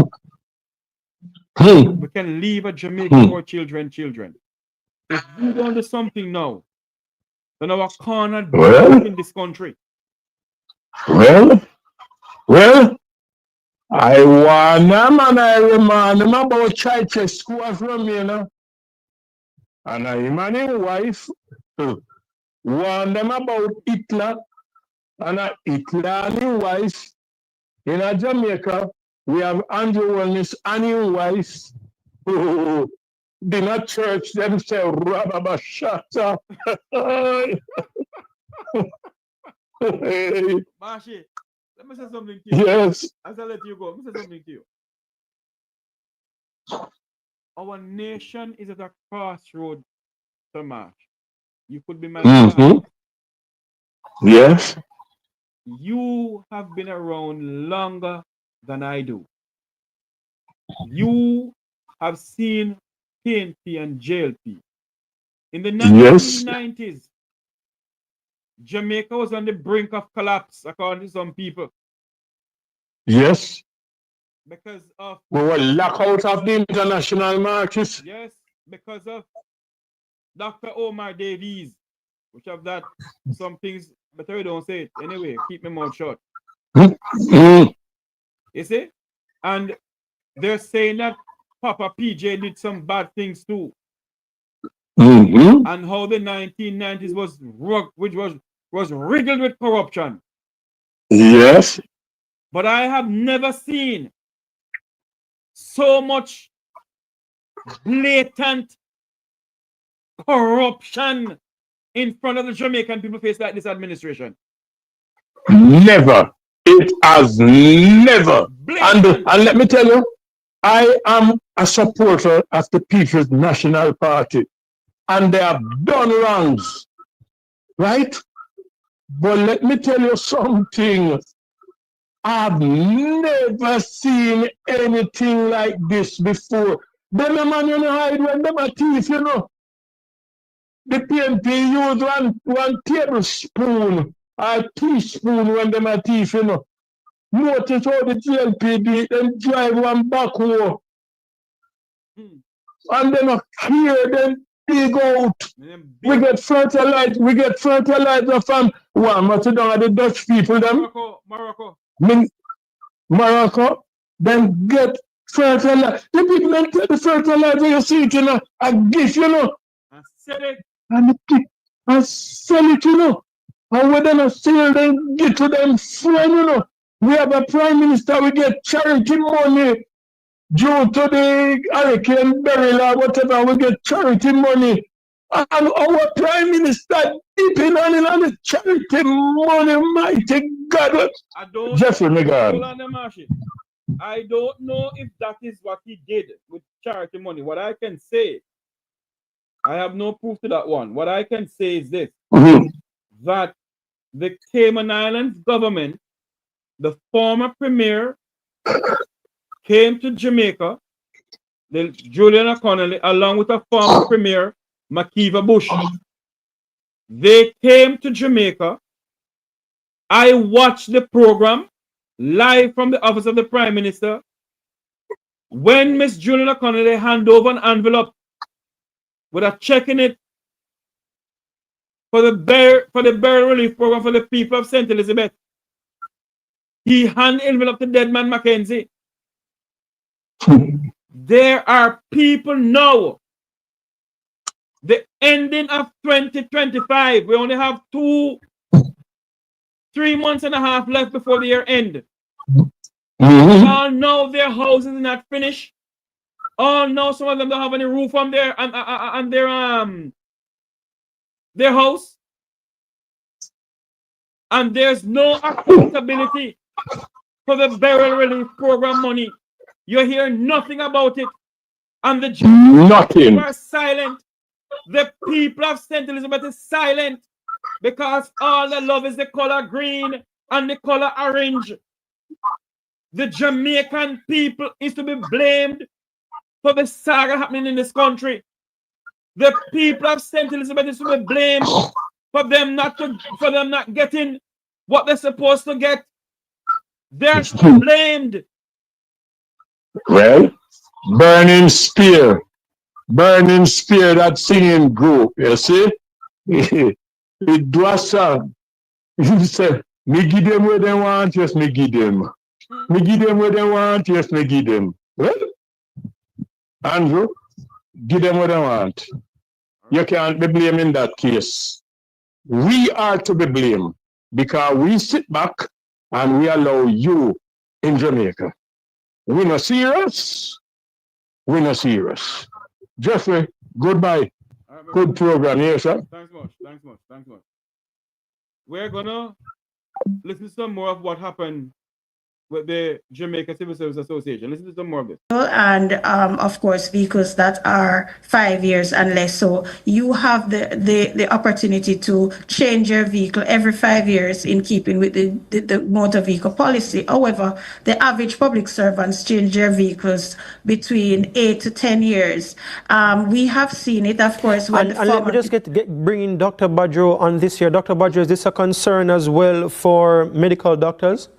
we can leave a Jamaica for children. If we don't do something now, then our corner in this country. Well, I want them and I remind them about church school from me, you know. And I and his wife warn them about Hitler and Hitler and his wife. In Jamaica, we have Andrew Wellness and his wife. Oh, in a church, them say, Rababashata. Marshy, let me say something to you. Yes. As I let you go, let me say something to you. Our nation is at a crossroad, Sir Marsh. You could be my father. Yes. You have been around longer than I do. You have seen PNP and JLP. In the 1990s, Jamaica was on the brink of collapse, according to some people. Yes. Because of... We were locked out of the international markets. Yes, because of Dr. Omar Davies, which have that, some things, but I don't say it. Anyway, keep my mouth shut. You see? And they're saying that Papa PJ did some bad things too. And how the 1990s was riddled with corruption. Yes. But I have never seen so much blatant corruption in front of the Jamaican people face like this administration. Never. It has never. And let me tell you, I am a supporter of the People's National Party. And they have done wrongs. Right? But let me tell you something. I've never seen anything like this before. Them a man you know hide when them a thief, you know. the PNP use one tablespoon or teaspoon when them are thief, you know. Notice how the GLPD them drive one backhoe and then clear them dig out. We get fertilizer from one, but down at the Dutch people them. Morocco. Morocco, then get fertilizer. The people then take the fertilizer, you see it, you know, a gift, you know. And sell it. And sell it, you know. And when they sell, then get to them friend, you know. We have a prime minister, we get charity money due to the hurricane burial or whatever, we get charity money. And our prime minister dipping on the charity money, mighty God. Jeffrey, my God. I don't know if that is what he did with charity money. What I can say, I have no proof to that one. What I can say is this, that the Cayman Islands government, the former premier, came to Jamaica, Julian O'Connell, along with a former premier, Makiva Bush. They came to Jamaica. I watched the program live from the office of the Prime Minister. When Miss Julian O'Connell hand over an envelope with a check in it for the burial relief program for the people of St. Elizabeth, he hand envelope to Deadman Mackenzie. There are people now. The ending of 2025, we only have 3 months and a half left before the year end. All know their houses are not finished. All know some of them don't have any roof on their house. And there's no accountability for the burial relief program money. You hear nothing about it. And the people are silent. The people of St. Elizabeth is silent because all they love is the color green and the color orange. The Jamaican people is to be blamed for the saga happening in this country. The people of St. Elizabeth is to be blamed for them not getting what they're supposed to get. They're blamed. Well, Burning Spear, that singing group, you see? It was song. You said, me give them what they want, yes, me give them. Me give them what they want, yes, me give them. Well, Andrew, give them what they want. You can't be blamed in that case. We are to be blamed because we sit back and we allow you in Jamaica. We not serious. We not serious. Jeffrey, goodbye. Right, good program, yes, sir. Thanks much. We're gonna listen to some more of what happened with the Jamaica Civil Service Association. Listen to some more of this. And of course, vehicles that are 5 years and less. So you have the opportunity to change your vehicle every 5 years in keeping with the motor vehicle policy. However, the average public servants change their vehicles between 8 to 10 years. We have seen it, of course. When and let me just bring in Dr. Badjo on this here. Dr. Badjo, is this a concern as well for medical doctors?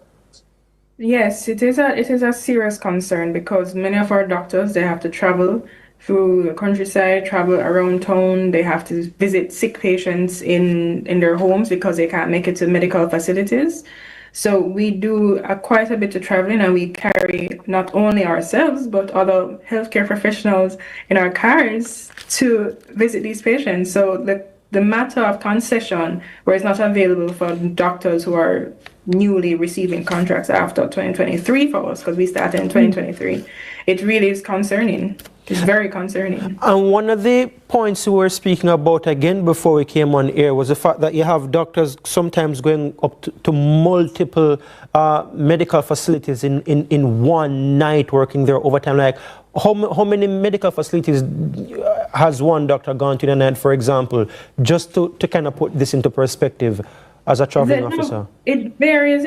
Yes, it is a serious concern because many of our doctors, they have to travel through the countryside, travel around town. They have to visit sick patients in their homes because they can't make it to medical facilities. So we do quite a bit of traveling, and we carry not only ourselves but other healthcare professionals in our cars to visit these patients. So the matter of concession, where it's not available for doctors who are newly receiving contracts after 2023 for us, because we started in 2023, it really is concerning. It's very concerning. And one of the points we were speaking about again before we came on air was the fact that you have doctors sometimes going up to multiple medical facilities in one night, working there overtime. Like, how many medical facilities has one doctor gone to in a night, for example, just to kind of put this into perspective as a traveling officer? It varies,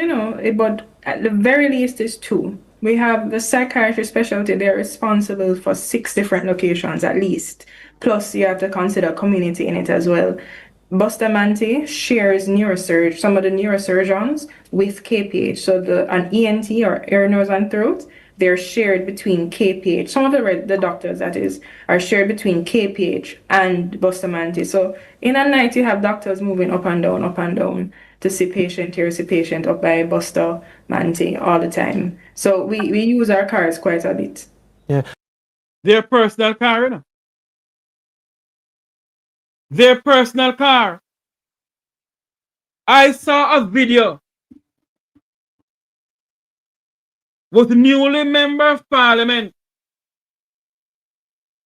but at the very least it's 2. We have the psychiatry specialty. They're responsible for 6 different locations at least. Plus, you have to consider community in it as well. Bustamante shares neurosurgery, some of the neurosurgeons with KPH. So an ENT or ear, nose, and throat, they're shared between KPH. Some of the doctors, that is, are shared between KPH and Bustamante. So in a night, you have doctors moving up and down to see patient here, see patient up by Bustamante all the time. So we use our cars quite a bit. Yeah. Their personal car, you know? Their personal car. I saw a video with newly member of parliament,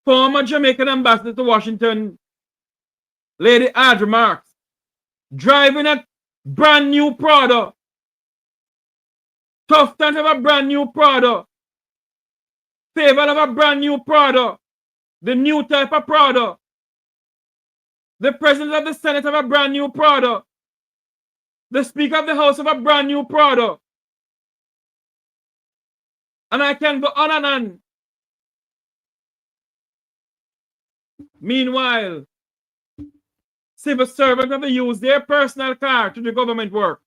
former Jamaican ambassador to Washington, Lady Audrey Marks, driving a brand new Prado. Tough time of a brand new Prado. Favor of a brand new Prado. The new type of Prado. The president of the Senate of a brand new Prado. The Speaker of the House of a brand new Prado. And I can go on and on. Meanwhile, civil servants have to use their personal car to do government work.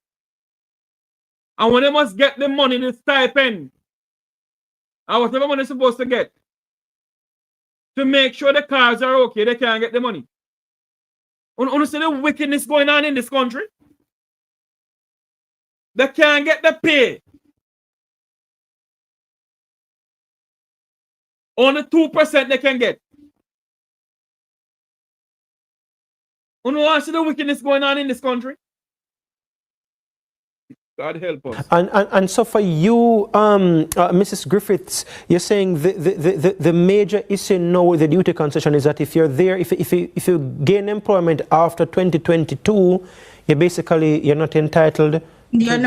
And when they must get the money, the stipend, and whatever money they're supposed to get, to make sure the cars are okay, they can't get the money. You see the wickedness going on in this country? They can't get the pay. Only 2% they can get. You want to see the wickedness going on in this country? God help us. And so for you, Mrs. Griffiths, you're saying the major issue now with the duty concession is that if you're there, if you gain employment after 2022, you're not entitled. You're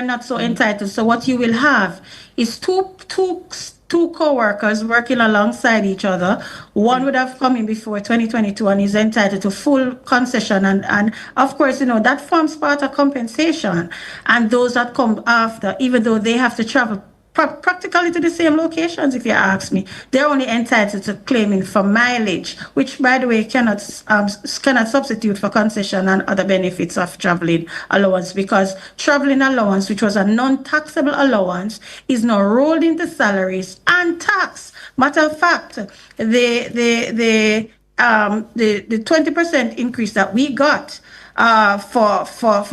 not so entitled. So what you will have is two co-workers working alongside each other. One would have come in before 2022 and is entitled to full concession. And of course, that forms part of compensation. And those that come after, even though they have to travel practically to the same locations, if you ask me, they're only entitled to claiming for mileage, which, by the way, cannot substitute for concession and other benefits of traveling allowance, because traveling allowance, which was a non-taxable allowance, is now rolled into salaries and tax. Matter of fact, the 20% increase that we got for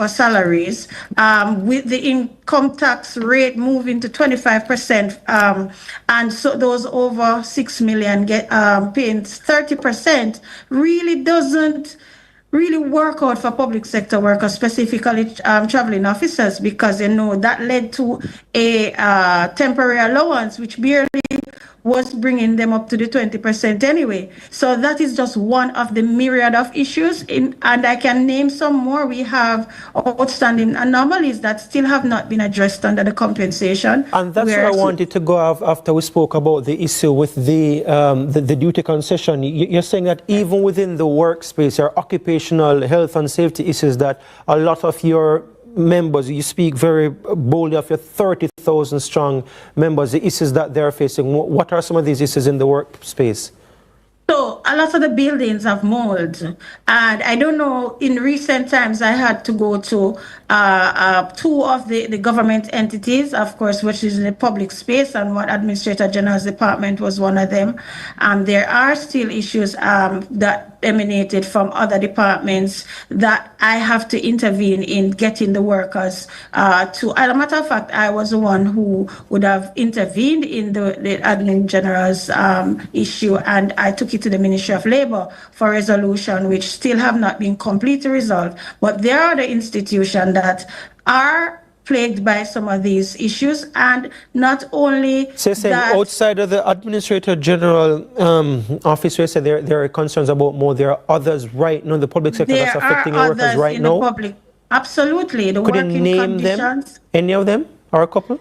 salaries, with the income tax rate moving to 25%, and so those over 6 million get paying 30%, really doesn't really work out for public sector workers, specifically traveling officers, because that led to a temporary allowance which barely was bringing them up to the 20% anyway. So that is just one of the myriad of issues, and I can name some more. We have outstanding anomalies that still have not been addressed under the compensation. And that's where I wanted to go after we spoke about the issue with the duty concession. You're saying that even within the workspace, or occupational health and safety issues, that a lot of your members, you speak very boldly of your 30,000 strong members, the issues that they're facing. What are some of these issues in the workspace? So a lot of the buildings have mold, and I don't know, in recent times I had to go to 2 of the government entities, of course, which is in the public space, and what Administrator General's department was one of them. There are still issues that emanated from other departments that I have to intervene in getting the workers to. As a matter of fact, I was the one who would have intervened in the Admin General's issue, and I took it to the Ministry of Labour for resolution, which still have not been completely resolved. But there are the institutions that are plagued by some of these issues, and not only that, outside of the Administrator General office, where there are concerns about more, there are others right now in the public sector that's affecting workers right now. Public, absolutely. The Could you working name conditions. them? Any of them, or a couple?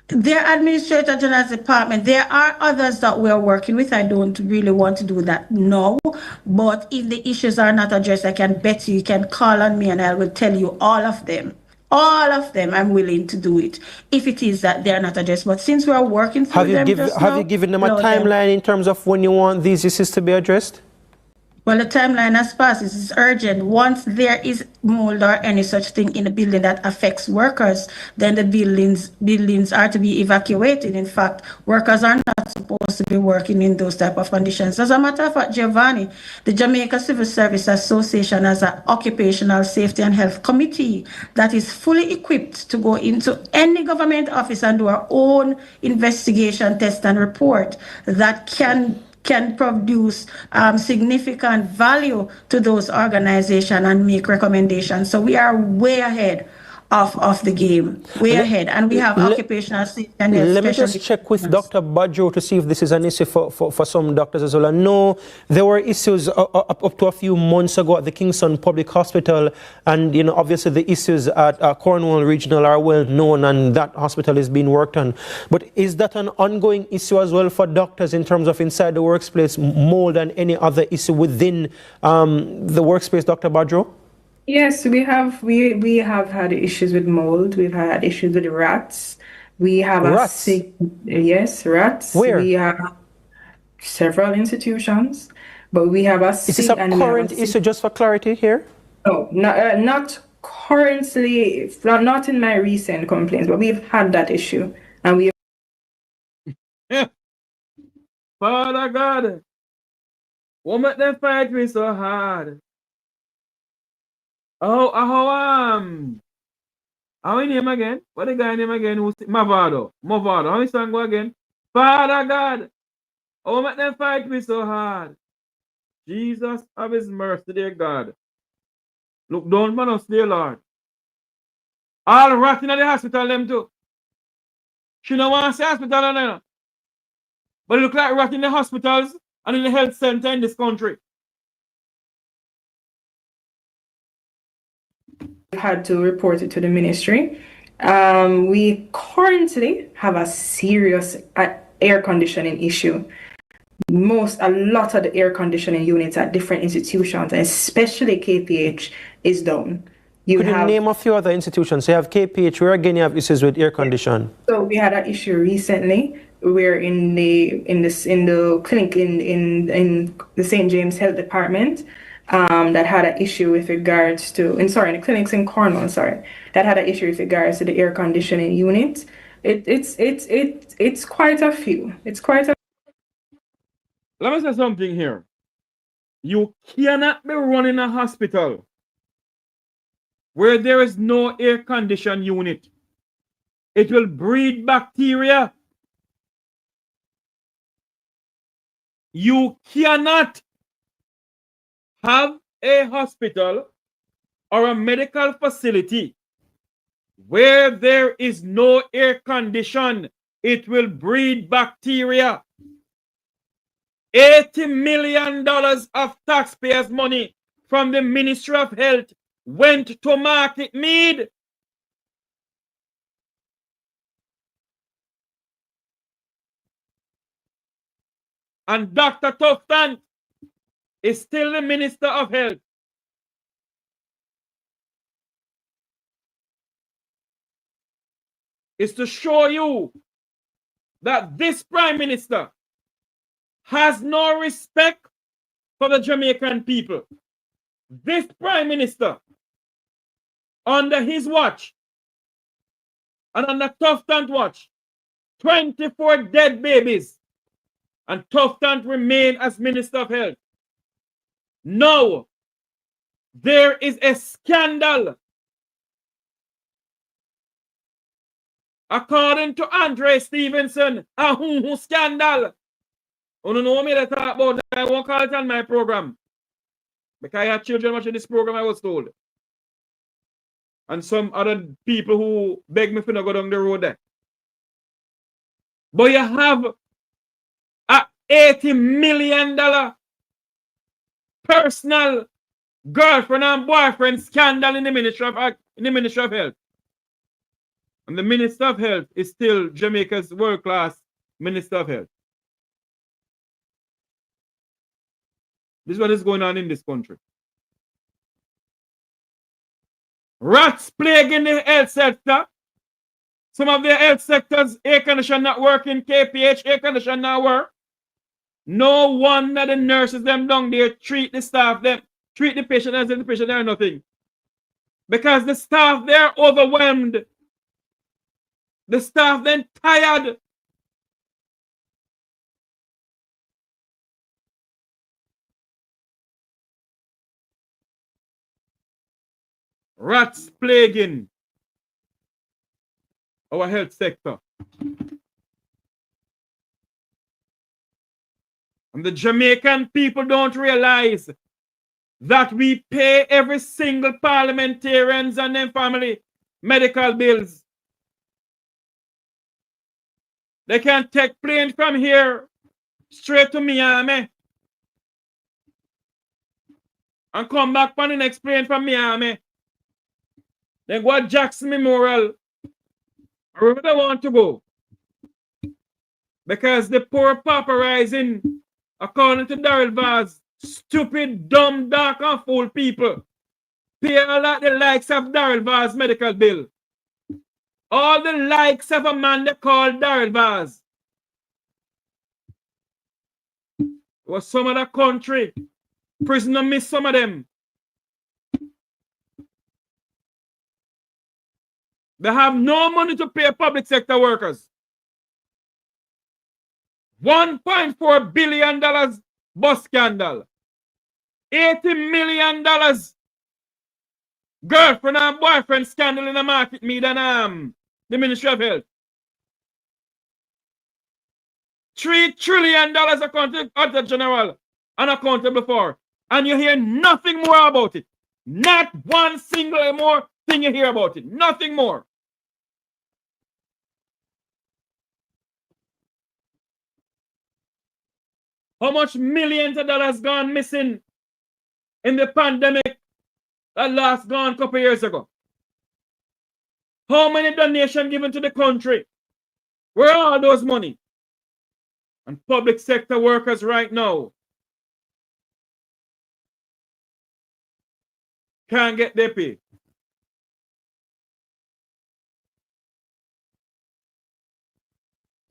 Their Administrator General's department, there are others that we're working with. I don't really want to do that now, but if the issues are not addressed, I can bet you can call on me and I will tell you all of them. All of them, I'm willing to do it if it is that they are not addressed. But since we are working through them just now, have you given them a allow them. timeline in terms of when you want these issues to be addressed? Well, the timeline has passed. It is urgent. Once there is mold or any such thing in the building that affects workers, then the buildings are to be evacuated. In fact, workers are not supposed to be working in those type of conditions. As a matter of fact, Giovanni, the Jamaica Civil Service Association has an occupational safety and health committee that is fully equipped to go into any government office and do our own investigation, test, and report that can produce significant value to those organizations and make recommendations. So we are way ahead of the game, way ahead. And we have occupational safety and health. Let me just check with Dr. Badjo to see if this is an issue for some doctors as well. I know there were issues up to a few months ago at the Kingston Public Hospital, and obviously the issues at Cornwall Regional are well known, and that hospital is being worked on. But is that an ongoing issue as well for doctors in terms of inside the workplace, mold and any other issue within the workspace, Dr. Badjo? Yes, we have had issues with mold. We've had issues with rats. We have rats. Yes, rats. Where? We have several institutions, but we have a. Is this a current issue? Just for clarity here. No, not currently. Not in my recent complaints, but we've had that issue, and we. Father God, won't make them fight me so hard. How his name again? What the guy name again? Movado. How his song go again? Father God, oh make them fight me so hard. Jesus have his mercy, dear God. Look down on us, dear Lord. All rotting at the hospital, them too. She don't want to see hospital, no. But it look like rot in the hospitals and in the health center in this country. Had to report it to the ministry. We currently have a serious air conditioning issue. A lot of the air conditioning units at different institutions, especially KPH, is down. Could you name a few other institutions? So you have KPH, where again you have issues with air condition. So we had an issue recently where in the clinic in the St. James Health Department, that had an issue with regards to, in the clinics in Cornwall, that had an issue with regards to the air conditioning unit. It's quite a few. Let me say something here. You cannot be running a hospital where there is no air conditioning unit. It will breed bacteria. You cannot have a hospital or a medical facility where there is no air condition. It will breed bacteria. $80 million of taxpayers' money from the Ministry of Health went to Market Mead. And Dr. Tufton is still the Minister of Health. It's to show you that this Prime Minister has no respect for the Jamaican people. This Prime Minister, under his watch and under Tufton's watch, 24 dead babies, and Tufton remain as Minister of Health. Now, there is a scandal. According to Andre Stevenson, a scandal. You don't know me to talk about that. I won't call it on my program. Because I had children watching this program, I was told. And some other people who beg me to not go down the road there. But you have a $80 million personal girlfriend and boyfriend scandal in the Ministry of Health. And the Minister of Health is still Jamaica's world-class Minister of Health. This is what is going on in this country. Rats plaguing the health sector. Some of the health sectors, air condition not working, KPH, air condition not work. No one of the nurses them down there treat the staff, them treat the patient as if the patient are nothing. Because the staff they're overwhelmed. The staff then tired. Rats plaguing our health sector. And the Jamaican people don't realize that we pay every single parliamentarians and their family medical bills. They can take plane from here straight to Miami and come back on the next plane from Miami. Then go to Jackson Memorial, wherever they want to go. Because the poor pauperizing, according to Daryl Vaz, stupid, dumb, dark, and fool people pay a lot the likes of Daryl Vaz medical bill. All the likes of a man they call Daryl Vaz. Was some of the country, prisoner miss some of them. They have no money to pay public sector workers. $1.4 billion bus scandal. $80 million girlfriend and boyfriend scandal in the market media and the Ministry of Health. $3 trillion accounted Auditor General unaccountable for. And you hear nothing more about it. Not one single more thing you hear about it. Nothing more. How much millions of dollars gone missing in the pandemic that last gone a couple years ago? How many donations given to the country? Where are all those money? And public sector workers right now can't get their pay.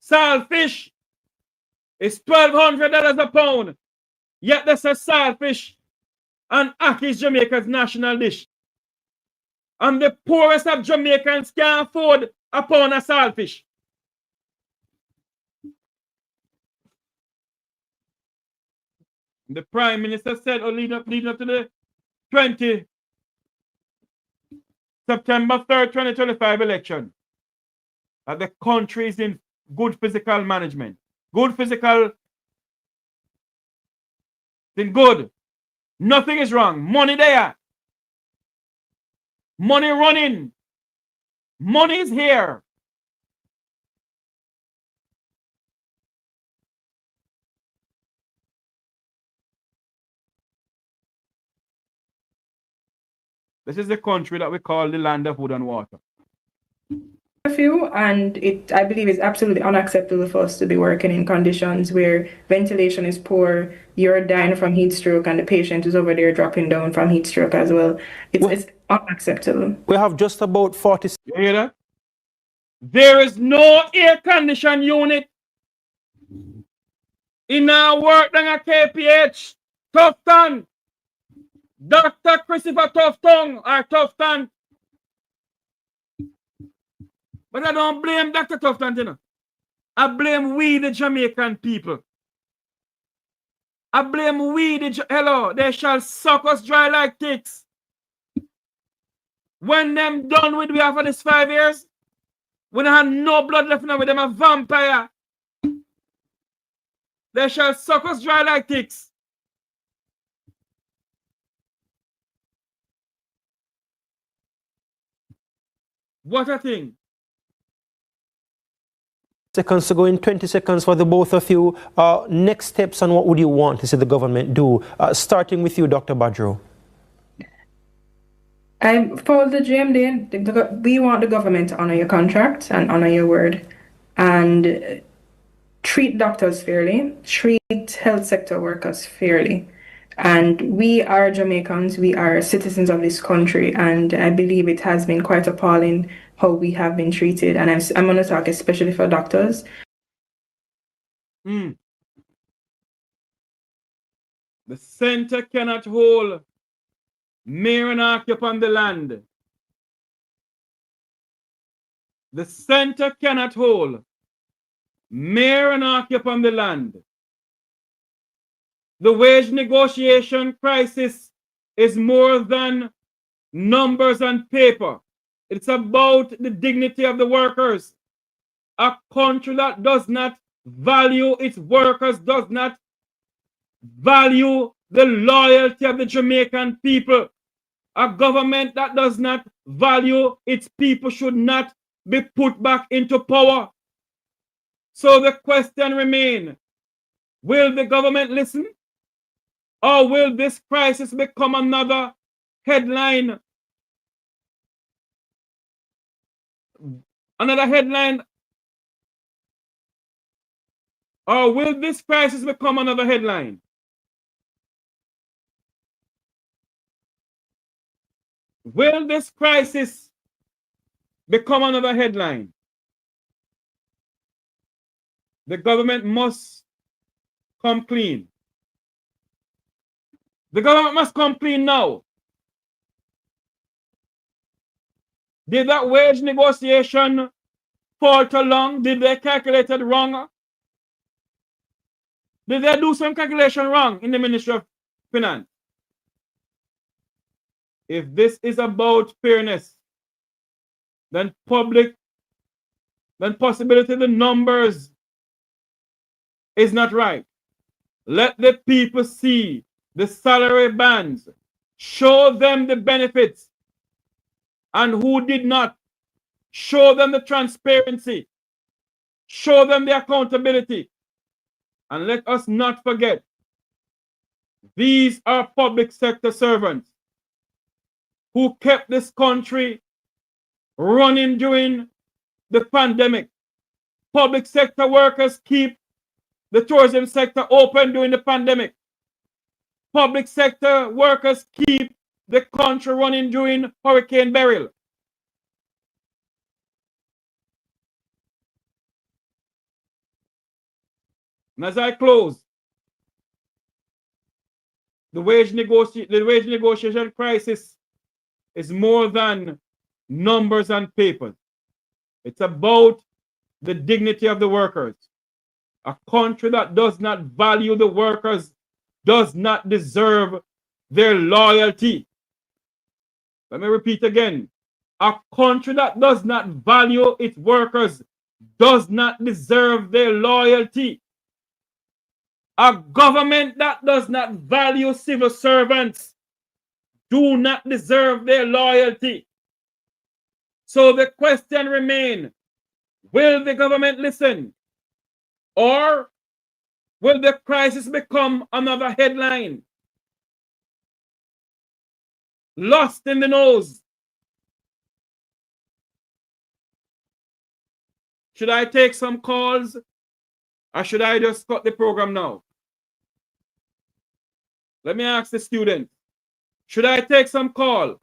Saltfish is $1,200 a pound. Yet that's a saltfish and ackee is Jamaica's national dish. And the poorest of Jamaicans can't afford a pound of saltfish. The Prime Minister said, leading up to the September 3rd, 2025 election, that the country is in good physical management. Good physical thing, good. Nothing is wrong. Money there. Money running. Money is here. This is the country that we call the land of wood and water. And I believe it's absolutely unacceptable for us to be working in conditions where ventilation is poor, you're dying from heat stroke, and the patient is over there dropping down from heat stroke as well. It's unacceptable. We have just about 40. You hear that? There is no air condition unit in our work than a KPH. Tufton. Dr. Christopher Tufton or Tufton. But I don't blame Dr. Tufton, you know. I blame we, the Jamaican people. I blame we, hello, they shall suck us dry like ticks. When them done with we after this 5 years, when I have no blood left now with them a vampire, they shall suck us dry like ticks. What a thing. Seconds to go, in 20 seconds for the both of you. Next steps and what would you want to see the government do? Starting with you, Dr. Badro. For the GMD, we want the government to honor your contract and honor your word and treat doctors fairly, treat health sector workers fairly. And we are Jamaicans, we are citizens of this country, and I believe it has been quite appalling how we have been treated. And I'm going to talk especially for doctors. The center cannot hold mere anarchy upon the land. The center cannot hold mere anarchy upon the land. The wage negotiation crisis is more than numbers on paper. It's about the dignity of the workers. A country that does not value its workers does not value the loyalty of the Jamaican people. A government that does not value its people should not be put back into power. So the question remains, will the government listen? Or will this crisis become another headline? Another headline? Or will this crisis become another headline? Will this crisis become another headline? The government must come clean. The government must come clean now. Did that wage negotiation falter long? Did they calculate it wrong? Did they do some calculation wrong in the Ministry of Finance? If this is about fairness, then possibility the numbers is not right. Let the people see the salary bands. Show them the benefits. And who did not, show them the transparency. Show them the accountability. And let us not forget, these are public sector servants who kept this country running during the pandemic. Public sector workers keep the tourism sector open during the pandemic. Public sector workers keep the country running during Hurricane Beryl. And as I close, the wage negotiation crisis is more than numbers and papers. It's about the dignity of the workers. A country that does not value the workers does not deserve their loyalty. Let me repeat again. A country that does not value its workers does not deserve their loyalty. A government that does not value civil servants do not deserve their loyalty. So the question remains, will the government listen? Or will the crisis become another headline? Lost in the nose. Should I take some calls or should I just cut the program now? Let me ask the student. Should I take some call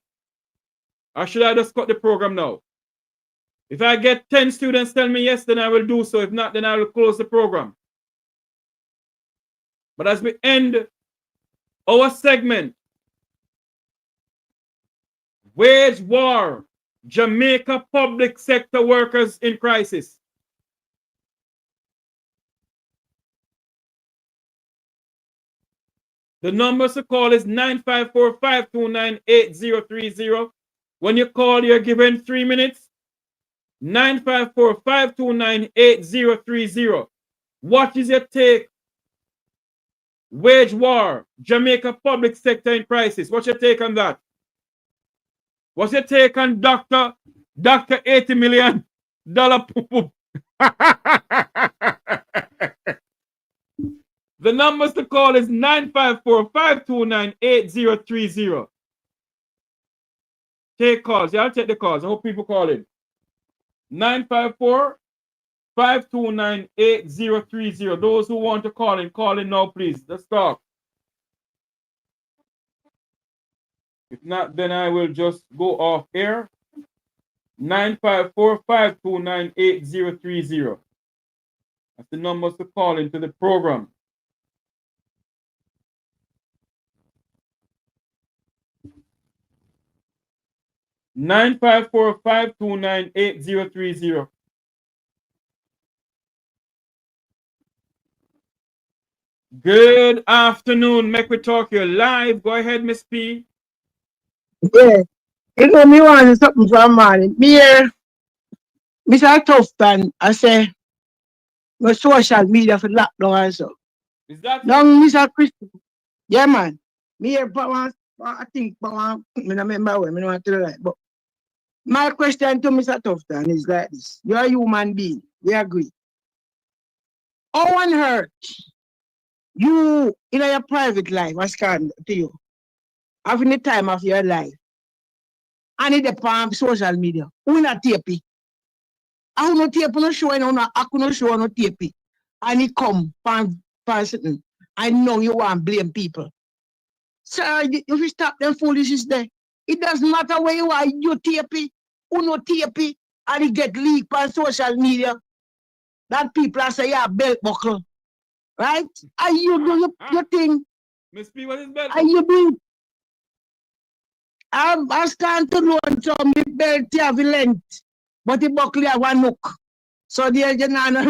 or should I just cut the program now? If I get 10 students tell me yes, then I will do so. If not, then I will close the program. But as we end our segment, wage war, Jamaica public sector workers in crisis. The number to call is 954-529-8030. When you call, you're given 3 minutes. 954-529-8030. What is your take? Wage war, Jamaica public sector in crisis. What's your take on that? What's your take on Dr. $80 million poop? The numbers to call is 954-529-8030. Take calls. Yeah, I'll take the calls. I hope people call in. 954-529-8030. Those who want to call in now, please. Let's talk. If not, then I will just go off air. 954-529-8030. That's the numbers to call into the program. Nine 529 Good afternoon, Mek Wi Talk. You're live. Go ahead, Miss P. Yeah. You know, me want something from man. Me here, Mr. Tufton, I say, my social media for lockdown and so. Is that Now, Mr. Christopher. Yeah, man. Me here, but I think, but I don't remember when, I don't want to lie. But my question to Mr. Tufton is like this. You're a human being. We agree. How on earth you, in your private life, I scan to you, having the time of your life, and in the palm social media, who not tape? I no tape no show, I couldn't show no tape. And it come, pan certain. I know you want to blame people. Sir, if you stop them foolishness there, it doesn't matter where you are, you tape, who no tape, and it get leaked on social media. That people are say, yeah, belt buckle. Right? And you do your thing. Miss P, what is belt buckle? And you do. I stand to loan to me belt have length, but the buckle have one hook. So the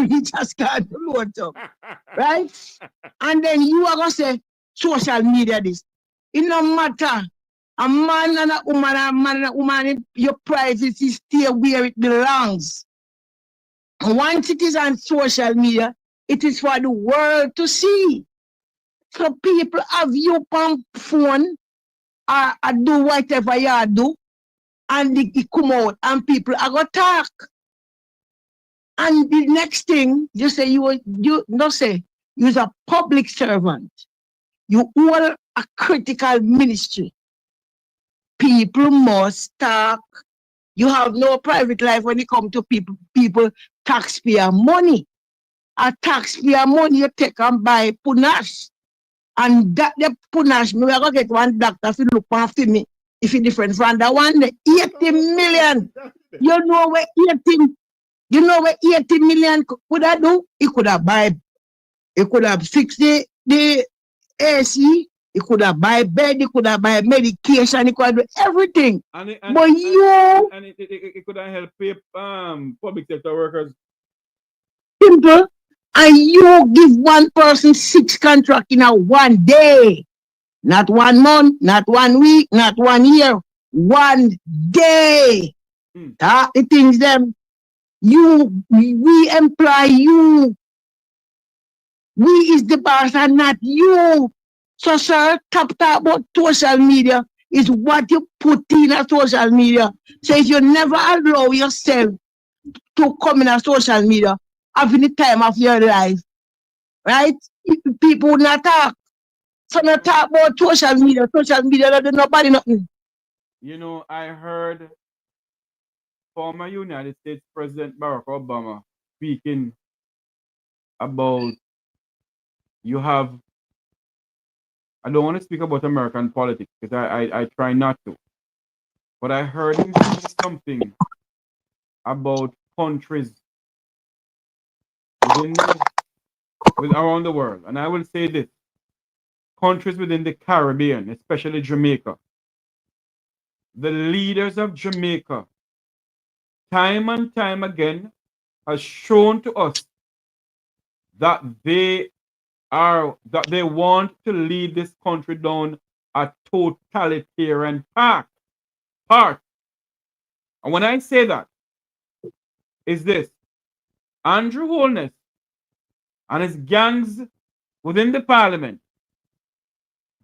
you just can't loan to. Right? And then you are going to say, social media this. It no matter. A man and a woman, your privacy stay where it belongs. Once it is on social media, it is for the world to see. So people have you on phone or do whatever you do, and it come out and people are going to talk. And the next thing, you say you're a public servant. You hold a critical ministry. People must talk. You have no private life when it comes to people taxpayer money. A taxpayer money you take and buy punash. And that the punash, me are gonna get one doctor to look after me. If it's different from that one, 80 million. You know where 80 million could I do? It could have fixed the AC. It could have buy bed, it could have buy medication, it could have do everything. It could have helped pay public sector workers. Simple. And you give one person 6 contracts in a one day. Not 1 month, not 1 week, not 1 year. 1 day. That the things them. We employ you. We is the boss and not you. So, sir, talk about social media is what you put in a social media. So if you never allow yourself to come in a social media, having the time of your life, right? People would not talk. So not talk about social media. Social media doesn't nobody nothing. You know, I heard former United States President Barack Obama speaking about I don't want to speak about American politics because I try not to. But I heard him say something about countries around the world. And I will say this. Countries within the Caribbean, especially Jamaica. The leaders of Jamaica, time and time again, has shown to us that they want to lead this country down a totalitarian path. And when I say that, is this. Andrew Holness and his gangs within the parliament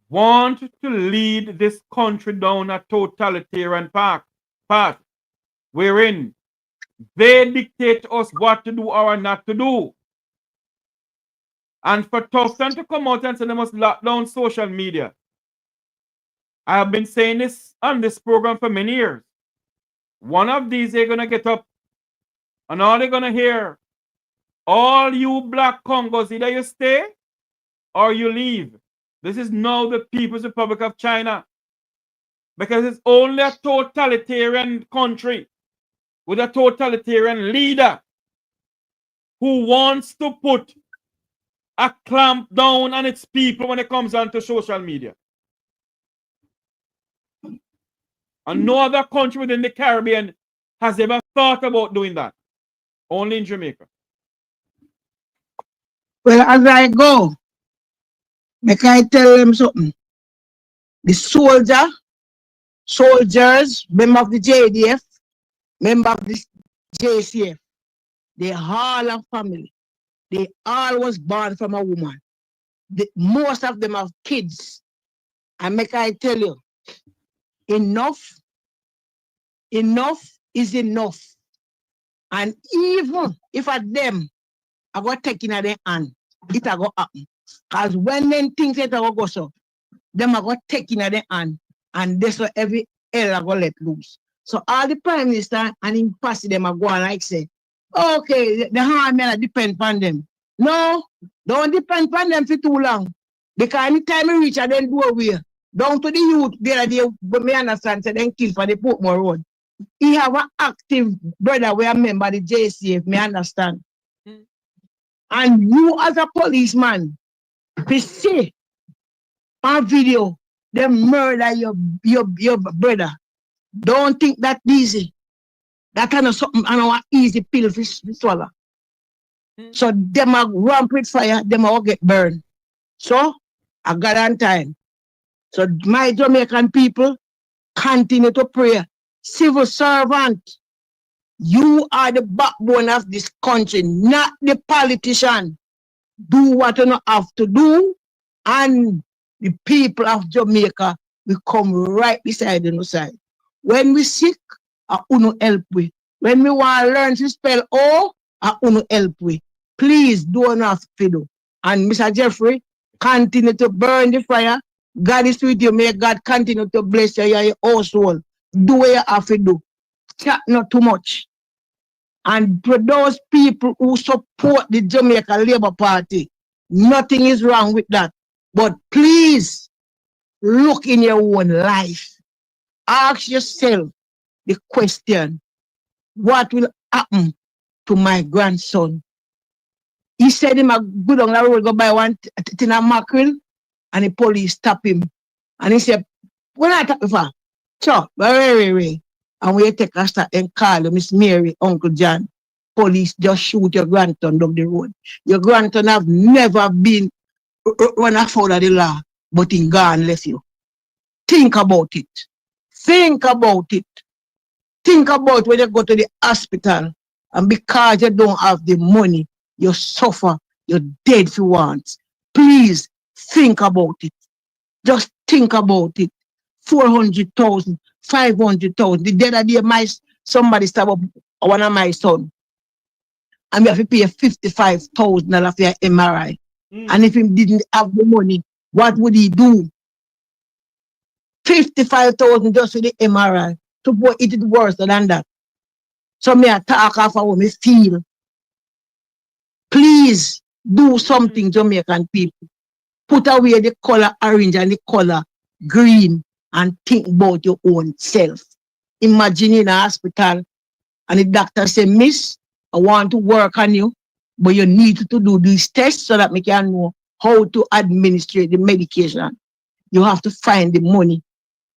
want to lead this country down a totalitarian path, wherein they dictate to us what to do or not to do. And for Tufton to come out and say they must lock down social media. I have been saying this on this program for many years. One of these, they're going to get up and all they're going to hear, all you black Congos, either you stay or you leave. This is now the People's Republic of China. Because it's only a totalitarian country with a totalitarian leader who wants to put a clamp down on its people when it comes onto social media. And no other country within the Caribbean has ever thought about doing that. Only in Jamaica. Well, as I go, make I tell them something. The soldiers, member of the JDF, member of the JCF, they all have family. They all was born from a woman. Most of them have kids. And make I tell you, enough is enough. And even if at them, I got taken at their hand, it a go happen. Because when them things it a go so, them I got taken at their hand, and that's what every hell I go let loose. So all the prime minister and him pass them a go and like say, okay, the harm may depend on them. No, don't depend on them for too long. Because anytime you reach, I then go away. Down to the youth, but me understand, so then kill for the Portmore Road. He have an active brother where a member of the JCF, me understand. And you as a policeman, we see on video, them murder your brother. Don't think that easy. That kind of something, I know an easy pill for swallow. So them are ramp with fire, them all get burned. So I got on time. So my Jamaican people continue to pray. Civil servant, you are the backbone of this country, not the politician. Do what you have to do, and the people of Jamaica will come right beside the side. When we sick, I want to help we. When we want to learn to spell O, I want to help we. Please do enough to do. And Mr. Jeffrey, continue to burn the fire. God is with you. May God continue to bless you and your household. Do what you have to do. Chat not too much. And for those people who support the Jamaica Labour Party, nothing is wrong with that. But please look in your own life. Ask yourself the question, what will happen to my grandson? He said him a good on the road, go buy one tin of mackerel, and the police stop him. And he said, when I talk before, so, wait. And we take a start and call Miss Mary, Uncle John. Police just shoot your grandson down the road. Your grandson have never been run afoul of the law, but in gone left you. Think about it. Think about it. Think about when you go to the hospital, and because you don't have the money, you suffer, you're dead for once. Please think about it. Just think about it. 400,000, 500,000. The other day, somebody stabbed up one of my son, and we have to pay $55,000 for MRI. And if he didn't have the money, what would he do? 55,000 just for the MRI. To boy, it is worse than that. So me attack off how me feel. Please do something, Jamaican people. Put away the color orange and the color green and think about your own self. Imagine in a hospital and the doctor say, Miss, I want to work on you, but you need to do these tests so that we can know how to administer the medication. You have to find the money.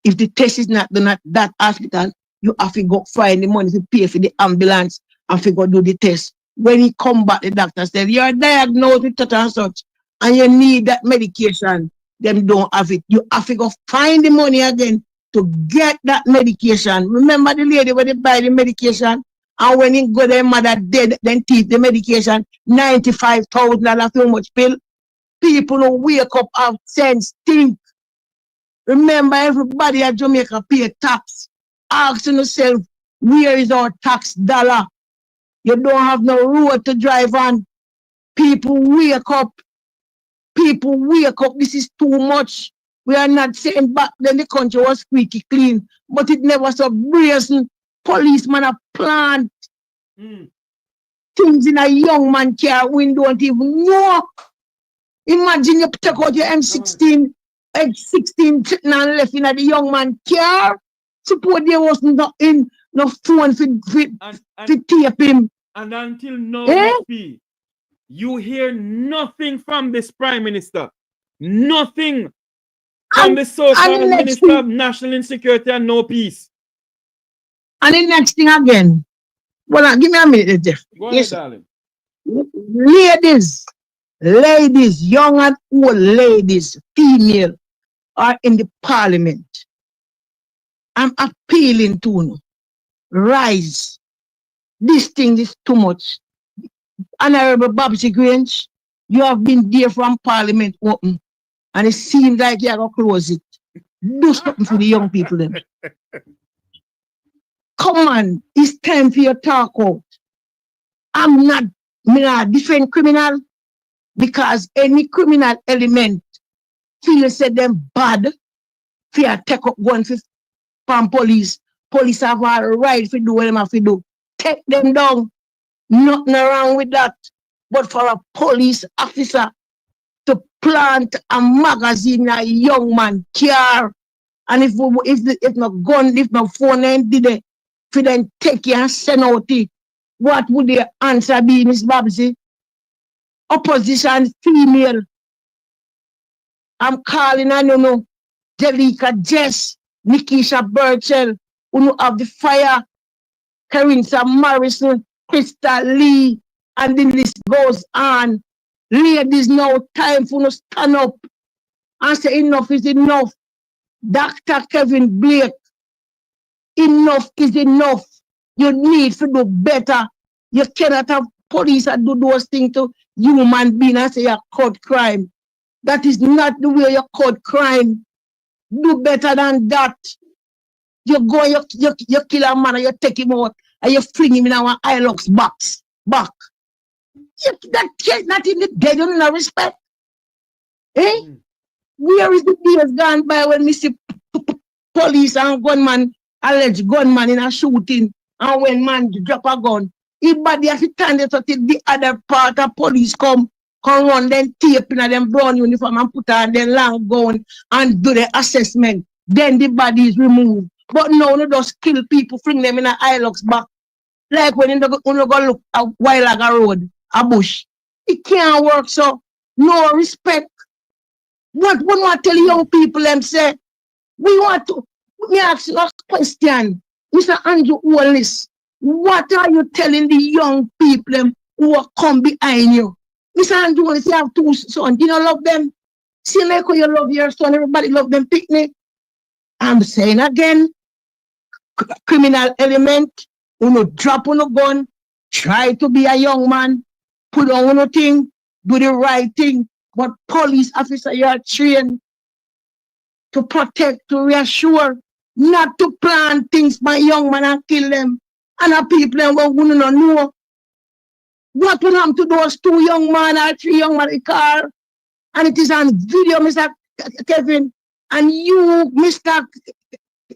If the test is not done at that hospital, you have to go find the money to pay for the ambulance and to go do the test. When he come back, the doctor said, you're diagnosed with such and such, and you need that medication. Them don't have it. You have to go find the money again to get that medication. Remember the lady when they buy the medication, and when he go their mother dead, then teach the medication, $95,000 too much pill. People who wake up have sense, think. Remember, everybody at Jamaica pay tax. Ask yourself, where is our tax dollar? You don't have no road to drive on. People wake up. People wake up. This is too much. We are not saying back then the country was squeaky clean, but it never so brazen. Policemen are planned. Things in a young man car we don't even know. Imagine you take out your M16 age 16 sitting and left in the young man car. Suppose there was no phone to tape him. And until now, Eh? you hear nothing from this Prime Minister. Nothing from the so-called Minister of National Insecurity and No Peace. And the next thing again. Well, give me a minute, Jeff. Go ahead, darling. Ladies, young and old ladies, female, are in the parliament. I'm appealing to you. Rise. This thing is too much. Honorable Babsy Grange, you have been there from parliament open, and it seems like you're going to close it. Do something for the young people then. Come on, it's time for you to talk out. I'm not a different criminal, because any criminal element feel say them bad, fear take up guns from police. Police have a right to do what they have to do. Take them down. Nothing wrong with that. But for a police officer to plant a magazine in a young man car, and if no gun, if no phone ain't did it, for them take it and send out it, what would the answer be, Miss Babsy? Opposition female. I'm calling, I don't know, Jelika Jess, Nikisha Burchell, who have the fire, Carissa Morrison, Crystal Lee, and the list goes on. Ladies, now time for no stand up and say enough is enough. Dr. Kevin Blake, enough is enough. You need to do better. You cannot have police that do those things to human beings and say you caught crime. That is not the way you caught crime. Do better than that. You go, you kill a man and you take him out and you fling him in our Hilux box back. That kid not in the dead, you don't know respect. Eh? Where is the days gone by when we see police and gunman, alleged gunman in a shooting, and when man drop a gun, everybody has to stand there to take the other part of police come run, then tape in them brown uniform and put on their long gown and do the assessment. Then the body is removed. But no, no just kill people, bring them in a Hilux back. Like when you go look a while like a road, a bush. It can't work, so no respect. What we want to tell young people them say, we want to, me ask you a question, Mr. Andrew Wallace, what are you telling the young people them who are come behind you? Mr. Andrew Wallace, you have two sons, do you not love them? See like how you love your son, everybody love them picnic. I'm saying again, criminal element, you know, drop on a gun, try to be a young man, put on a thing, do the right thing. But police officer, you are trained to protect, to reassure, not to plan things by young man and kill them. And the people who don't know what will happen to those two young men or three young men in the car. And it is on video, Mr. Kevin. And you, Mr.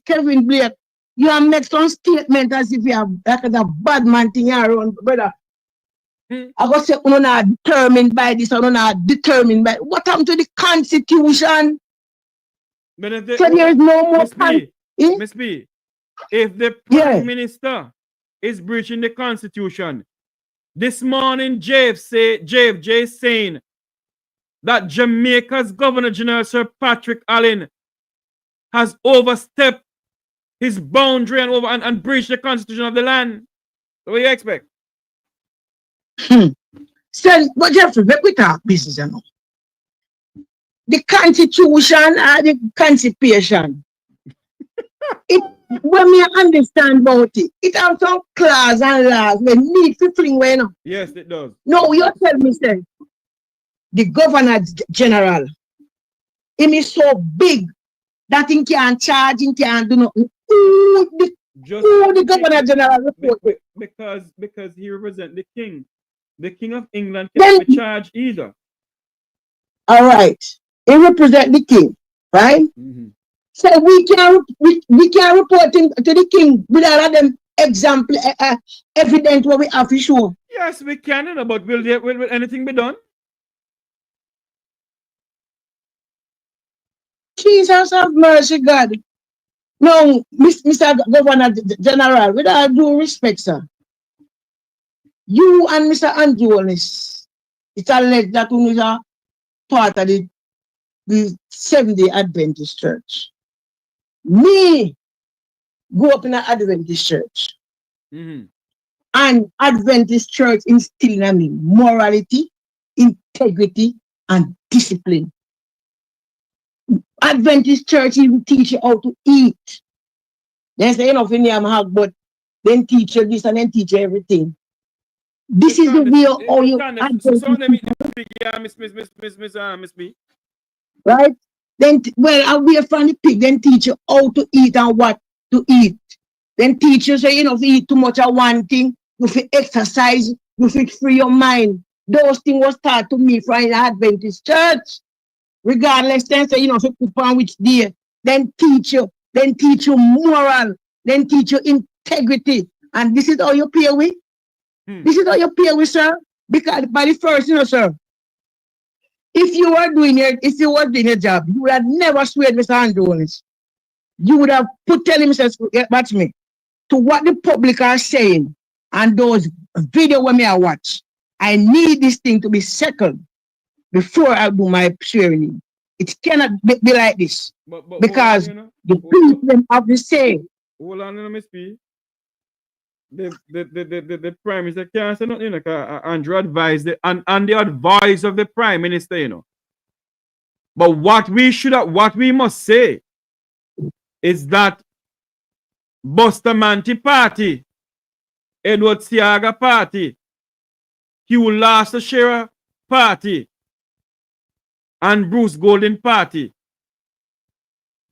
Kevin Blake, you have made some statement as if you have like a bad man thing around, brother. I go say, we're not determined by this, or we're not determined by what happened to the Constitution? But So there is no more. Miss B, if the Prime Minister is breaching the Constitution, this morning JFJ saying that Jamaica's Governor General Sir Patrick Allen has overstepped his boundary and breached the Constitution of the land. So what do you expect? But Jeffrey, let me talk business, you know. The Constitution and the Constitution, when we understand about it, it has some clause and laws we need to fling away, you know. Yes, it does. No, you tell me, sir, the Governor General, he is so big that he can't charge, he can't do nothing. Who the Governor General report? Because he represents the King. The King of England can't be charged either. All right. He represents the King, right? Mm-hmm. So we can report him to the King with all of them example evidence what we have to show. Yes, we can, but will anything be done? Jesus have mercy, God. No, Mr. Governor General, with all due respect, sir, you and Mr. Andrew Holness, it's alleged that you are part of the Seventh-day Adventist Church. Me go up in an Adventist church. And Adventist church instilling in me morality, integrity, and discipline. Adventist church even teach you how to eat. They say, you know, when you have, but then teach you this and then teach you everything. This is the way how you Miss B. Right? Then, well, I'll be from the pig, then teach you how to eat and what to eat. Then teach you, so you know, if you eat too much of one thing, you fit exercise, you fit free your mind. Those things was taught to me from the Adventist church. Regardless, then say, you know, if you put on which day, then teach you moral, then teach you integrity. And this is how you pay with. This is how you pay with, sir. Because by the first, you know, sir, if you were doing your job, you would have never swayed Mr. Andrew Holness. You would have put telling Mr. Watch me to what the public are saying and those videos when I watch. I need this thing to be settled before I do my sharing. It cannot be like this. Because the people have the same. Hold on, Miss P. The Prime Minister can't say nothing, you know, Andrew advised and the advice of the Prime Minister, you know. But what we must say is that Bustamante Party, Edward Siaga Party, Hugh Last Shearer Party, and Bruce Golden Party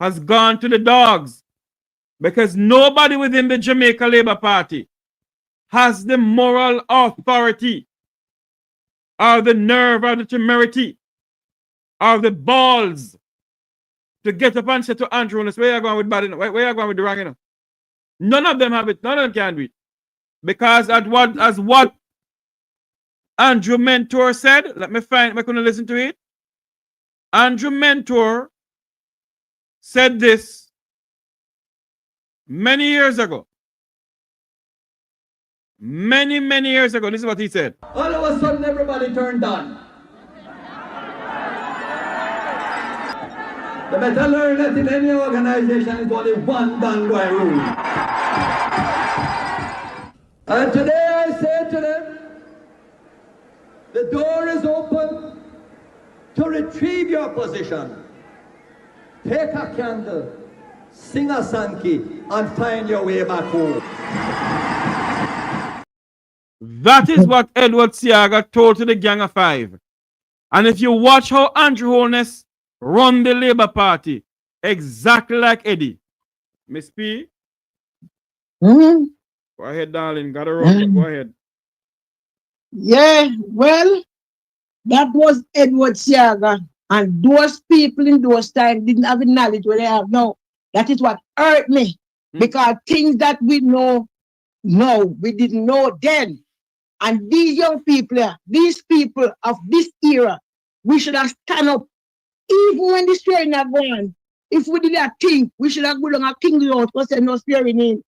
has gone to the dogs because nobody within the Jamaica Labour Party has the moral authority or the nerve or the temerity or the balls to get up and say to Andrew Holness, where you going with bad, where you going with the wrong, you know? None of them have it. None of them can do it. Because as what Andrew Mentor said, let me find, I couldn't listen to it. Andrew Mentor said this many years ago. Many years ago. This is what he said. All of a sudden, everybody turned on. You better learn that in any organization, it's only one done by rule. And today I say to them, the door is open to retrieve your position. Take a candle, sing a Sankey, and find your way back home. That is what Edward Siaga told to the Gang of Five. And if you watch how Andrew Holness run the Labour Party, exactly like Eddie. Miss P? Go ahead, darling. Got to run. Go ahead. Yeah, well, that was Edward Siaga. And those people in those times didn't have the knowledge what they have now. That is what hurt me. Because things that we know, we didn't know then. And these young people, these people of this era, we should have stand up. Even when the swearing are gone, if we did that thing, we should have gone on a king out because there's no swearing in.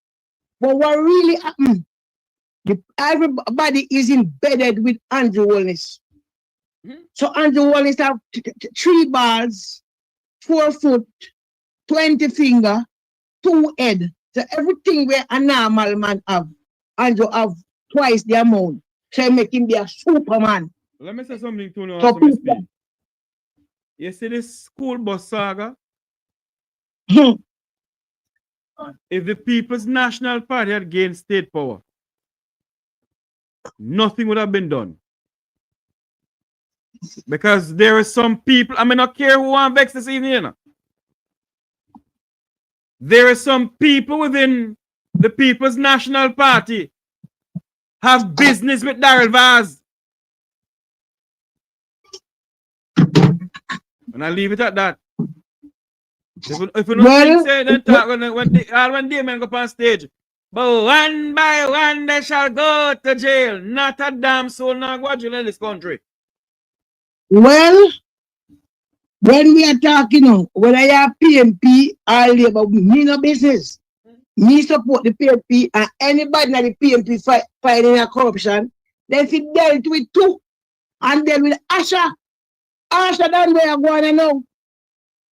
But what really happened, everybody is embedded with Andrew Holness. So Andrew Holness have 3 balls, 4 foot, 20 finger, 2 head. So everything where a normal man have, Andrew have twice the amount. So make him be a Superman. Let me say something to you. So you see this school bus saga? If the People's National Party had gained state power, nothing would have been done. Because there are some people, I mean, I don't care who want vex this evening, you know. There are some people within the People's National Party have business with Daryl Vaz. And I leave it at that. If you don't say then talk when Damien go up on stage. But one by one they shall go to jail. Not a damn soul now go to jail in this country. Well, When we are talking now, whether you are PMP or Labour, me no business. Me support the PMP and anybody in the PMP fighting a corruption, they fit dealt with too. And then with Asha. Asha that's where I'm going now.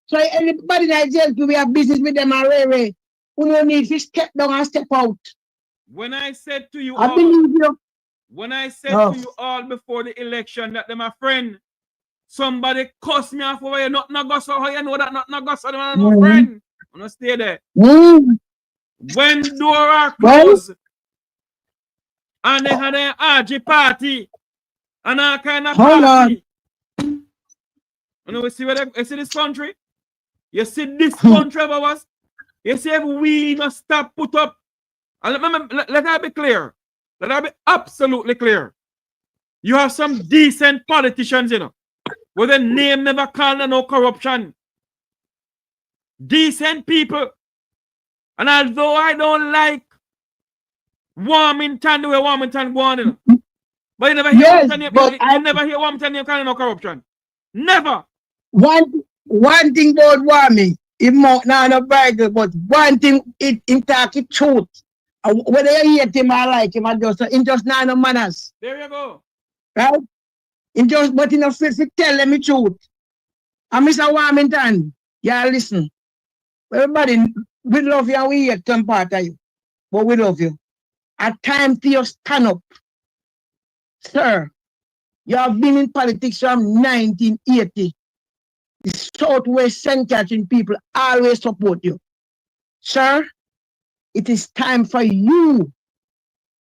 So anybody that jail to be a business with them already, who don't need to step down and step out. When I said to you I all, believe you. when I said to you all before the election that them a friend, somebody cuss me off over you, not go so how you know that not go so them are no friend. I'm not stay there. When door are closed and they had an RG party and all kind of party. You know, we see where you see this country? You see this country of ours? You see if we not stop put up. And let that be clear. Let that be absolutely clear. You have some decent politicians, you know, where the name never called no corruption. Decent people. And although I don't like Warmington, the way Warmington go on, you know, but you never hear you never hear Warmington name calling no corruption. Never. One thing about Warming, it might not no Bible, but one thing it talk it truth. Whether you hate him or like him, it just not no manners. There you go. Right? But in a fit to tell them the truth. And Mr. Warmington, yeah, listen. Everybody, we love you and we hate some part of you. But we love you. At time for you stand up. Sir, you have been in politics from 1980. The Southwest St. Catherine people always support you. Sir, it is time for you,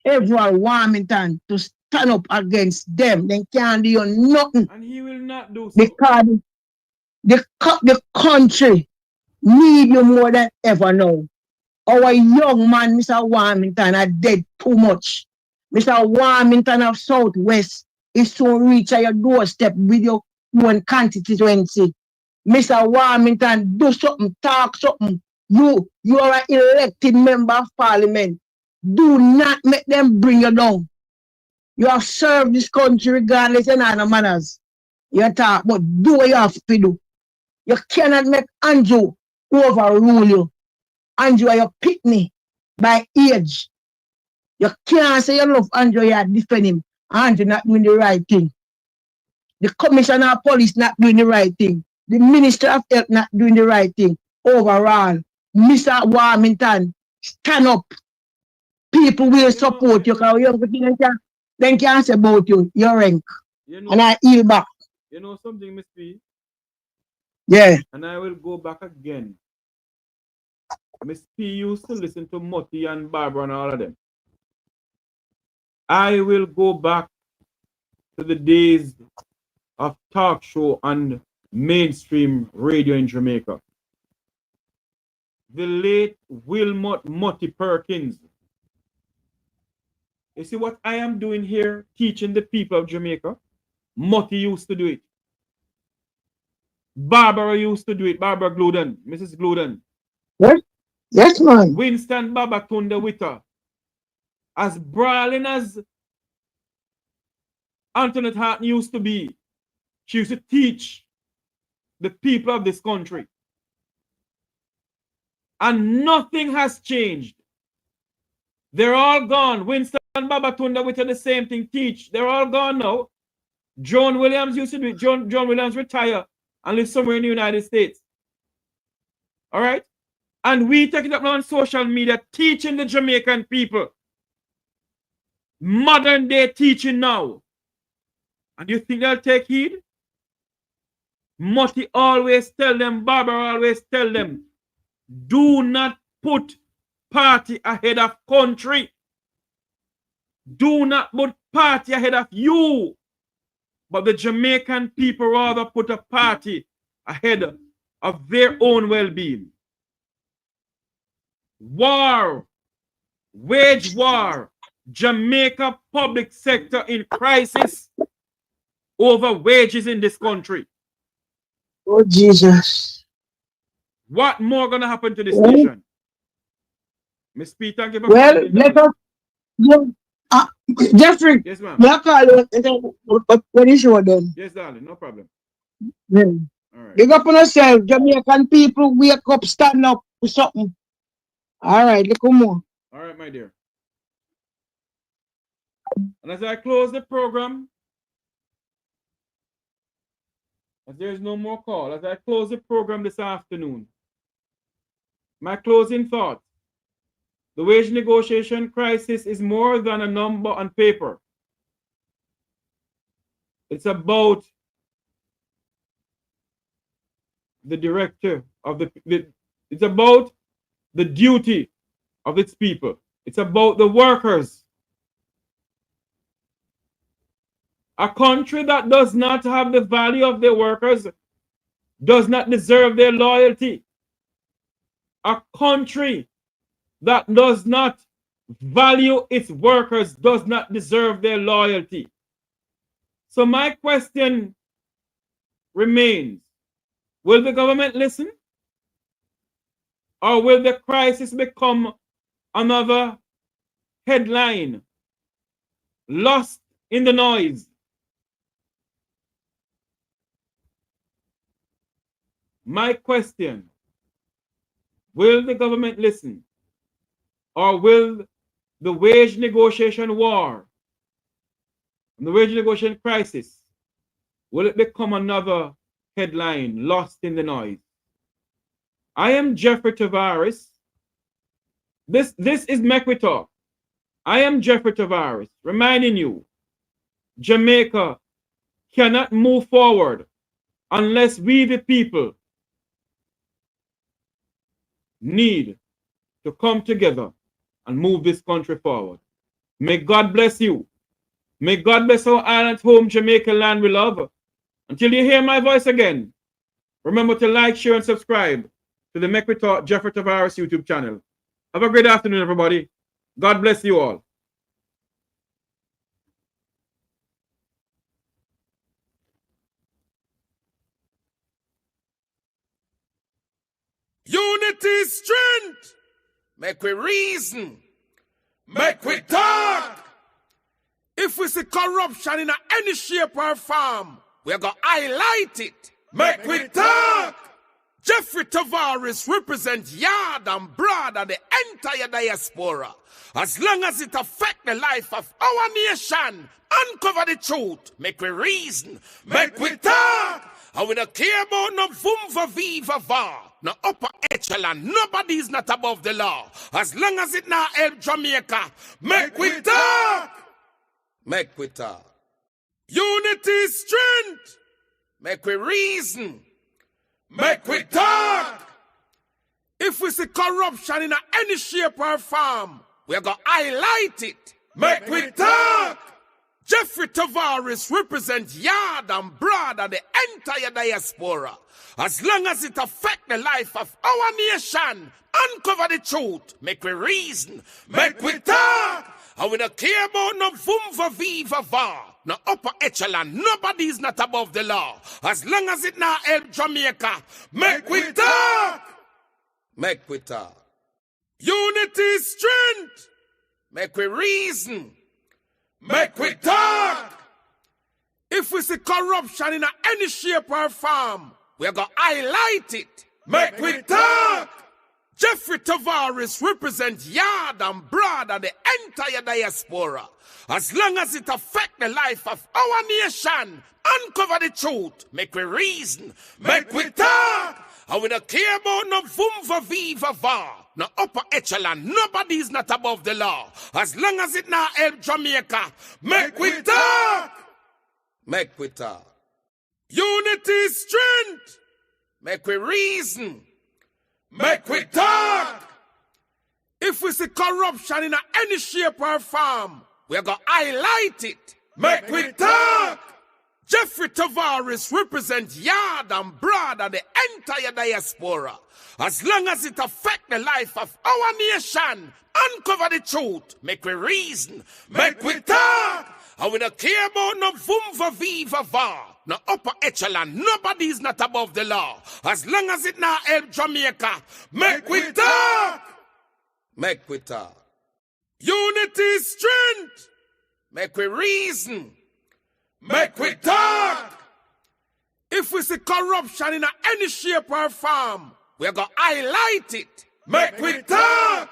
everyone Warmington, to stand up against them. They can't do nothing. And he will not do so. Because the country need you more than ever now. Our young man, Mr. Warmington, are dead too much. Mr. Warmington of Southwest is soon reach at your doorstep with your own constituency. Mr. Warmington, do something, talk something. You are an elected member of parliament. Do not make them bring you down. You have served this country regardless of other manners. You talk, but do what you have to do. You cannot make Andrew overrule you. Andrew, you pick me by age. You can't say you love Andrew, you defend him. Andrew not doing the right thing. The commissioner of police not doing the right thing. The minister of health not doing the right thing. Overall, Mr. Warmington, stand up. People will support you because they can't say about you, your rank. You know, and I yield back. You know something, Miss P? Yeah. And I will go back again. Miss P used to listen to Moti and Barbara and all of them. I will go back to the days of talk show and mainstream radio in Jamaica. The late Wilmot Moti Perkins. You see what I am doing here, teaching the people of Jamaica? Moti used to do it. Barbara used to do it. Barbara Gluden, Mrs. Gluden. What? Yes, man. Winston Babatunde with her. As brawling as Antoinette Hart used to be, she used to teach the people of this country. And nothing has changed. They're all gone. Winston Babatunde with her, the same thing, teach. They're all gone now. John Williams used to do it. John Williams retired and live somewhere in the United States. All right? And we take it up now on social media, teaching the Jamaican people. Modern day teaching now. And you think they'll take heed? Moti always tell them, Barbara always tell them, do not put party ahead of country. Do not put party ahead of you. But the Jamaican people rather put a party ahead of their own well-being. War, wage war, Jamaica public sector in crisis over wages in this country. Oh, Jesus. What more gonna happen to this nation? Miss P, thank you for let us Jeffrey. Yes, ma'am. What is your done? Yes, darling, no problem. Yeah. Big up on yourself, Jamaican people. Wake up, stand up for something. All right, look more. All right, my dear. And as I close the program, as there is no more call, as I close the program this afternoon, my closing thought: the wage negotiation crisis is more than a number on paper. It's about the director of it's about the duty of its people. It's about the workers. A country that does not have the value of their workers does not deserve their loyalty. A country that does not value its workers does not deserve their loyalty. So my question remains: will the government listen? Or will the crisis become another headline lost in the noise? My question: will the government listen? Or will the wage negotiation war and the wage negotiation crisis, will it become another headline lost in the noise? I am Jeffrey Tavares. This is Mek Wi Talk. I am Jeffrey Tavares, reminding you, Jamaica cannot move forward unless we, the people, need to come together and move this country forward. May God bless you. May God bless our island home, Jamaica land we love. Until you hear my voice again, remember to like, share, and subscribe to the Mek Wi Talk Jeffrey Tavares YouTube channel. Have a great afternoon, everybody. God bless you all. Unity is strength. Make we reason. Make we talk. If we see corruption in any shape or form, we're going to highlight it. Make we talk. Jeffrey Tavares represents yard and broad and the entire diaspora. As long as it affects the life of our nation, uncover the truth. Make we reason. Make we talk. And we don't care about no vumva viva va. No upper echelon. Nobody is not above the law. As long as it not help Jamaica. Make we talk. Make we talk. Unity is strength. Make we reason. Make we talk. If we see corruption in any shape or form, we're going to highlight it. Make we talk. Jeffrey Tavares represents yard and broad and the entire diaspora. As long as it affects the life of our nation, uncover the truth. Make we reason. Make we talk. And we don't care about no vumva viva va. No upper echelon. Nobody is not above the law. As long as it not help Jamaica. Make we talk. Make we talk. Unity is strength. Make we reason. Make we talk. If we see corruption in any shape or form, we're going to highlight it. Make we talk. Jeffrey Tavares represents yard and broad and the entire diaspora. As long as it affects the life of our nation, uncover the truth. Make we reason. Make we talk. And we don't care about no vumva viva va. No upper echelon. Nobody is not above the law. As long as it not help Jamaica. Make we talk. Make we talk. Unity is strength. Make we reason. Make we talk. If we see corruption in any shape or form, we're going to highlight it. Make we talk. Jeffrey Tavares represents yard and broad and the entire diaspora. As long as it affects the life of our nation, uncover the truth. Make we reason. Make we talk. And we don't care about no vumva viva va. No upper echelon. Nobody is not above the law. As long as it not help Jamaica. Make we talk. Make we talk. Unity is strength. Make we reason. Make we talk. If we see corruption in any shape or form, we're going to highlight it. Mek Wi Talk.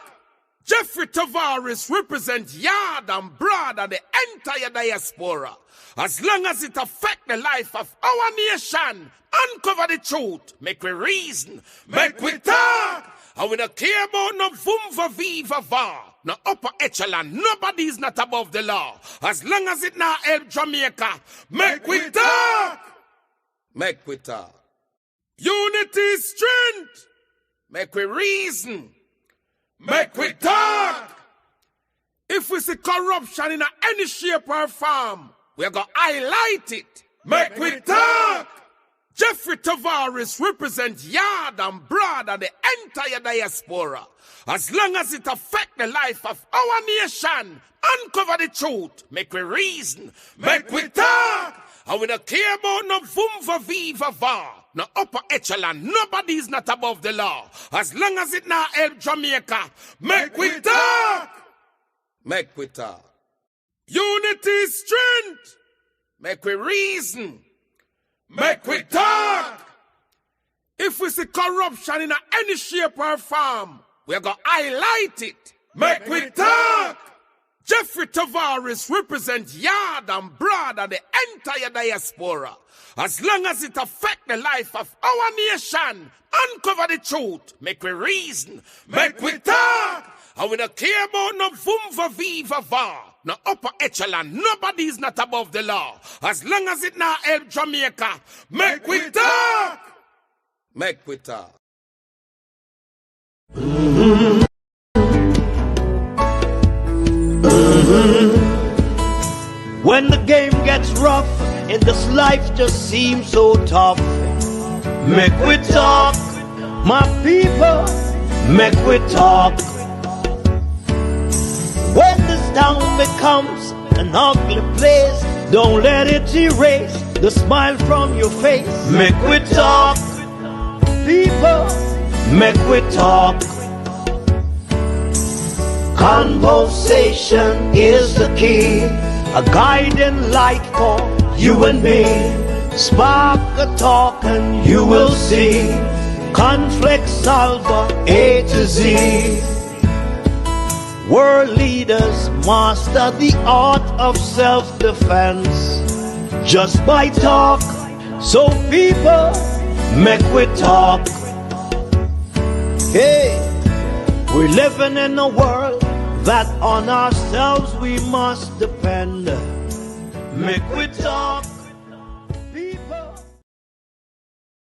Jeffrey Tavares represents yard and broad and the entire diaspora. As long as it affects the life of our nation, uncover the truth, make we reason, Mek Wi Talk. And we don't care about no vumva viva va, no upper echelon, nobody is not above the law. As long as it not help Jamaica, Mek Wi Talk. Mek Wi Talk. Unity is strength, make we reason, Mek Wi Talk. If we see corruption in any shape or form, we're going to highlight it. Mek Wi Talk. Jeffrey Tavares represents yard and broad and the entire diaspora. As long as it affects the life of our nation, uncover the truth, make we reason, Mek Wi Talk. And we don't care about no vumva viva va, no upper echelon, nobody is not above the law. As long as it not help Jamaica, Mek Wi Talk. Mek Wi Talk. Unity is strength, make we reason, Mek Wi Talk. If we see corruption in any shape or form, we're going to highlight it. Mek Wi Talk. Jeffrey Tavares represents yard and broad and the entire diaspora. As long as it affects the life of our nation, uncover the truth, make we reason, Mek Wi Talk. And we don't care about no vumva viva va, no upper echelon, nobody is not above the law. As long as it not help Jamaica, Mek Wi Talk. Mek Wi Talk. When the game gets rough and this life just seems so tough, Mek Wi Talk, my people, Mek Wi Talk. When this town becomes an ugly place, don't let it erase the smile from your face. Mek Wi Talk, people, Mek Wi Talk. Conversation is the key, a guiding light for you and me. Spark a talk and you will see. Conflict solver A to Z. World leaders master the art of self-defense just by talk. So people, Mek Wi Talk. Hey, we're living in a world that on ourselves we must depend. Mek Wi Talk.